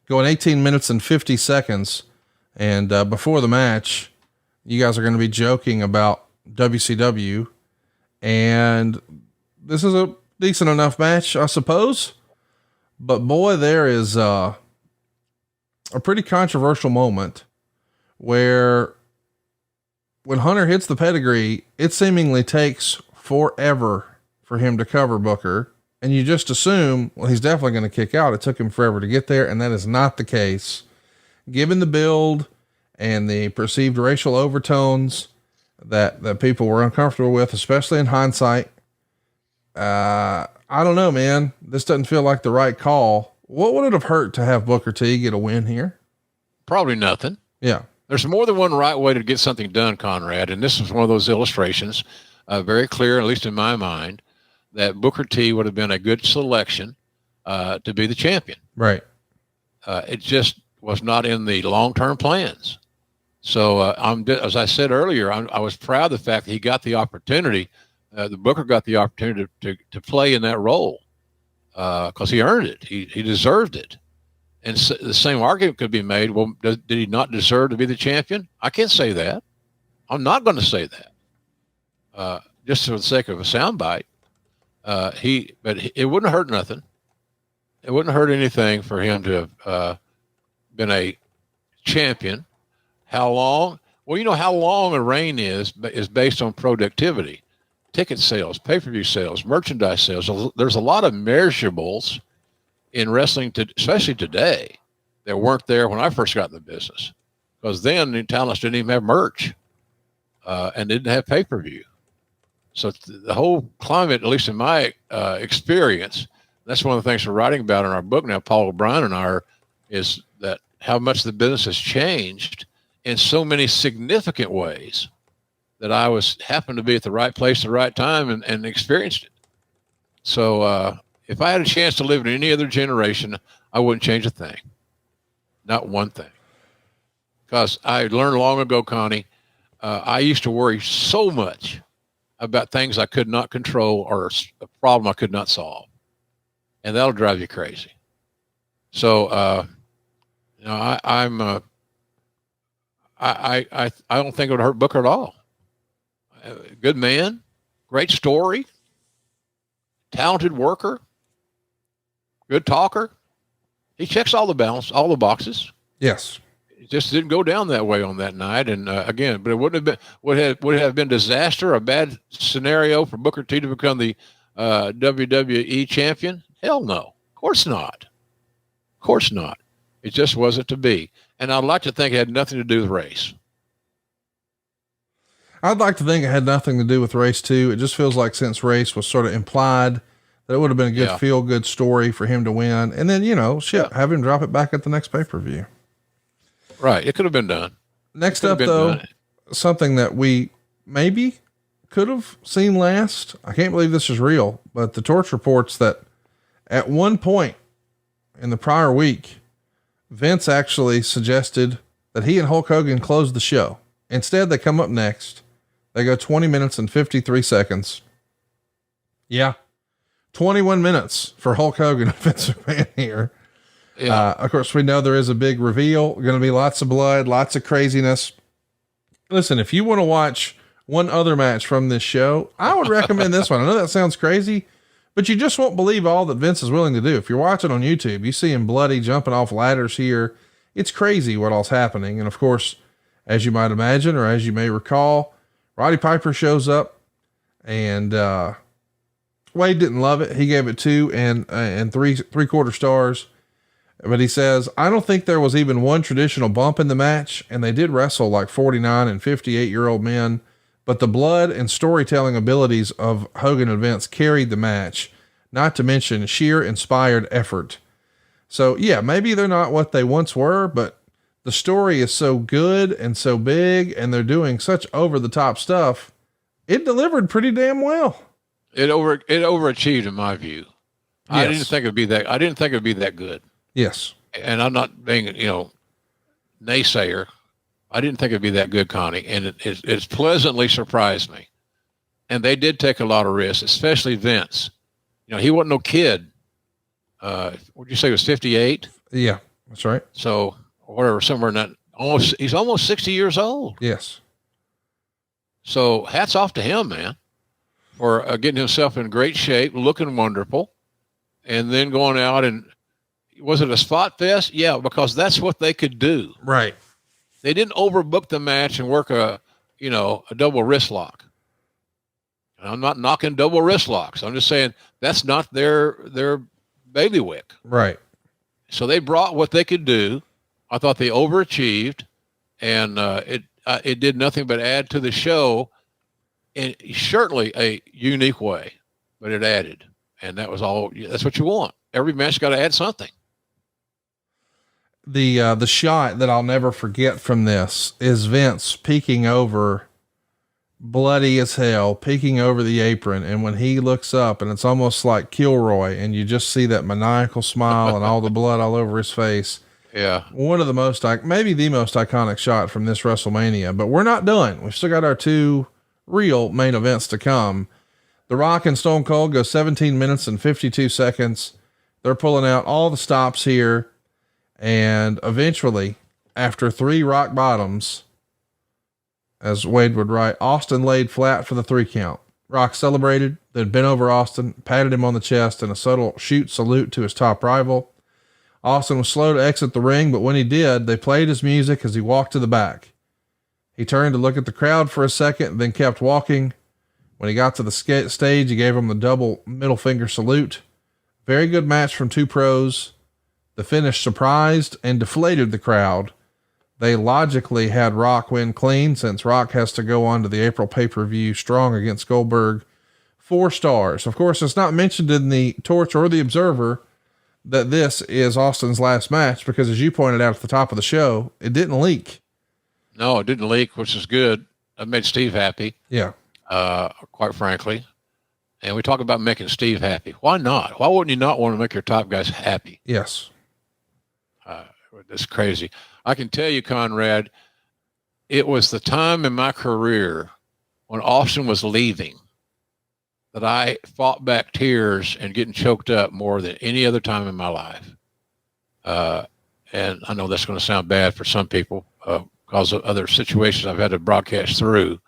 going 18 minutes and 50 seconds. And before the match, you guys are going to be joking about WCW, and this is a decent enough match, I suppose. But boy, there is a pretty controversial moment where when Hunter hits the pedigree, it seemingly takes forever for him to cover Booker. And you just assume, well, he's definitely going to kick out. It took him forever to get there. And that is not the case. Given the build and the perceived racial overtones that people were uncomfortable with, especially in hindsight, I don't know, man. This doesn't feel like the right call. What would it have hurt to have Booker T get a win here? Probably nothing. Yeah. There's more than one right way to get something done, Conrad. And this was one of those illustrations, very clear, at least in my mind, that Booker T would have been a good selection to be the champion. Right. It just was not in the long-term plans. So as I said earlier, I was proud of the fact that he got the opportunity. The Booker got the opportunity to play in that role because he earned it. He deserved it. And the same argument could be made. Well, did he not deserve to be the champion? I can't say that. I'm not going to say that. Just for the sake of a soundbite. But it wouldn't hurt nothing. It wouldn't hurt anything for him to have been a champion. How long? Well, you know how long a reign is based on productivity, ticket sales, pay-per-view sales, merchandise sales. There's a lot of measurables in wrestling, especially today, that weren't there when I first got in the business. Because then the talents didn't even have merch and didn't have pay-per-view. So the whole climate, at least in my experience, that's one of the things we're writing about in our book now, Paul O'Brien and I, is that how much the business has changed in so many significant ways that I happened to be at the right place at the right time and experienced it. So if I had a chance to live in any other generation, I wouldn't change a thing. Not one thing. Because I learned long ago, Connie, I used to worry so much about things I could not control or a problem I could not solve. And that'll drive you crazy. So, I don't think it would hurt Booker at all. Good man, great story, talented worker, good talker. He checks all the boxes. Yes. It just didn't go down that way on that night. And again, but it would have been disaster, a bad scenario for Booker T to become the WWE champion. Hell no, of course not. Of course not. It just wasn't to be. And I'd like to think it had nothing to do with race. I'd like to think it had nothing to do with race too. It just feels like since race was sort of implied that it would have been a good feel good story for him to win. And then, have him drop it back at the next pay-per-view. Right. It could have been done. Next up though, something that we maybe could have seen last. I can't believe this is real, but the Torch reports that at one point in the prior week, Vince actually suggested that he and Hulk Hogan close the show. Instead, they come up next. They go 20 minutes and 53 seconds. Yeah. 21 minutes for Hulk Hogan and Vince McMahon here. Yeah. Of course, we know there is a big reveal. Going to be lots of blood, lots of craziness. Listen, if you want to watch one other match from this show, I would recommend this one. I know that sounds crazy, but you just won't believe all that Vince is willing to do. If you're watching on YouTube, you see him bloody jumping off ladders here. It's crazy what all's happening. And of course, as you might imagine, or as you may recall, Roddy Piper shows up and, Wade didn't love it. He gave it 2 and 3/4 stars, but he says, I don't think there was even one traditional bump in the match. And they did wrestle like 49 and 58-year-old men, but the blood and storytelling abilities of Hogan and Vince carried the match, not to mention sheer inspired effort. So yeah, maybe they're not what they once were, but the story is so good and so big, and they're doing such over the top stuff. It delivered pretty damn well. It overachieved in my view. Yes. I didn't think it'd be that good. Yes. And I'm not being, naysayer. I didn't think it'd be that good, Connie. And it's pleasantly surprised me. And they did take a lot of risks, especially Vince. He wasn't no kid. What'd you say, he was 58? Yeah, that's right. So whatever, somewhere in that, he's almost 60 years old. Yes. So hats off to him, man, for getting himself in great shape, looking wonderful, and then going out and, was it a spot fest? Yeah, because that's what they could do. Right. They didn't overbook the match and work a double wrist lock. And I'm not knocking double wrist locks. I'm just saying that's not their bailiwick. Right. So they brought what they could do. I thought they overachieved, and it did nothing but add to the show in certainly a unique way, but it added. And that was all. That's what you want. Every match got to add something. The shot that I'll never forget from this is Vince peeking over, bloody as hell, peeking over the apron. And when he looks up, and it's almost like Kilroy, and you just see that maniacal smile and all the blood all over his face. Yeah. One of the most, maybe the most iconic shot from this WrestleMania, but we're not done. We've still got our two real main events to come. The Rock and Stone Cold go 17 minutes and 52 seconds. They're pulling out all the stops here. And eventually, after 3 rock bottoms, as Wade would write, Austin laid flat for the 3 count. Rock celebrated, then bent over Austin, patted him on the chest in a subtle shoot salute to his top rival. Austin was slow to exit the ring, but when he did, they played his music as he walked to the back. He turned to look at the crowd for a second, then kept walking. When he got to the stage, he gave him the double middle finger salute. Very good match from 2 pros. The finish surprised and deflated the crowd. They logically had Rock win clean, since Rock has to go on to the April pay-per-view strong against Goldberg. 4 stars. Of course, it's not mentioned in the Torch or the Observer that this is Austin's last match, because as you pointed out at the top of the show, it didn't leak. No, it didn't leak, which is good. That made Steve happy. Yeah. Quite frankly. And we talk about making Steve happy. Why not? Why wouldn't you not want to make your top guys happy? Yes. It's crazy. I can tell you, Conrad, it was the time in my career when Austin was leaving that I fought back tears and getting choked up more than any other time in my life. And I know that's going to sound bad for some people because of other situations I've had to broadcast through.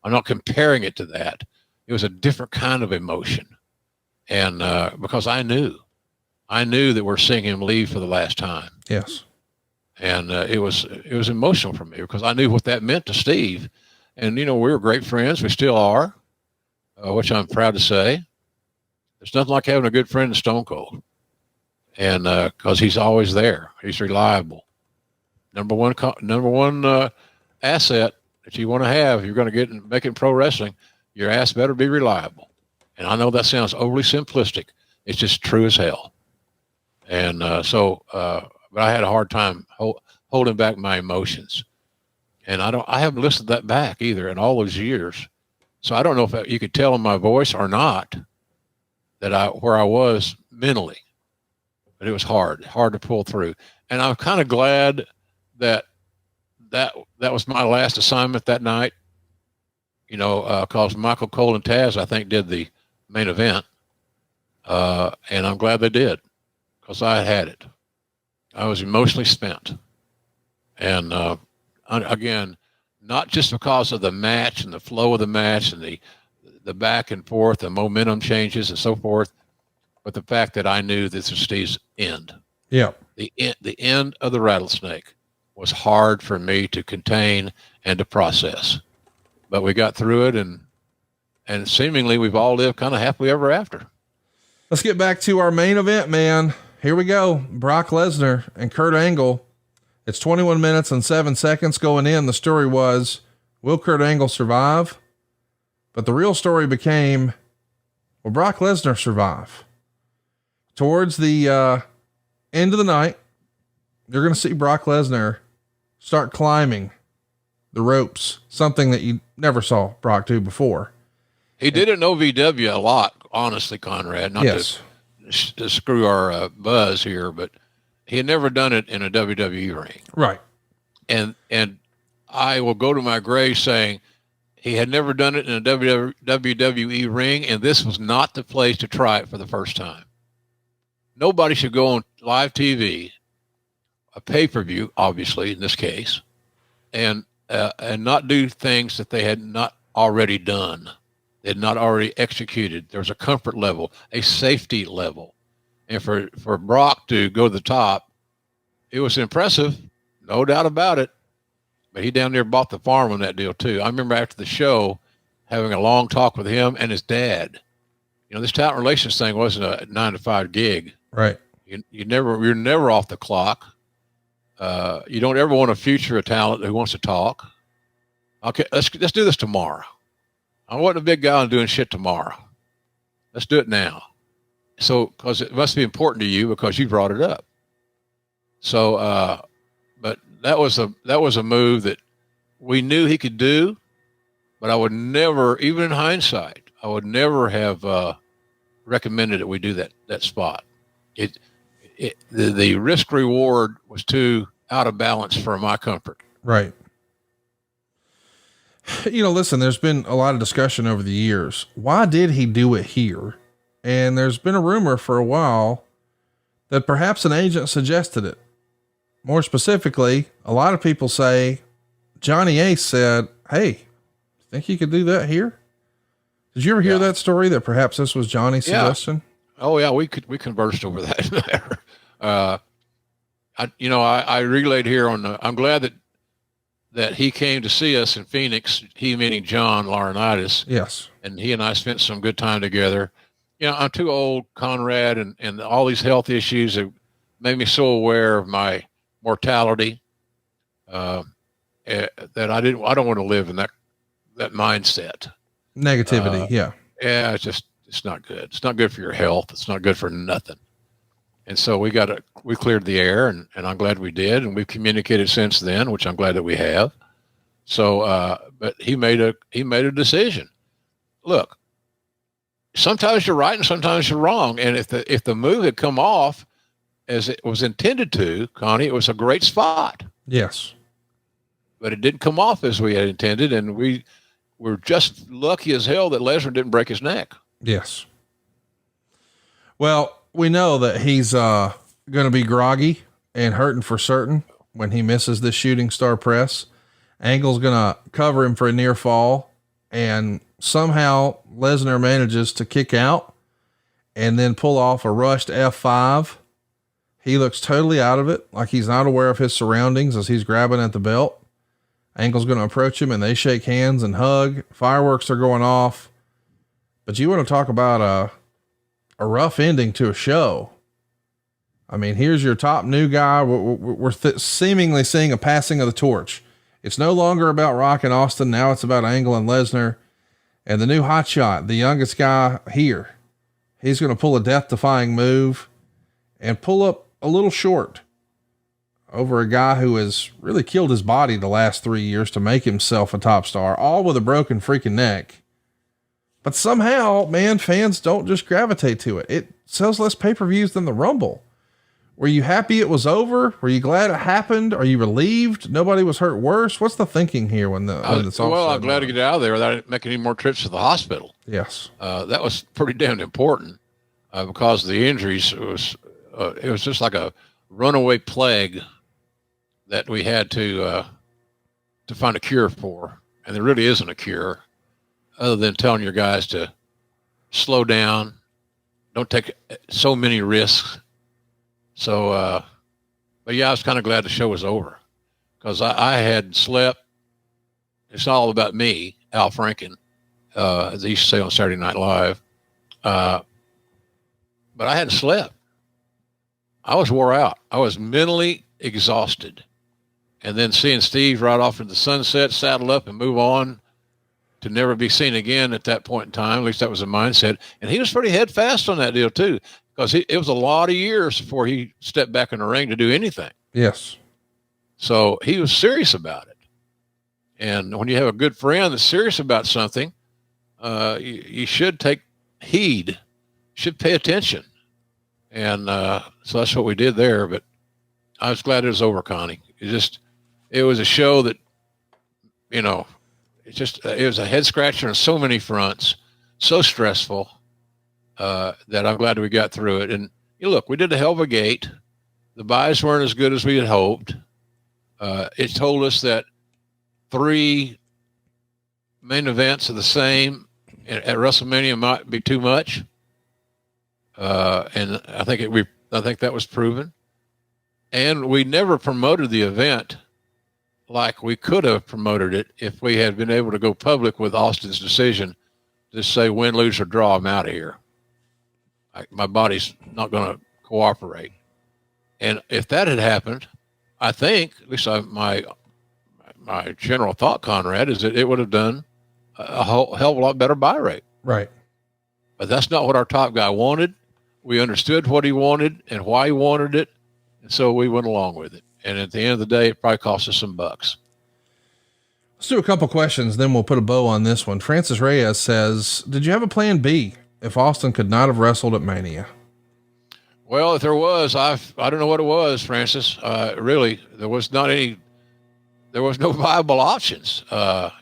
I'm not comparing it to that. It was a different kind of emotion. And because I knew that we're seeing him leave for the last time. Yes. And it was emotional for me because I knew what that meant to Steve. And, we were great friends. We still are, which I'm proud to say. There's nothing like having a good friend in Stone Cold. And because he's always there. He's reliable. Number one asset that you want to have if you're going to get and make it in pro wrestling, your ass better be reliable. And I know that sounds overly simplistic. It's just true as hell. And but I had a hard time holding back my emotions. And I haven't listened to that back either in all those years. So I don't know if you could tell in my voice or not that where I was mentally, but it was hard to pull through. And I'm kind of glad that was my last assignment that night, cause Michael Cole and Taz, I think, did the main event. And I'm glad they did, because I had it. I was emotionally spent. And again, not just because of the match and the flow of the match and the back and forth, the momentum changes and so forth, but the fact that I knew this was Steve's end. Yeah. The end of the rattlesnake was hard for me to contain and to process. But we got through it, and seemingly we've all lived kind of happily ever after. Let's get back to our main event, man. Here we go. Brock Lesnar and Kurt Angle. It's 21 minutes and 7 seconds going in. The story was, will Kurt Angle survive? But the real story became, will Brock Lesnar survive? Towards the end of the night, you're going to see Brock Lesnar start climbing the ropes, something that you never saw Brock do before. He did it in OVW a lot, honestly, Conrad, not to screw our buzz here, but he had never done it in a WWE ring. Right. And I will go to my grave saying he had never done it in a WWE ring, and this was not the place to try it for the first time. Nobody should go on live TV, a pay-per-view, obviously, in this case, and not do things that they had not already done. They had not already executed. There was a comfort level, a safety level. And for Brock to go to the top, it was impressive, no doubt about it. But he down there bought the farm on that deal too. I remember after the show having a long talk with him and his dad. You know, this talent relations thing wasn't a 9-to-5 gig. Right. You're never off the clock. You don't ever want to feature a talent who wants to talk. Okay, let's do this tomorrow. I wasn't a big guy on doing shit tomorrow. Let's do it now. So, because it must be important to you because you brought it up. So, but that was a move that we knew he could do, but I would never, even in hindsight, I would never have recommended that we do that spot. The risk reward was too out of balance for my comfort. Right. You know, listen, there's been a lot of discussion over the years. Why did he do it here? And there's been a rumor for a while that perhaps an agent suggested it. More specifically, a lot of people say Johnny Ace said, "Hey, think you could do that here?" Did you ever hear that story that perhaps this was Johnny's suggestion? Oh yeah, we conversed over that. I relayed here on I'm glad that he came to see us in Phoenix, he meaning John Laurinaitis. Yes. And he and I spent some good time together. You know, I'm too old, Conrad, and all these health issues have made me so aware of my mortality that I don't want to live in that mindset. Negativity. Yeah, it's not good. It's not good for your health. It's not good for nothing. And so we cleared the air, and I'm glad we did. And we've communicated since then, which I'm glad that we have. So, but he made a decision. Look, sometimes you're right and sometimes you're wrong. And if the move had come off as it was intended to, Connie, it was a great spot. Yes. But it didn't come off as we had intended. And we were just lucky as hell that Lesnar didn't break his neck. Yes. Well, we know that he's going to be groggy and hurting for certain when he misses this shooting star press. Angle's going to cover him for a near fall, and somehow Lesnar manages to kick out and then pull off a rushed F5. He looks totally out of it, like he's not aware of his surroundings as he's grabbing at the belt. Angle's going to approach him and they shake hands and hug. Fireworks are going off. But you want to talk about a rough ending to a show. I mean, here's your top new guy. We're seemingly seeing a passing of the torch. It's no longer about Rock and Austin. Now it's about Angle and Lesnar, and the new hotshot, the youngest guy here. He's going to pull a death-defying move and pull up a little short over a guy who has really killed his body the last 3 years to make himself a top star, all with a broken freaking neck. But somehow, man, fans don't just gravitate to it. It sells less pay-per-views than the Rumble. Were you happy it was over? Were you glad it happened? Are you relieved nobody was hurt worse? What's the thinking here when it's all well, I'm glad to get out of there without making any more trips to the hospital. Yes. That was pretty damn important because of the injuries. It was just like a runaway plague that we had to find a cure for. And there really isn't a cure other than telling your guys to slow down, don't take so many risks. So, but yeah, I was kind of glad the show was over because I had slept. It's all about me, Al Franken, as they used to say on Saturday Night Live. But I hadn't slept. I was wore out. I was mentally exhausted. And then seeing Steve ride off into the sunset, saddle up and move on to never be seen again at that point in time. At least that was the mindset. And he was pretty head fast on that deal too, because it was a lot of years before he stepped back in the ring to do anything. Yes. So he was serious about it. And when you have a good friend that's serious about something, you should take heed, should pay attention. And so that's what we did there. But I was glad it was over, Connie. It was a show that, you know, it was a head scratcher on so many fronts, so stressful, that I'm glad we got through it. And you look, we did a hell of a gate. The buys weren't as good as we had hoped. It told us that 3 main events are the same at WrestleMania might be too much. And I think that was proven. And we never promoted the event like we could have promoted it if we had been able to go public with Austin's decision to say win, lose, or draw, I'm out of here. My body's not going to cooperate. And if that had happened, I think, at least my general thought, Conrad, is that it would have done a hell of a lot better buy rate. Right. But that's not what our top guy wanted. We understood what he wanted and why he wanted it. And so we went along with it. And at the end of the day, it probably cost us some bucks. Let's do a couple questions, then we'll put a bow on this one. Francis Reyes says, did you have a plan B if Austin could not have wrestled at Mania? Well, if there was, I don't know what it was, Francis. Really, there was no viable options.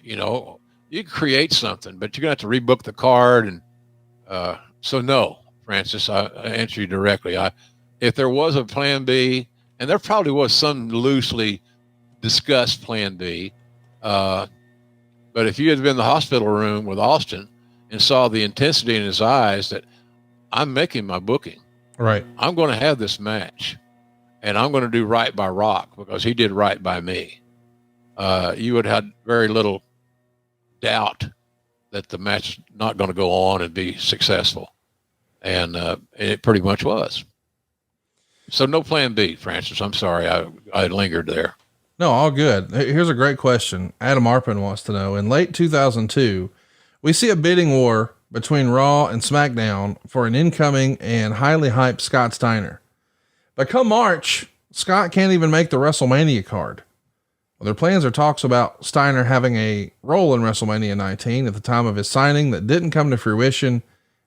You know, you can create something, but you're going to have to rebook the card. And so no, Francis, I answer you directly. If there was a plan B, and there probably was some loosely discussed plan B, but if you had been in the hospital room with Austin and saw the intensity in his eyes that I'm making my booking, right, I'm going to have this match, and I'm going to do right by Rock because he did right by me, you would have had very little doubt that the match is not going to go on and be successful. And it pretty much was. So no plan B, Francis. I'm sorry. I lingered there. No, all good. Here's a great question. Adam Arpin wants to know, in late 2002, we see a bidding war between Raw and SmackDown for an incoming and highly hyped Scott Steiner. But come March, Scott can't even make the WrestleMania card. Well, their plans are talks about Steiner having a role in WrestleMania 19 at the time of his signing that didn't come to fruition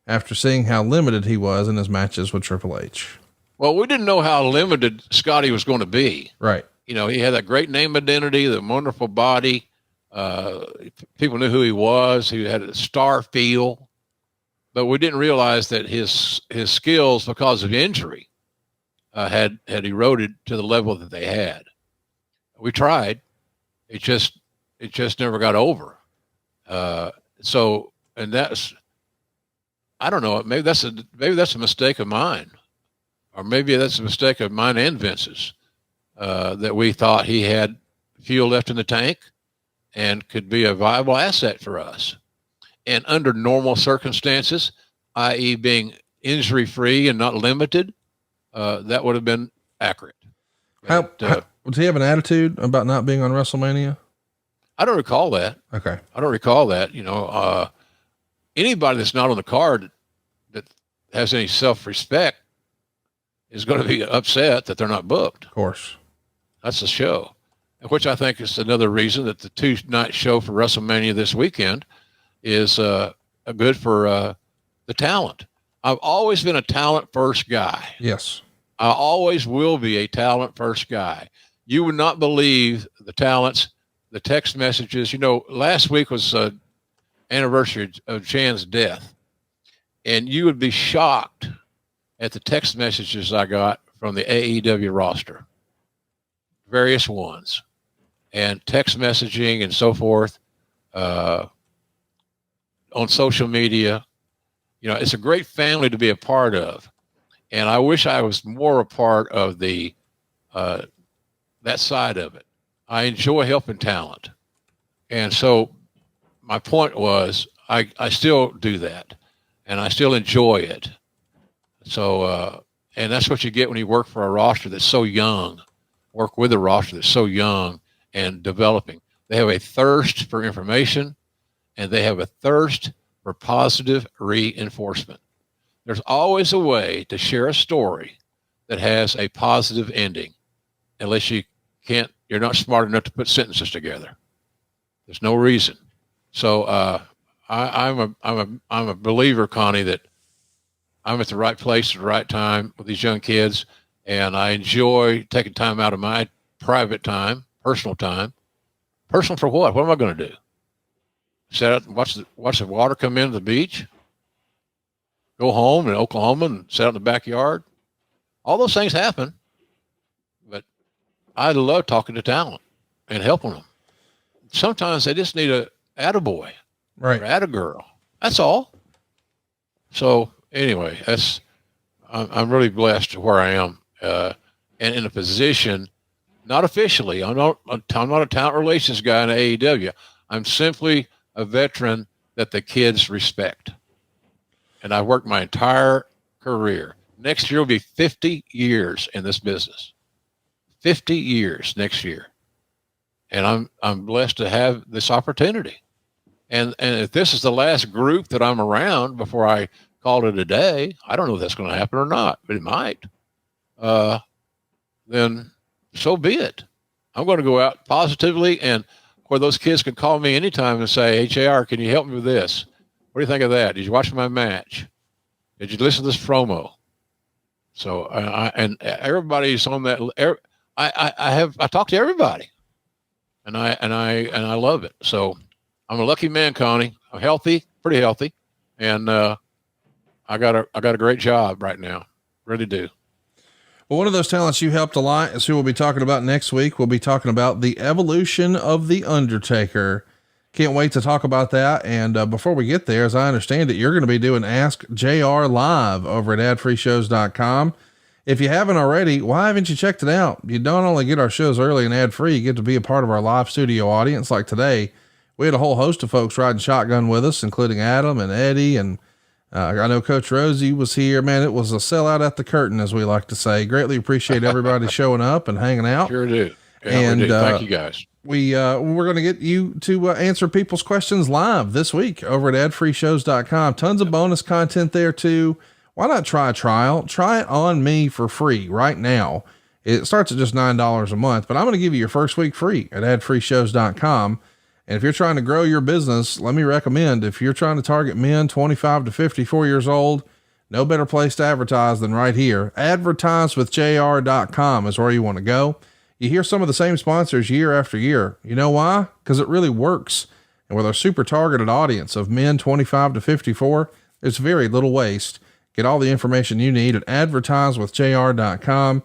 after seeing how limited he was in his matches with Triple H. Well, we didn't know how limited Scotty was going to be. Right. You know, he had that great name identity, the wonderful body. People knew who he was. He had a star feel, but we didn't realize that his skills, because of injury, had eroded to the level that they had. We tried. It just never got over. So, and that's, I don't know, maybe that's a mistake of mine, or maybe that's a mistake of mine and Vince's, that we thought he had fuel left in the tank and could be a viable asset for us. And under normal circumstances, i.e. being injury-free and not limited, that would have been accurate. But, does he have an attitude about not being on WrestleMania? I don't recall that. Okay. I don't recall that. You know, anybody that's not on the card that has any self-respect is going to be upset that they're not booked. Of course. That's the show, which I think is another reason that the 2-night show for WrestleMania this weekend is good for the talent. I've always been a talent first guy. Yes. I always will be a talent first guy. You would not believe the talents, the text messages. You know, last week was anniversary of Jan's death, and you would be shocked at the text messages I got from the AEW roster, various ones, and text messaging and so forth, on social media. You know, it's a great family to be a part of. And I wish I was more a part of the, that side of it. I enjoy helping talent. And so my point was, I still do that, and I still enjoy it. So, and that's what you get when you work for a roster that's so young, work with a roster that's so young and developing. They have a thirst for information, and they have a thirst for positive reinforcement. There's always a way to share a story that has a positive ending, unless you're not smart enough to put sentences together. There's no reason. So I'm a believer, Connie, that I'm at the right place at the right time with these young kids, and I enjoy taking time out of my private time, personal time. Personal for what? What am I going to do? Sit out and watch the water come into the beach? Go home in Oklahoma and sit out in the backyard? All those things happen, but I love talking to talent and helping them. Sometimes they just need a attaboy, right, or attagirl. That's all. So anyway, I'm really blessed where I am, and in a position, not officially. I'm not a talent relations guy in AEW. I'm simply a veteran that the kids respect, and I worked my entire career. Next year will be 50 years in this business. 50 years next year. And I'm blessed to have this opportunity. And if this is the last group that I'm around before I call it a day, I don't know if that's going to happen or not, but it might. Then so be it. I'm going to go out positively, and where those kids can call me anytime and say, "Hey, JR, can you help me with this? What do you think of that? Did you watch my match? Did you listen to this promo?" So, and everybody's on that. I talk to everybody, and I love it. So I'm a lucky man, Connie. I'm healthy, pretty healthy. And, I got a great job right now. Really do. Well, one of those talents you helped a lot is who we'll be talking about next week. We'll be talking about the evolution of The Undertaker. Can't wait to talk about that. And before we get there, as I understand it, you're going to be doing Ask JR live over at adfreeshows.com. If you haven't already, why haven't you checked it out? You don't only get our shows early and ad free, you get to be a part of our live studio audience. Like today, we had a whole host of folks riding shotgun with us, including Adam and Eddie. And I know Coach Rosie was here, man. It was a sellout at the curtain, as we like to say. Greatly appreciate everybody showing up and hanging out. Sure do. Yeah, and we do. Thank you guys. We're going to get you to answer people's questions live this week over at adfreeshows.com. Tons of bonus content there too. Why not try a trial? Try it on me for free right now. It starts at just $9 a month, but I'm going to give you your first week free at adfreeshows.com. And if you're trying to grow your business, let me recommend, if you're trying to target men 25 to 54 years old, no better place to advertise than right here. Advertisewithjr.com is where you want to go. You hear some of the same sponsors year after year. You know why? Because it really works. And with our super targeted audience of men 25 to 54, there's very little waste. Get all the information you need at advertisewithjr.com.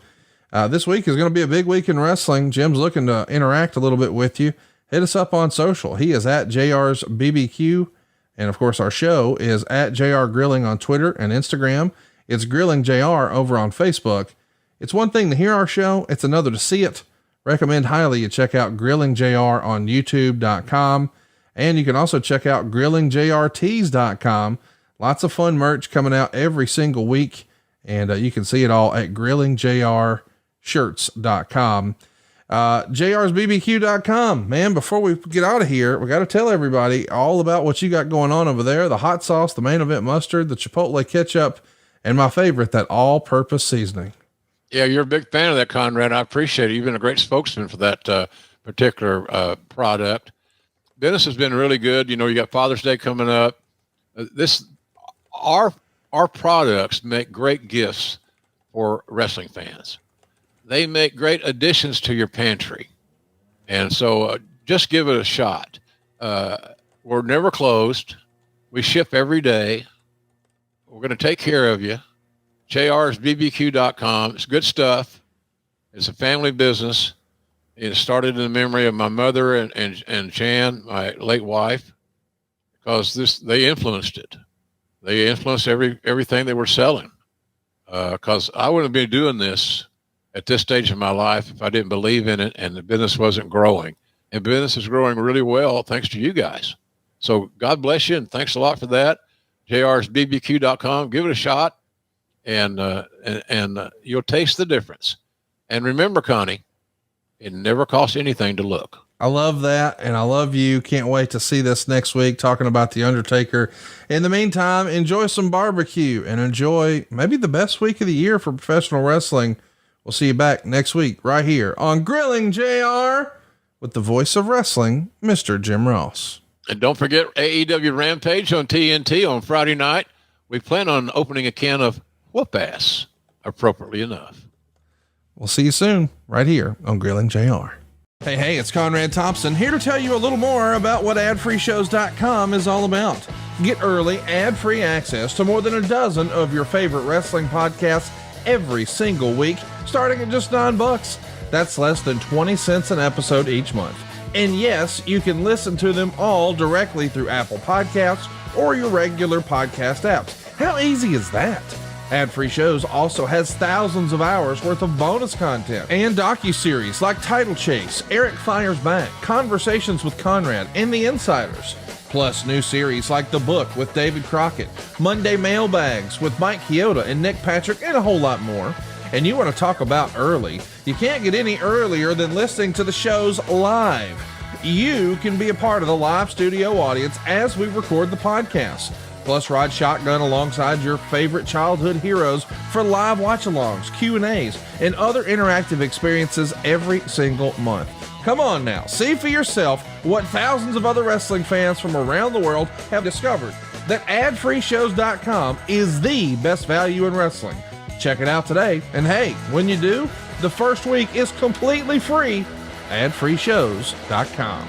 This week is going to be a big week in wrestling. Jim's looking to interact a little bit with you. Hit us up on social. He is at JR's BBQ. And of course, our show is at JR Grilling on Twitter and Instagram. It's Grilling JR over on Facebook. It's one thing to hear our show. It's another to see it. Recommend highly you check out Grilling JR on youtube.com. And you can also check out grillingjrtees.com. Lots of fun merch coming out every single week. And you can see it all at grillingjrshirts.com. JRsBBQ.com, man. Before we get out of here, we got to tell everybody all about what you got going on over there. The hot sauce, the main event mustard, the chipotle ketchup, and my favorite, that all purpose seasoning. Yeah. You're a big fan of that, Conrad. I appreciate it. You've been a great spokesman for that, particular, product. Business has been really good. You know, you got Father's Day coming up. Our products make great gifts for wrestling fans. They make great additions to your pantry. And so just give it a shot. We're never closed. We ship every day. We're going to take care of you. JRsBBQ.com. It's good stuff. It's a family business. It started in the memory of my mother and Jan, my late wife, because they influenced it. They influenced everything they were selling. Because I wouldn't be doing this at this stage of my life if I didn't believe in it and the business wasn't growing. And business is growing really well thanks to you guys. So God bless you, and thanks a lot for that. JRsBBQ.com. Give it a shot, and you'll taste the difference. And remember, Connie, it never costs anything to look. I love that. And I love you. Can't wait to see this next week talking about The Undertaker. In the meantime, enjoy some barbecue and enjoy maybe the best week of the year for professional wrestling. We'll see you back next week right here on Grilling JR with the voice of wrestling, Mr. Jim Ross. And don't forget AEW Rampage on TNT on Friday night. We plan on opening a can of whoop-ass, appropriately enough. We'll see you soon right here on Grilling JR. Hey, it's Conrad Thompson here to tell you a little more about what adfreeshows.com is all about. Get early, ad-free access to more than a dozen of your favorite wrestling podcasts every single week, starting at just $9. That's less than 20 cents an episode each month. And yes, you can listen to them all directly through Apple Podcasts or your regular podcast apps. How easy is that? Ad-free shows also has thousands of hours worth of bonus content and docuseries like Title Chase, Eric Fires Back, Conversations with Conrad, and The Insiders. Plus new series like The Book with David Crockett, Monday Mailbags with Mike Chioda and Nick Patrick, and a whole lot more. And you want to talk about early? You can't get any earlier than listening to the shows live. You can be a part of the live studio audience as we record the podcast. Plus, ride shotgun alongside your favorite childhood heroes for live watch-alongs, Q&As, and other interactive experiences every single month. Come on now, see for yourself what thousands of other wrestling fans from around the world have discovered, that adfreeshows.com is the best value in wrestling. Check it out today, and hey, when you do, the first week is completely free. adfreeshows.com.